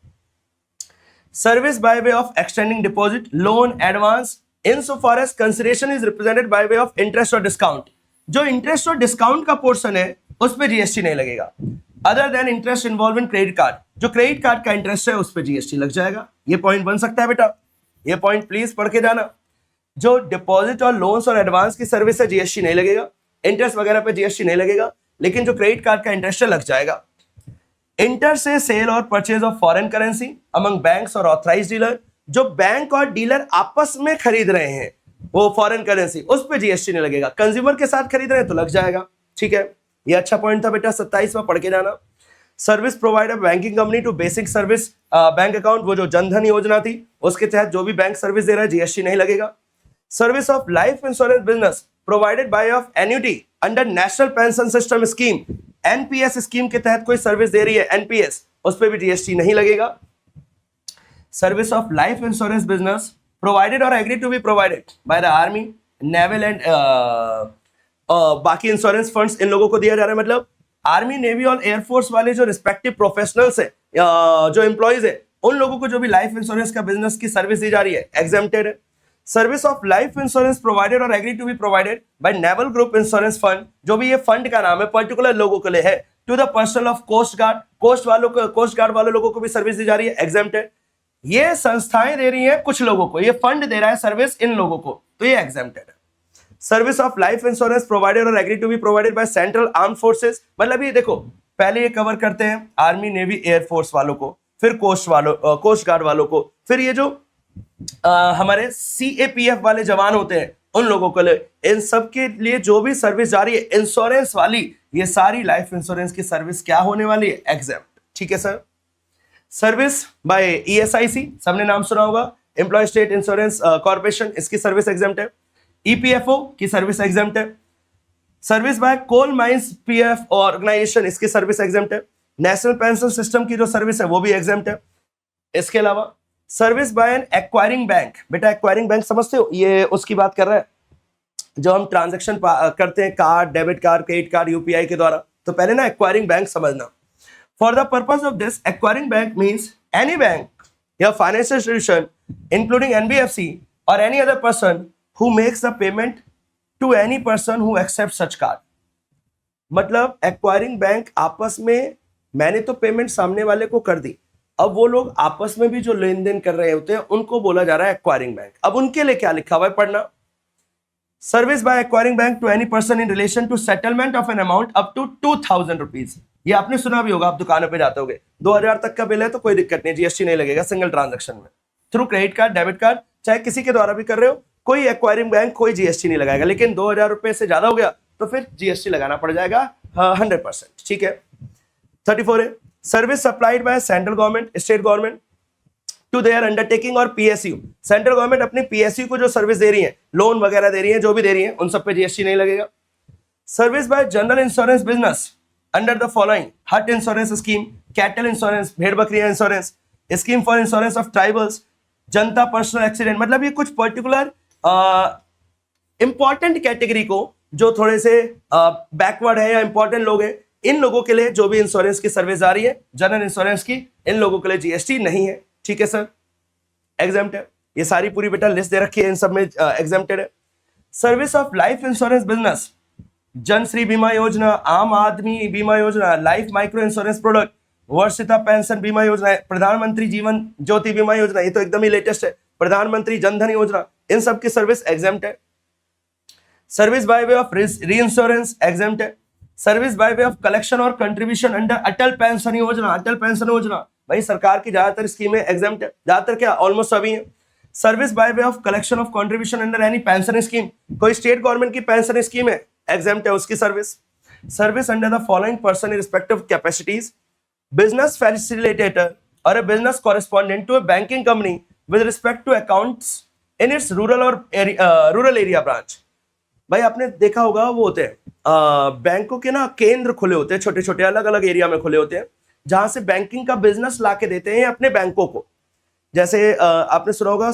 service by way of extending deposit, loan, advance in so far as consideration is represented by way of interest और डिस्काउंट, जो इंटरेस्ट और डिस्काउंट का पोर्शन है उस पर जीएसटी नहीं लगेगा। Other than interest involved in credit card, जो क्रेडिट कार्ड का इंटरेस्ट है उस पर जीएसटी लग जाएगा। ये पॉइंट बन सकता है बेटा, ये पॉइंट प्लीज पढ़ के जाना। जो डिपॉजिट और लोन्स और एडवांस की सर्विस है जीएसटी नहीं लगेगा, इंटरेस्ट वगैरह पे जीएसटी नहीं लगेगा, लेकिन जो क्रेडिट कार्ड का इंटरेस्ट लग जाएगा। इंटर से सेल और purchase of foreign currency among banks और ऑथराइज्ड डीलर, जो बैंक और डीलर आपस में खरीद रहे हैं वो फॉरेन करेंसी, उस पर जीएसटी नहीं लगेगा। कंज्यूमर के साथ खरीद रहे हैं तो लग जाएगा। ठीक है, ये अच्छा पॉइंट था बेटा, 27वां पढ़ के जाना। Service provider banking company to basic service bank account, वो जो जनधन योजना थी उसके तहत जो भी बैंक सर्विस दे रहा है जीएसटी नहीं लगेगा। Service of life insurance business provided by of annuity under national pension system scheme, NPS scheme के तहत कोई सर्विस दे रही है एनपीएस, उस पर भी जीएसटी नहीं लगेगा। Service of life insurance business provided or agree to be provided by the army, naval and बाकी इंश्योरेंस फंड्स इन लोगों को दिया जा रहा है। मतलब आर्मी, नेवी और एयरफोर्स वाले जो रिस्पेक्टिव प्रोफेशनल्स है, जो एम्प्लॉइज है, उन लोगों को जो भी लाइफ इंश्योरेंस का बिजनेस की सर्विस दी जा रही है, एग्जेम्प्टेड है। Service of life insurance provided or agree to be provided by naval group insurance fund, जो भी ये फंड का नाम है पर्टिकुलर लोगों के लिए है, to the personnel of coast guard, coast guard वाले लोगों को भी सर्विस दी जा रही है, एग्जेम्प्टेड। ये संस्थाएं दे रही है कुछ लोगों को, ये फंड दे रहा है सर्विस इन लोगों को, तो ये एग्जेम्प्टेड है। Service of life insurance provided or agree to be provided by central arm forces, मतलब ये देखो पहले ये कवर करते हैं आर्मी, नेवी, एयरफोर्स वालों को, फिर कोस्ट गार्ड वालों को, फिर ये जो हमारे CAPF वाले जवान होते हैं उन लोगों के लिए, इन सब के लिए जो भी सर्विस जा रही है इंश्योरेंस वाली, ये सारी लाइफ इंश्योरेंस की सर्विस क्या होने वाली है, एग्जेम्प्ट। ठीक है सर। सर्विस बाय ESIC, सबने नाम सुना होगा, एम्प्लॉय स्टेट इंश्योरेंस कॉर्पोरेशन, इसकी सर्विस एग्जेम्प्ट है। EPFO की सर्विस एग्जेम्प्ट है। Service by coal mines PF organisation, इसकी सर्विस एग्जेम्प्ट है। नेशनल पेंशन सिस्टम की जो सर्विस है वो भी एग्जेम्प्ट है। इसके अलावा service by an acquiring bank, बेटा एक्वायरिंग बैंक समझते हो, ये उसकी बात कर रहा है जो हम ट्रांजैक्शन करते हैं card, debit card, credit card, UPI के द्वारा, तो पहले ना एक्वायरिंग बैंक समझना। For the purpose of this, acquiring bank means any bank या फाइनेंशियल इंस्टीट्यूशन इंक्लूडिंग NBFC और any other person who makes the payment to any person who accepts such card। मतलब एक्वायरिंग बैंक आपस में, मैंने तो पेमेंट सामने वाले को कर दी, अब वो लोग आपस में भी जो लेन देन कर रहे होते हैं उनको बोला जा रहा है एक्वायरिंग बैंक। अब उनके लिए क्या लिखा हुआ है पढ़ना। Service by acquiring bank to any person in relation to settlement of an amount up to 2000 rupees. ये आपने सुना भी होगा, आप दुकानों पे जाते होगे, 2000 तक का बिल है तो कोई दिक्कत नहीं, GST नहीं लगेगा सिंगल ट्रांजेक्शन में। Through credit card, debit card, चाहे किसी के द्वारा भी कर रहे हो, कोई एक्वायरिंग बैंक कोई GST नहीं लगाएगा, लेकिन 2000 रुपए से ज्यादा हो गया तो फिर GST लगाना पड़ जाएगा 100%। ठीक है। 34 है, service supplied by central government, state government to their undertaking और PSU। सेंट्रल गवर्नमेंट अपनी PSU को जो सर्विस दे रही है, लोन वगैरह दे रही है, जो भी दे रही है, उन सब पे GST नहीं लगेगा। Service bye general insurance business under the following, हट इंश्योरेंस स्कीम, कैटल इंश्योरेंस, भेड़ बकरियां insurance, scheme for insurance of tribals, Janata personal accident, मतलब ये कुछ पर्टिकुलर इंपॉर्टेंट कैटेगरी को, जो थोड़े से बैकवर्ड है या इंपॉर्टेंट लोग हैं, इन लोगों के लिए जो भी इंश्योरेंस की सर्विस आ रही है जनरल इंश्योरेंस की, इन लोगों के लिए GST नहीं है। ठीक है सर, एग्जेम्प्ट है। ये सारी पूरी बेटा लिस्ट दे रखी है, इन सब में एग्जेम्प्टेड है। Service of life insurance business, Janashree Bima Yojana, Aam Aadmi Bima Yojana, life micro insurance product, Varishtha pension Bima Yojana, प्रधानमंत्री जीवन ज्योति बीमा योजना, ये तो एकदम ही लेटेस्ट है, प्रधानमंत्री जनधन योजना, इन सब की सर्विस एग्जेम्प्ट है। Service by way of reinsurance exempt है। Service by way of collection or contribution under Atal pension Yojana, Atal pension योजना भाई सरकार की ज्यादातर स्कीमें एग्जेम्प्ट है, ज्यादातर क्या ऑलमोस्ट सभी है। Service by way of collection of contribution under any pension scheme, कोई स्टेट गवर्नमेंट की पेंशन स्कीम है, एग्जेम्प्ट है उसकी service. Service under the following person in respective capacities, business facilitator और a business correspondent to a banking company with respect to accounts in its rural area branch। भाई आपने देखा होगा वो होते हैं बैंकों के ना केंद्र खुले होते हैं, छोटे छोटे अलग अलग एरिया में खुले होते हैं, जहां से बैंकिंग का बिजनेस ला के देते हैं अपने बैंकों को। जैसे आपने सुना होगा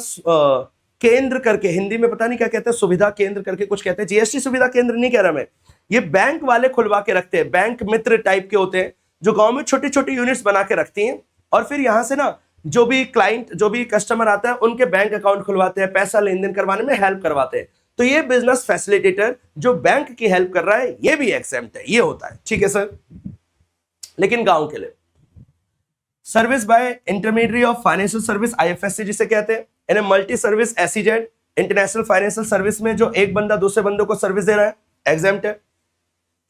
केंद्र करके, हिंदी में पता नहीं क्या कहते हैं, सुविधा केंद्र करके कुछ कहते हैं, GST सुविधा केंद्र नहीं कह रहा मैं, ये बैंक वाले खुलवा के रखते हैं, बैंक मित्र टाइप के होते हैं, जो गांव में छोटी छोटी यूनिट्स बना के रखती हैं, और फिर यहां से ना जो भी क्लाइंट, जो भी कस्टमर आता है, उनके बैंक अकाउंट खुलवाते हैं, पैसा लेन देन करवाने में हेल्प करवाते हैं। तो ये बिजनेस फैसिलिटेटर जो बैंक की हेल्प कर रहा है, ये भी एग्जेम्प्ट है, ये होता है। ठीक है सर, लेकिन गांव के लिए service by intermediate of financial service, IFSC जिसे कहते हैं, इन multi service SEZ international financial service में जो एक बंदा दूसरे बंदों को सर्विस दे रहा है, एग्जेम्प्ट है।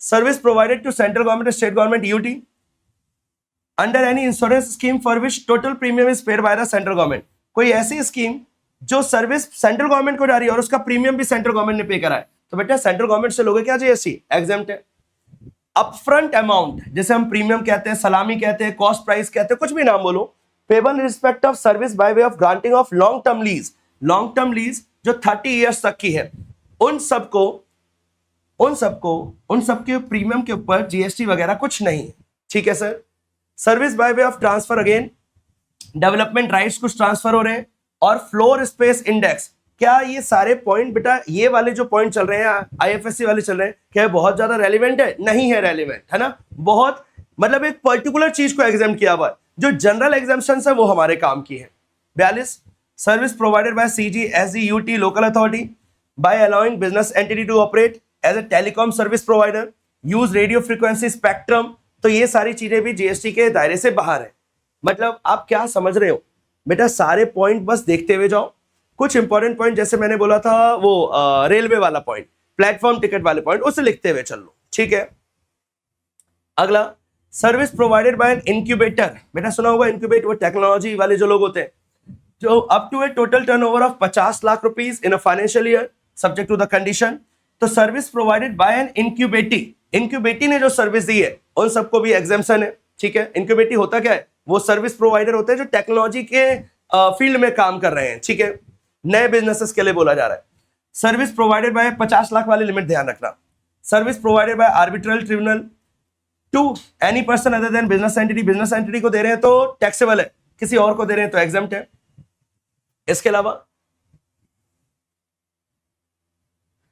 Service provided to central government, state government, UT under any insurance scheme for which total premium is paid by the central government, कोई ऐसी स्कीम जो सर्विस सेंट्रल गवर्नमेंट को जा रही है और उसका प्रीमियम भी सेंट्रल गवर्नमेंट ने पे करा है, तो बेटा सेंट्रल गवर्नमेंट से लोगे क्या GST, एग्जेम्प्ट है। अपफ्रंट अमाउंट, जैसे हम प्रीमियम कहते हैं, सलामी कहते हैं, कॉस्ट प्राइस कहते हैं, कुछ भी नाम बोलो, payable in respect of service by way of granting of long term lease, long term lease जो 30 ईयर्स तक की है, उन सबके प्रीमियम के ऊपर GST वगैरह कुछ नहीं है। ठीक है sir. Service by way of transfer, again development rights कुछ ट्रांसफर हो रहे हैं, और फ्लोर स्पेस इंडेक्स, क्या ये सारे पॉइंट बेटा, ये वाले जो पॉइंट चल रहे हैं आईएफएससी वाले चल रहे हैं, क्या बहुत ज्यादा रेलिवेंट है? नहीं है रेलिवेंट, है ना। बहुत मतलब एक पर्टिकुलर चीज को एग्जाम किया हुआ है, जो जनरल एग्जाम्पशन है वो हमारे काम की है। 42, service provided by CG SGUT local authority by allowing business entity to operate as a telecom service provider, use radio frequency spectrum। तो ये सारी चीजें भी जीएसटी के दायरे से बाहर है। मतलब आप क्या समझ रहे हो बेटा, सारे पॉइंट बस देखते हुए जाओ। कुछ इंपॉर्टेंट पॉइंट जैसे मैंने बोला था वो रेलवे वाला पॉइंट, प्लेटफॉर्म टिकट वाले पॉइंट, उसे लिखते हुए चल लो, ठीक है। अगला, service provided by an incubator. बेटा सुना होगा इंक्यूबेट, वो टेक्नोलॉजी वाले जो लोग होते हैं, जो up to a total turnover of 50 lakh rupees in a financial year subject to the condition. तो service provided by an incubatee, incubatee ने जो सर्विस दी है उन सबको भी एग्जाम्पशन है, ठीक है। इंक्यूबेटी होता क्या है? वो सर्विस प्रोवाइडर होते हैं जो टेक्नोलॉजी के फील्ड में काम कर रहे हैं, ठीक है, नए बिजनेसेस के लिए बोला जा रहा है। सर्विस प्रोवाइडेड बाय 50 लाख वाली लिमिट ध्यान रखना। Service provided by arbitral tribunal to any person other than business entity, business entity को दे रहे हैं तो टैक्सेबल है, किसी और को दे रहे हैं तो एग्जम्प्ट है। इसके अलावा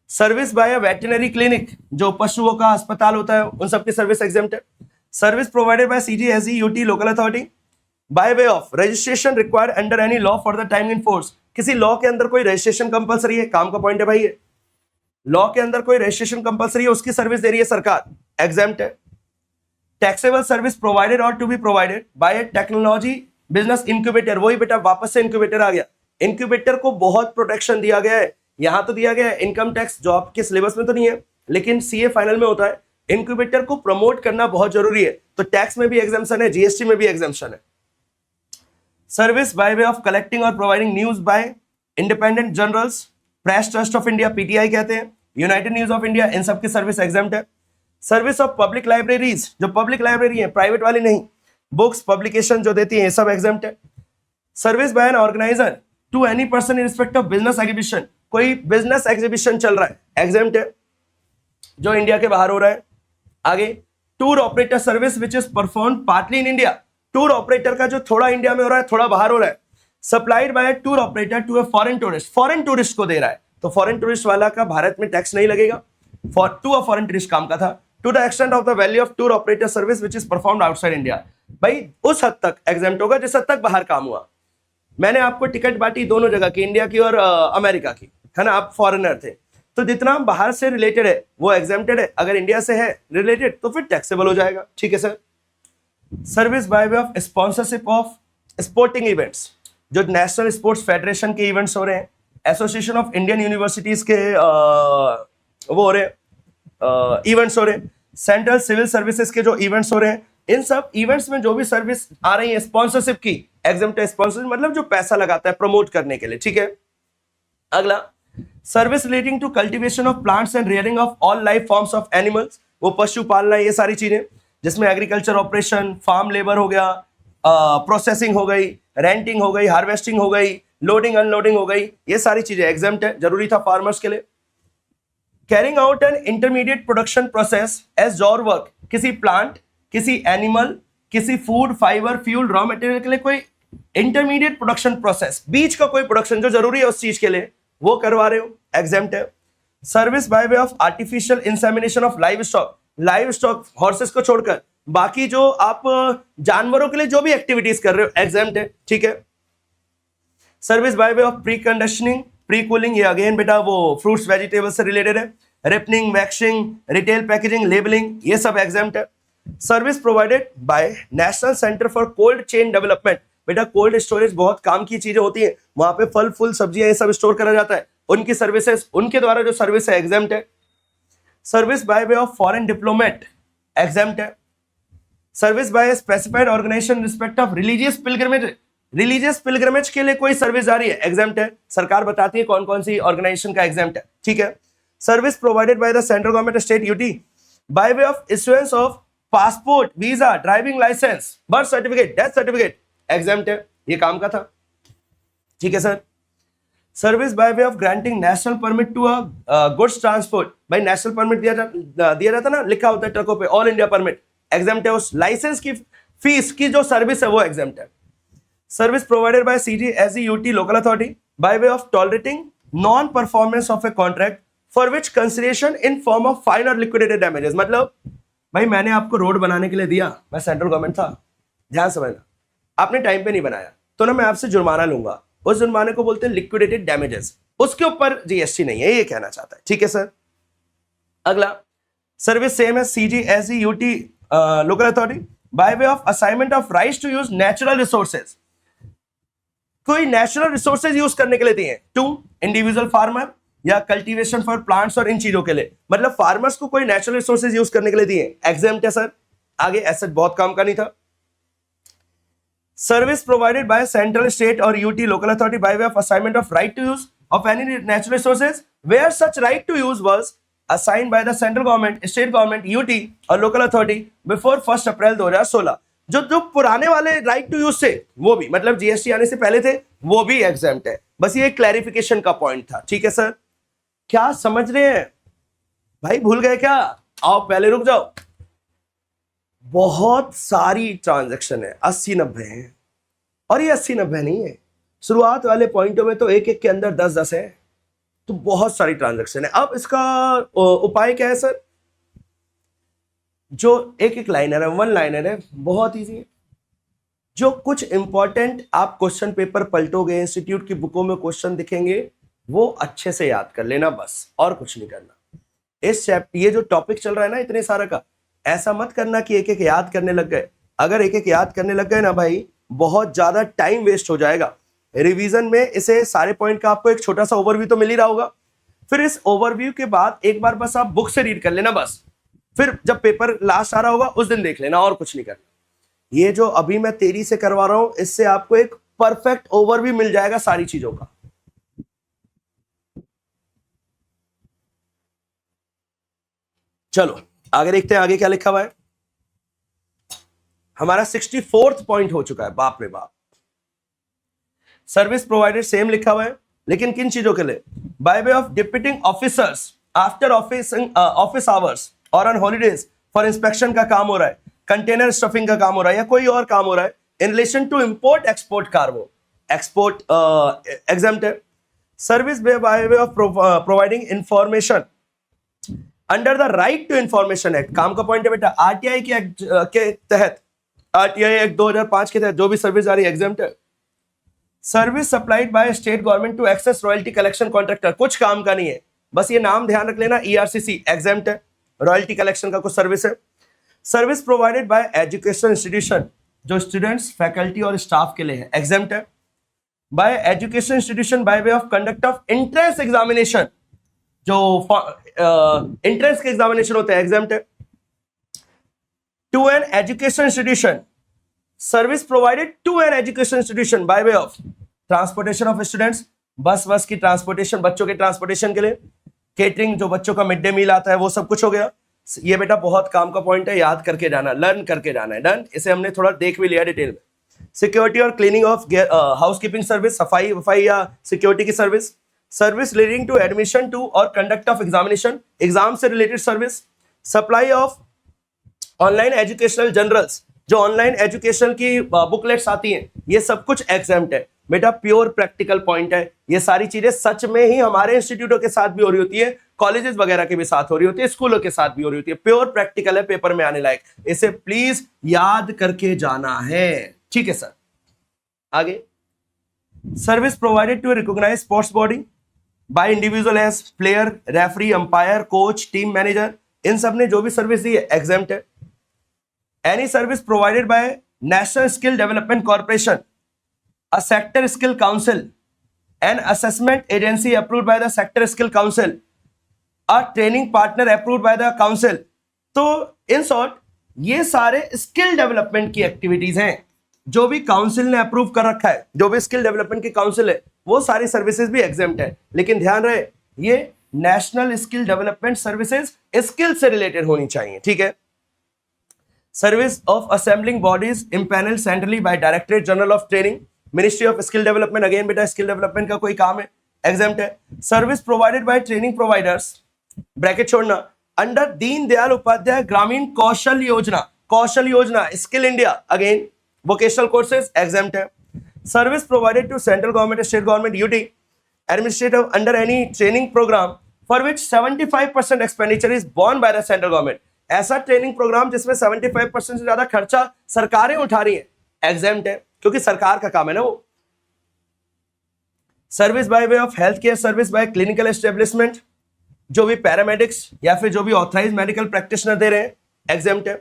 service by a veterinary clinic, जो पशुओं का अस्पताल होता है, उन सबकी सर्विस एग्जम्प्ट है। Service provided by CGSEUT local authority by way of registration required under any law for the time in force, किसी लॉ के अंदर कोई रजिस्ट्रेशन कंपलसरी है, काम का पॉइंट है भाई, ये लॉ के अंदर कोई रजिस्ट्रेशन कंपलसरी है, उसकी सर्विस दे रही है सरकार, एग्जम्प्ट है। टैक्सेबल सर्विस प्रोवाइडेड और to be provided by technology business incubator, वही बेटा वापस से इंक्यूबेटर आ गया। इंक्यूबेटर को बहुत प्रोटेक्शन दिया गया है, यहां तो दिया गया है इनकम टैक्स, जो आपके सिलेबस में तो नहीं है लेकिन सीए फाइनल में होता है। इंक्यूबेटर को प्रमोट करना बहुत जरूरी है, तो टैक्स में भी एग्जाम्पशन है, जीएसटी में भी एग्जाम्पशन है। Service by way of collecting or providing news by independent journals, press trust of India PTI कहते हैं, यूनाइटेड न्यूज ऑफ इंडिया, इन सबकी सर्विस एग्जाम्प्ट है। सर्विस ऑफ पब्लिक लाइब्रेरीज, जो पब्लिक लाइब्रेरी है, प्राइवेट वाली नहीं, बुक्स पब्लिकेशन जो देती है, ये सब एग्जाम्प्ट है। Service by an organiser to any person in respect of business exhibition, कोई बिजनेस एग्जीबिशन चल रहा है, एग्जाम्प्ट है, जो इंडिया के बाहर हो रहा है। आगे, tour operator service which is perform partly in India, tour operator का जो थोड़ा इंडिया में हो रहा है थोड़ा बाहर हो रहा है, supplied by tour operator to a foreign tourist, foreign tourist को दे रहा है, तो फॉरेन टूरिस्ट वाला का भारत में टैक्स नहीं लगेगा, टू अ फॉरेन टूरिस्ट काम का था। To the extent of the value of tour operator service which is performed outside India, भाई उस हद तक एग्जाम्प्ट होगा जिस हद तक बाहर काम हुआ। मैंने आपको टिकट बांटी दोनों जगह की, इंडिया की और अमेरिका की, है ना, आप फॉरेनर थे, तो जितना बाहर से रिलेटेड है वो एग्जाम्प्टेड है, अगर इंडिया से है रिलेटेड तो फिर टैक्सेबल हो जाएगा, ठीक है sir. Service by way of sponsorship of sporting events, जो नेशनल स्पोर्ट्स फेडरेशन के इवेंट्स हो रहे हैं, एसोसिएशन ऑफ इंडियन यूनिवर्सिटीज के वो हो रहे हैं, इवेंट्स हो रहे हैं, सेंट्रल सिविल सर्विसेज के जो इवेंट्स हो रहे हैं, इन सब इवेंट्स में जो भी सर्विस आ रही है स्पॉन्सरशिप की, एग्जाम्प्ट है। स्पॉन्सरशिप मतलब जो पैसा लगाता है प्रमोट करने के लिए, ठीक है। अगला, service relating to cultivation of plants and rearing of all life forms of animals, वो पशु पालना, ये सारी चीजें जिसमें एग्रीकल्चर ऑपरेशन, फार्म लेबर हो गया, प्रोसेसिंग हो गई, रेंटिंग हो गई, हार्वेस्टिंग हो गई, लोडिंग अनलोडिंग हो गई, ये सारी चीजें एग्जाम्प्ट है, जरूरी था फार्मर्स के लिए। Carrying out an intermediate production process as job work, किसी प्लांट, किसी एनिमल, किसी food, fibre, fuel, raw material के लिए कोई इंटरमीडिएट प्रोडक्शन प्रोसेस, बीच का कोई प्रोडक्शन जो जरूरी है उस चीज के लिए, वो करवा रहे हो, एग्जाम्प्ट है। Service by way of artificial insemination of live stock, live stock horses को छोड़कर बाकी जो आप जानवरों के लिए जो भी एक्टिविटीज कर रहे हो, एग्जाम्प्ट है, ठीक है। Service by way of pre conditioning, pre cooling, ये अगेन बेटा वो फ्रूट्स वेजिटेबल्स से रिलेटेड है, ripening, waxing, retail packaging, labelling, ये सब एग्जाम्प्ट है। Service provided by national centre for cold chain development, बेटा कोल्ड स्टोरेज बहुत काम की चीजें होती हैं, वहां पे फल फूल सब्जियां ये सब स्टोर करा जाता है, उनकी सर्विसेज, उनके द्वारा जो सर्विस है एग्जाम्प्ट है। Service by way of foreign diplomat, exempt है। Service by specified organisation respect of religious pilgrimage, religious pilgrimage के लिए कोई सर्विस जारी है, एग्जाम्प्ट है, सरकार बताती है कौन कौन सी ऑर्गेनाइजेशन का एग्जाम्प्ट है, ठीक है। Service provided by the central government state UT by way of issuance of passport, visa, driving licence, birth certificate, death certificate, exempt है, ये काम का था, ठीक है sir. Service by way of granting national permit to a goods transport, भाई नेशनल परमिट दिया जाता ना, लिखा होता है ट्रकों पे ऑल इंडिया परमिट, एग्जाम्प्ट है, उस लाइसेंस की फीस की जो सर्विस है वो एग्जाम्प्ट है। Service provided bye CGSE UT local authority by way of tolerating non performance of a contract for which consideration in form of fine और लिक्विडेटेड डैमेजेस। मतलब भाई मैंने आपको रोड बनाने के लिए दिया, मैं सेंट्रल गवर्नमेंट था, ध्यान समझना, आपने टाइम पे नहीं बनाया तो ना मैं आपसे जुर्माना लूंगा, उस जुर्माने को बोलते हैं लिक्विडेटेड डैमेजेस, उसके ऊपर जीएसटी नहीं है, ये कहना चाहता है। ठीक है सर। अगला सर्विस सेम है CGSE UT local authority by way of assignment of rights to use natural resources. कोई नेचुरल रिसोर्सेज यूज करने के लिए दिए टू इंडिविजुअल फार्मर या कल्टीवेशन फॉर प्लांट्स और इन चीजों के लिए, मतलब फार्मर्स को कोई नेचुरल रिसोर्सेज यूज करने के लिए दिए, एग्जाम्प्ट है सर। आगे एसेट बहुत काम का नहीं था। Service provided by central state or UT local authority by way of assignment of right to use of any natural resources where such right to use was assigned by the central government, state government, UT or local authority before 1 April 2016। जो पुराने वाले राइट टू यूज थे वो भी, मतलब जीएसटी आने से पहले थे, वो भी एग्जाम्प्ट है। बस ये क्लैरिफिकेशन का पॉइंट था। ठीक है सर, क्या समझ रहे हैं भाई? भूल गए क्या? आओ पहले रुक जाओ। बहुत सारी ट्रांजैक्शन है, 80-90 है, और ये 80-90 नहीं है, शुरुआत वाले पॉइंटों में तो एक एक के अंदर 10-10 है, तो बहुत सारी ट्रांजैक्शन है। अब इसका उपाय क्या है सर? जो एक एक लाइनर है, 1 लाइनर है, बहुत इजी है। जो कुछ इंपॉर्टेंट आप क्वेश्चन पेपर पलटोगे, इंस्टीट्यूट की बुकों में क्वेश्चन दिखेंगे, वो अच्छे से याद कर लेना बस, और कुछ नहीं करना। ये जो टॉपिक चल रहा है ना इतने सारा का, ऐसा मत करना कि एक एक याद करने लग गए। अगर एक एक याद करने लग गए ना भाई, बहुत ज्यादा टाइम वेस्ट हो जाएगा। रिवीजन में इसे सारे पॉइंट का आपको एक छोटा सा ओवरव्यू तो मिल ही रहा होगा, फिर इस ओवरव्यू के बाद एक बार बस आप बुक से रीड कर लेना बस, फिर जब पेपर लास्ट आ रहा होगा उस दिन देख लेना, और कुछ नहीं करना। ये जो अभी मैं तेरी से करवा रहा हूं, इससे आपको एक परफेक्ट ओवरव्यू मिल जाएगा सारी चीजों का। चलो आगे देखते हैं, आगे क्या लिखा हुआ है। हमारा 64th पॉइंट हो चुका है, बाप रे बाप। सर्विस प्रोवाइडेड सेम लिखा हुआ है, लेकिन किन चीजों के लिए? By way of deputing officers after office hours or on holidays for inspection का काम हो रहा है, कंटेनर स्टफिंग का काम हो रहा है, या कोई और काम हो रहा है in relation to import export cargo, export exempt है। Service by way of providing information under the right to information act, काम का पॉइंट है बेटा, आरटीआई के तहत, आरटीआई एक्ट 2005 के तहत जो भी सर्विस आ रही है एग्जाम्प्ट है। Service supplied by state government to excess royalty collection contractor, कुछ काम का नहीं है, बस ये नाम ध्यान रख लेना, ईआरसीसी एग्जाम्प्ट है, रॉयल्टी कलेक्शन का कुछ सर्विस है। Service provided by education institution, जो स्टूडेंट्स, फैकल्टी और स्टाफ के लिए है, एग्जाम्प्ट है। By education institution by way of conduct of entrance examination, जो एंट्रेंस के एग्जामिनेशन होते हैं, एग्जाम्प्ट है। To an education institution, service provided to an education institution by way of transportation of students, bus की ट्रांसपोर्टेशन, बच्चों के ट्रांसपोर्टेशन के लिए, केटरिंग, जो बच्चों का मिड डे मील आता है, वो सब कुछ हो गया। ये बेटा बहुत काम का पॉइंट है, याद करके जाना, लर्न करके जाना है, डन। इसे हमने थोड़ा देख भी लिया डिटेल में। सिक्योरिटी और cleaning of housekeeping service, सफाई वफाई या सिक्योरिटी की service. Service leading to admission to और कंडक्ट ऑफ एग्जामिनेशन, एग्जाम से related service. Supply of online educational journals, जो ऑनलाइन एजुकेशन की बुकलेट्स आती हैं, ये सब कुछ एग्जाम्प्ट है बेटा, प्योर प्रैक्टिकल पॉइंट है। ये सारी चीजें सच में ही हमारे इंस्टीट्यूटों के साथ भी हो रही होती है, कॉलेजेस वगैरह के भी साथ हो रही होती है, स्कूलों के साथ भी हो रही होती है, प्योर प्रैक्टिकल है, पेपर में आने लायक। इसे प्लीज याद करके जाना है, ठीक है सर। आगे, service provided to recognise sports body by individual as player, referee, umpire, coach, team manager, इन सब ने जो भी सर्विस दी है एग्जाम्प्ट है। Any service provided by national skill development corporation, a sector skill council, an assessment agency approved by the sector skill council, a training partner approved by the council। तो इन शॉर्ट ये सारे स्किल डेवलपमेंट की एक्टिविटीज हैं जो भी काउंसिल ने अप्रूव कर रखा है, जो भी स्किल डेवलपमेंट की काउंसिल है, वो सारी सर्विसेज भी एग्जाम्प्ट है। लेकिन ध्यान रहे, ये national skill development services skill से रिलेटेड होनी चाहिए, ठीक है। Service of assembling bodies empanel centrally by directorate general of training, ministry of skill development, again बेटा स्किल डेवलपमेंट का कोई काम है, एग्जाम्प्ट है। Service provided by training providers, bracket छोड़ना, under Deen Dayal Upadhyaya Grameen Kaushal Yojana, Kaushal Yojana, skill India, again vocational courses, exempt है। Service provided to central government, state government, UT administrative under any training program for which 75% expenditure is borne by the central government. ऐसा ट्रेनिंग प्रोग्राम जिसमें 75% से ज्यादा खर्चा सरकारें उठा रही हैं, एग्जेम्प्ट है, क्योंकि सरकार का काम है ना वो. Service by way of health care service by clinical establishment, जो भी पैरामेडिक्स या फिर जो भी ऑथराइज मेडिकल प्रैक्टिशनर दे रहे हैं, एग्जेम्प्ट है.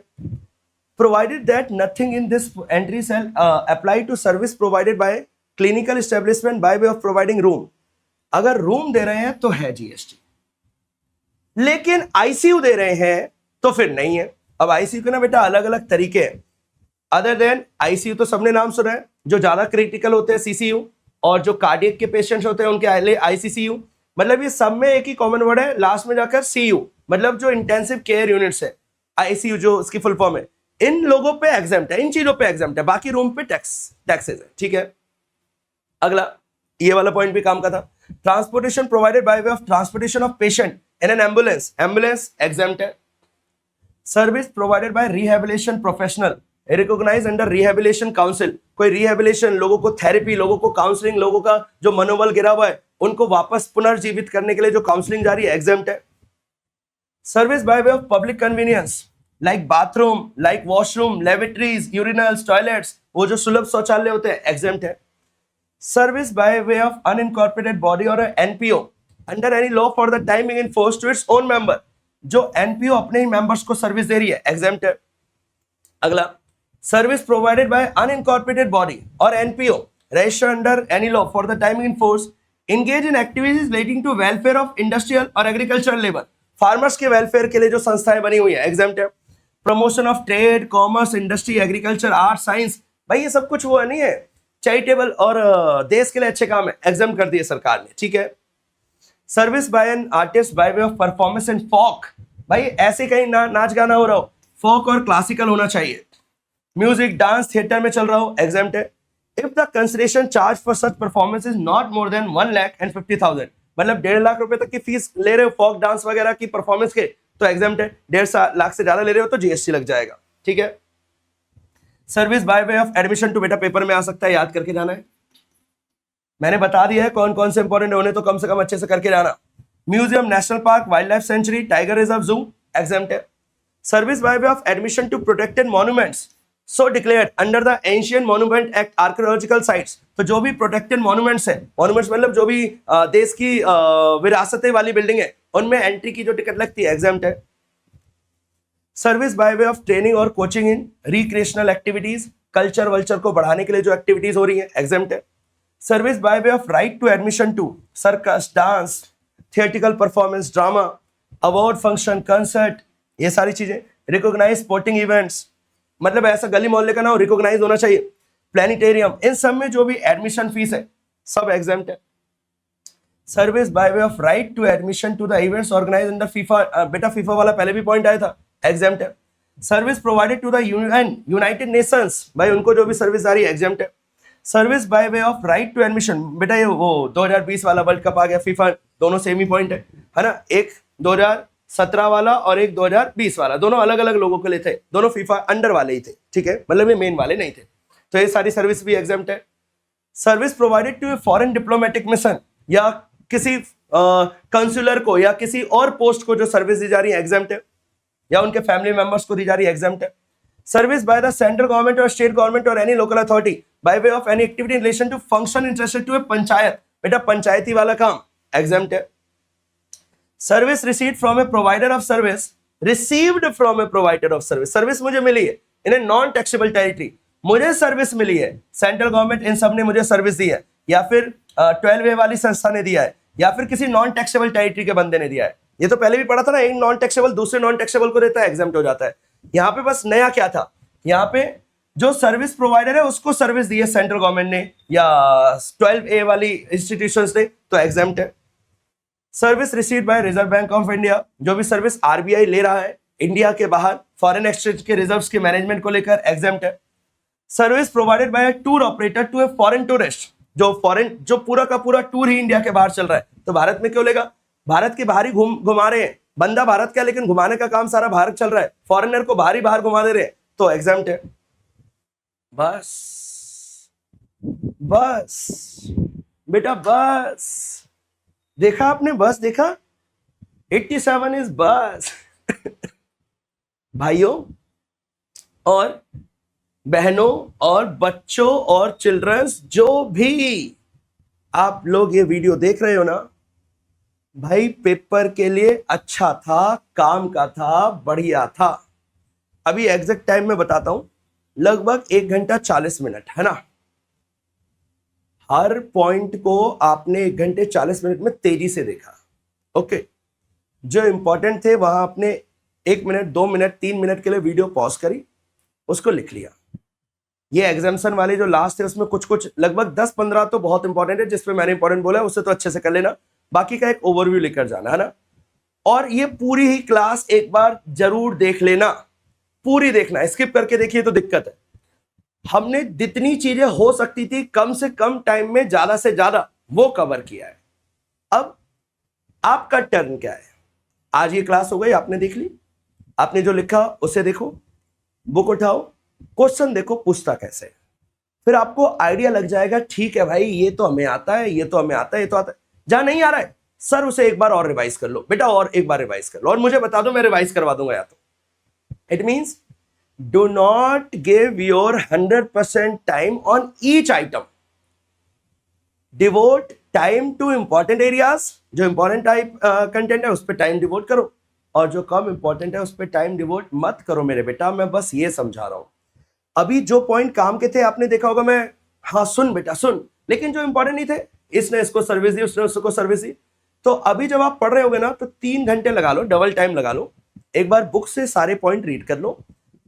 Provided that nothing in this entry shall apply to service provided by clinical establishment by way of providing room. अगर रूम दे रहे हैं तो है जीएसटी, लेकिन आईसीयू दे रहे हैं तो फिर नहीं है. अब आईसीयू के ना बेटा अलग अलग तरीके हैं. अदर देन आईसीयू तो सबने नाम सुना है, जो ज्यादा क्रिटिकल होते हैं सीसीयू, और जो कार्डियक के पेशेंट्स होते हैं उनके लिए आईसीसीयू. मतलब ये सब में एक ही कॉमन वर्ड है, लास्ट में जाकर सीयू, मतलब जो इंटेंसिव केयर यूनिट्स है, आईसीयू जो उसकी फुल फॉर्म है, इन लोगों पे एग्जाम्प्ट है, इन चीजों पे एग्जाम्प्ट है, बाकी रूम पे टैक्सेस है. ठीक है, अगला ये वाला पॉइंट भी काम का था. Transportation provided by way of transportation of patient in an ambulance, ambulance exempt है. Service provided by rehabilitation professional recognise under rehabilitation council, कोई रिहेबिलिटेशन, लोगों को थेरेपी, लोगों को काउंसलिंग, लोगों का जो मनोबल गिरा हुआ है उनको वापस पुनर्जीवित करने के लिए जो काउंसलिंग जारी है, एग्जाम्प्ट है. Service by way of public convenience like bathroom, like washroom, laboratories, urinals, toilets, वो जो सुलभ शौचालय होते हैं, एग्जाम्प्ट है. Service by way of unincorporated body or a NPO under any law for the time being enforced to its own member, जो NPO अपने ही members को सर्विस दे रही है, एग्जाम्प्ट है. अगला, service provided bye unincorporated body or NPO registered under any law for the time being enforced engage in activities relating to welfare of industrial or agricultural labor, farmers के वेलफेयर के लिए जो संस्थाएं बनी हुई है, एग्जाम्प्ट है. Promotion of trade, commerce, industry, agriculture, art, science, भाई ये सब कुछ वो नहीं है, चैरिटेबल और देश के लिए अच्छे काम है, एग्जाम कर दिए सरकार ने. ठीक है. Service by an artist by way of performance and folk, भाई ऐसे कहीं नाच गाना हो रहा हो, फोक और क्लासिकल होना चाहिए, म्यूजिक, डांस, थिएटर में चल रहा हो, एग्जाम्प्ट है. If the consideration charge for such performance is not more then 1,50,000, मतलब 1.5 लाख रुपए तक की फीस ले रहे हो फोक डांस वगैरह की परफॉर्मेंस के, तो एग्जाम्प्ट है. 1.5 लाख से ज्यादा ले रहे हो तो जीएसटी लग जाएगा. ठीक है. Service by way of admission to, बेटा पेपर में आ सकता है, याद करके जाना है. मैंने बता दिया है कौन कौन से इंपॉर्टेंट है, उन्हें तो कम से कम अच्छे से करके जाना. Museum, national park, wildlife sanctuary, tiger reserve, zoo, exempt है. Service by way of admission to protected monuments so declared under the ancient monument act archaeological sites, तो जो भी प्रोटेक्टेड मॉन्यूमेंट्स है, मॉन्यूमेंट्स मतलब जो भी देश की विरासतें वाली बिल्डिंग है, उनमें एंट्री की जो टिकट लगती है, एग्जाम्प्ट है. Service by way of training और coaching in recreational activities, culture वल्चर को बढ़ाने के लिए जो एक्टिविटीज हो रही है, एग्जाम्प्ट है. Service by way of right to admission to circus, dance, theatrical performance, drama, award function, concert, ये सारी चीजें. रिकॉग्नाइज स्पोर्टिंग इवेंट्स, मतलब ऐसा गली मोहल्ले का ना हो, रिकॉग्नाइज होना चाहिए. प्लेनेटेरियम, इन सब में जो भी एडमिशन फीस है सब एग्जाम्प्ट है. Service by way of right to admission to the events organise under FIFA, बेटा फीफा वाला पहले भी पॉइंट आया था, एग्जाम्प्ट है. Service provided to the United Nations, भाई उनको जो भी सर्विस आ रही है, एग्जाम्प्ट है. Service by way of right to admission, बेटा ये वो 2020 वाला वर्ल्ड कप आ गया, फीफा, दोनों सेम ही पॉइंट है ना. एक 2017 वाला और एक 2020 वाला, दोनों अलग अलग लोगों के लिए थे, दोनों फीफा अंडर वाले ही थे. ठीक है, मतलब ये मेन वाले नहीं थे, तो ये सारी सर्विस भी एग्जाम्प्ट है. Service provided to a foreign diplomatic mission, या किसी कंसुलर को या किसी और पोस्ट को जो सर्विस दी जा रही है, एग्जाम्प्ट है, या उनके फैमिली मेंबर्स को दी जा रही है, एग्जाम्प्ट है. Service by the central government और स्टेट गवर्नमेंट और any local authority by way of any activity in relation to function interested to a panchayat, बेटा पंचायती वाला काम, एग्जाम्प्ट है. Service received from a provider of service, received from a provider of service, service मुझे मिली है in a non taxable territory, मुझे सर्विस मिली है, सेंट्रल गवर्नमेंट इन सब ने मुझे सर्विस दी है, या फिर 12A वाली संस्था ने दिया है, या फिर किसी नॉन टैक्सेबल टेरिटरी के बंदे ने दिया है. ये तो पहले भी पढ़ा था ना, एक नॉन टैक्सेबल दूसरे नॉन टैक्सेबल को देता है, एग्जाम्प्ट हो जाता है. यहाँ पे बस नया क्या था, यहाँ पे जो सर्विस प्रोवाइडर है उसको सर्विस दी है सेंट्रल गवर्नमेंट ने या 12A वाली इंस्टीट्यूशंस ने, तो एग्जाम्प्ट है. Service received by reserve bank of India, जो भी सर्विस आरबीआई ले रहा है इंडिया के बाहर फॉरेन एक्सचेंज के रिजर्व्स के मैनेजमेंट को लेकर, एग्जाम्प्ट है. Service provided by tour operator to a foreign tourist, जो पूरा का पूरा टूर ही इंडिया के बाहर चल रहा है, तो भारत में क्यों लेगा, भारत के बाहर ही घुमा रहे हैं, बंदा भारत का लेकिन घुमाने का काम सारा भारत चल रहा है, फॉरेनर को बाहर घुमा दे रहे हैं, तो एग्जाम्प्ट है. बस बस बेटा बस, देखा आपने, बस देखा, 87 इज बस। भाइयों और बहनों और बच्चों और चिल्ड्रंस, जो भी आप लोग ये वीडियो देख रहे हो ना, भाई पेपर के लिए अच्छा था, काम का था, बढ़िया था। अभी एग्जैक्ट टाइम में बताता हूं, लगभग 1 घंटा 40 मिनट, है ना। हर पॉइंट को आपने 1 घंटे 40 मिनट में तेजी से देखा। ओके, जो इंपॉर्टेंट थे वहां आपने 1 मिनट 2 मिनट 3 मिनट के लिए वीडियो पॉज करी, उसको लिख लिया। ये एग्जाम्शन वाले जो लास्ट है उसमें कुछ कुछ लगभग 10-15 तो बहुत इंपॉर्टेंट है, जिसपे मैंने इंपॉर्टेंट बोला है उससे तो अच्छे से कर लेना, बाकी का एक ओवरव्यू लेकर जाना, है ना। और ये पूरी ही क्लास एक बार जरूर देख लेना, पूरी देखना, स्किप करके देखिए तो दिक्कत है। हमने जितनी चीजें हो सकती थी कम से कम टाइम में ज्यादा से ज्यादा वो कवर किया है। अब आपका टर्न क्या है। आज ये क्लास हो गई, आपने देख ली, आपने जो लिखा उसे देखो, बुक उठाओ, क्वेश्चन देखो पूछता कैसे, फिर आपको आइडिया लग जाएगा, ठीक है भाई ये तो हमें आता है, ये तो हमें आता है, ये तो आता है। जहां नहीं आ रहा है सर उसे एक बार और रिवाइज कर लो बेटा, और एक बार रिवाइज कर लो और मुझे बता दो, मैं रिवाइज करवा दूंगा। या तो it means do not give your 100% time on each item, devote time two important areas. जो इंपॉर्टेंट टाइप कंटेंट है उस पर टाइम डिवोट करो, और जो कम इंपॉर्टेंट है उस पर टाइम डिवोट मत करो मेरे बेटा, मैं बस ये समझा रहा हूं। अभी जो पॉइंट काम के थे आपने देखा होगा, मैं हाँ सुन बेटा सुन, लेकिन जो इंपॉर्टेंट नहीं थे, इसने इसको सर्विस दी, उसने उसको सर्विस दी। तो अभी जब आप पढ़ रहे होगे ना तो 3 घंटे लगा लो, डबल टाइम लगा लो, एक बार बुक से सारे पॉइंट रीड कर लो।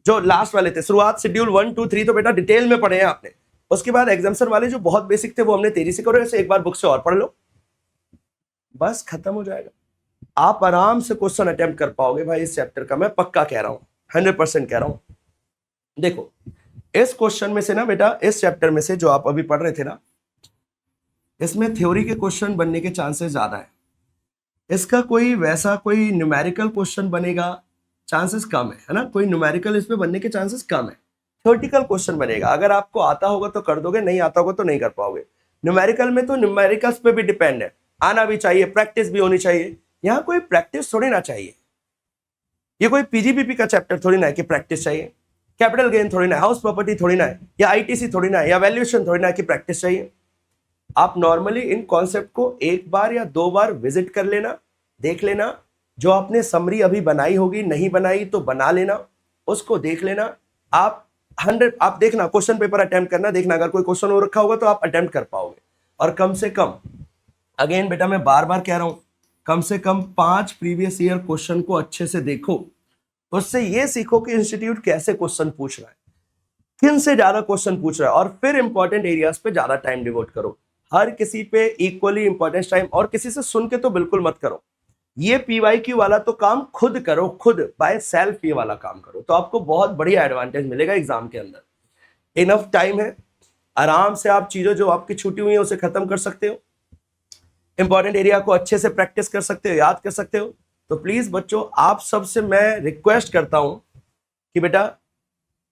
जो लास्ट वाले थे शुरुआत शेड्यूल 1 2 3 तो बेटा डिटेल में पढ़े हैं आपने, उसके बाद एग्जाम्शन वाले जो बहुत बेसिक थे वो हमने तेजी से करो, ऐसे एक बार बुक से और पढ़ लो, बस खत्म हो जाएगा। आप आराम से क्वेश्चन अटेम्प्ट कर पाओगे भाई इस चैप्टर का, मैं पक्का कह रहा हूं, 100% कह रहा हूं। देखो इस क्वेश्चन में से ना बेटा, इस चैप्टर में से जो आप अभी पढ़ रहे थे ना, इसमें थ्योरी के क्वेश्चन बनने के चांसेस ज्यादा है। इसका कोई वैसा कोई न्यूमेरिकल क्वेश्चन बनेगा चांसेस कम है ना, कोई न्यूमेरिकल इसमें बनने के चांसेस कम है। थ्योरेटिकल क्वेश्चन बनेगा, अगर आपको आता होगा तो कर दोगे, नहीं आता होगा तो नहीं कर पाओगे। न्यूमेरिकल में तो न्यूमेरिकल्स पे भी डिपेंड है, आना भी चाहिए, प्रैक्टिस भी होनी चाहिए। यहाँ कोई प्रैक्टिस थोड़ी ना चाहिए, ये कोई पीजीबीपी का चैप्टर थोड़ी ना है कि प्रैक्टिस चाहिए, कैपिटल गेन थोड़ी ना है, हाउस प्रॉपर्टी थोड़ी ना है, या आईटीसी थोड़ी ना है, या वैल्यूएशन थोड़ी ना है कि प्रैक्टिस चाहिए। आप नॉर्मली इन कॉन्सेप्ट को 1 बार या 2 बार विजिट कर लेना, देख लेना, जो आपने समरी अभी बनाई होगी, नहीं बनाई तो बना लेना, उसको देख लेना। आप देखना, क्वेश्चन पेपर अटेम्प्ट करना, देखना अगर कोई क्वेश्चन हो रखा होगा तो आप अटेम्प्ट कर पाओगे। और कम से कम, अगेन बेटा मैं बार बार कह रहा हूं, कम से कम 5 प्रीवियस ईयर क्वेश्चन को अच्छे से देखो, उससे ये सीखो कि इंस्टीट्यूट कैसे क्वेश्चन पूछ रहा है, किन से ज्यादा क्वेश्चन पूछ रहा है, और फिर इंपॉर्टेंट एरियाज पे ज्यादा टाइम डिवोट करो। हर किसी पे इक्वली इंपॉर्टेंस टाइम, और किसी से सुन के तो बिल्कुल मत करो। ये पीवाईक्यू वाला तो काम खुद करो, खुद बाय सेल्फ ये वाला काम करो, तो आपको बहुत बढ़िया एडवांटेज मिलेगा एग्जाम के अंदर। इनफ टाइम है, आराम से आप चीजें जो आपकी छूटी हुई है उसे खत्म कर सकते हो, इंपॉर्टेंट एरिया को अच्छे से प्रैक्टिस कर सकते हो, याद कर सकते हो। तो प्लीज बच्चों आप सबसे मैं रिक्वेस्ट करता हूं कि बेटा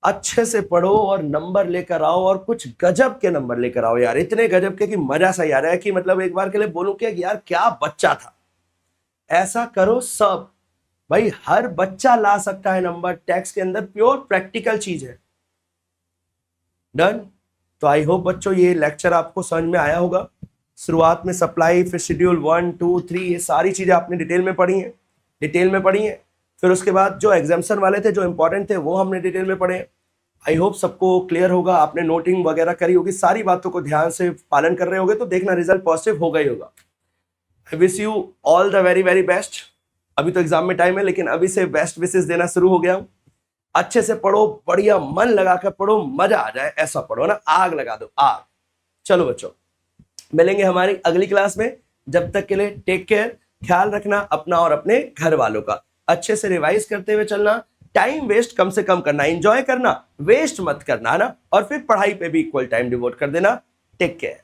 अच्छे से पढ़ो और नंबर लेकर आओ, और कुछ गजब के नंबर लेकर आओ यार, इतने गजब के कि मजा सा आ रहा है कि मतलब एक बार के लिए बोलूं कि यार क्या बच्चा था। ऐसा करो सब, भाई हर बच्चा ला सकता है नंबर, टैक्स के अंदर प्योर प्रैक्टिकल चीज है। डन। तो आई होप बच्चों ये लेक्चर आपको समझ में आया होगा। शुरुआत में सप्लाई, फिर शेड्यूल 1 2 3 ये सारी चीजें आपने डिटेल में पढ़ी हैं, फिर उसके बाद जो एग्जाम्शन वाले थे, जो इंपॉर्टेंट थे, वो हमने डिटेल में पढ़े। आई होप सबको क्लियर होगा, आपने नोटिंग वगैरह करी होगी, सारी बातों को ध्यान से पालन कर रहे होगे, तो देखना रिजल्ट पॉजिटिव होगा ही होगा। I wish you all the very very best. अभी तो एग्जाम में टाइम है, लेकिन अभी से बेस्ट विशेस देना शुरू हो गया हूं। अच्छे से पढ़ो, बढ़िया मन लगाकर पढ़ो, मजा आ जाए ऐसा पढ़ो ना, आग लगा दो आग। चलो बच्चों, मिलेंगे हमारी अगली क्लास में, जब तक के लिए टेक केयर, ख्याल रखना अपना और अपने घर वालों का, अच्छे से रिवाइज करते हुए चलना, टाइम वेस्ट कम से कम करना, एंजॉय करना, वेस्ट मत करना, है ना, और फिर पढ़ाई पे भी इक्वल टाइम डिवोट कर देना। Take care.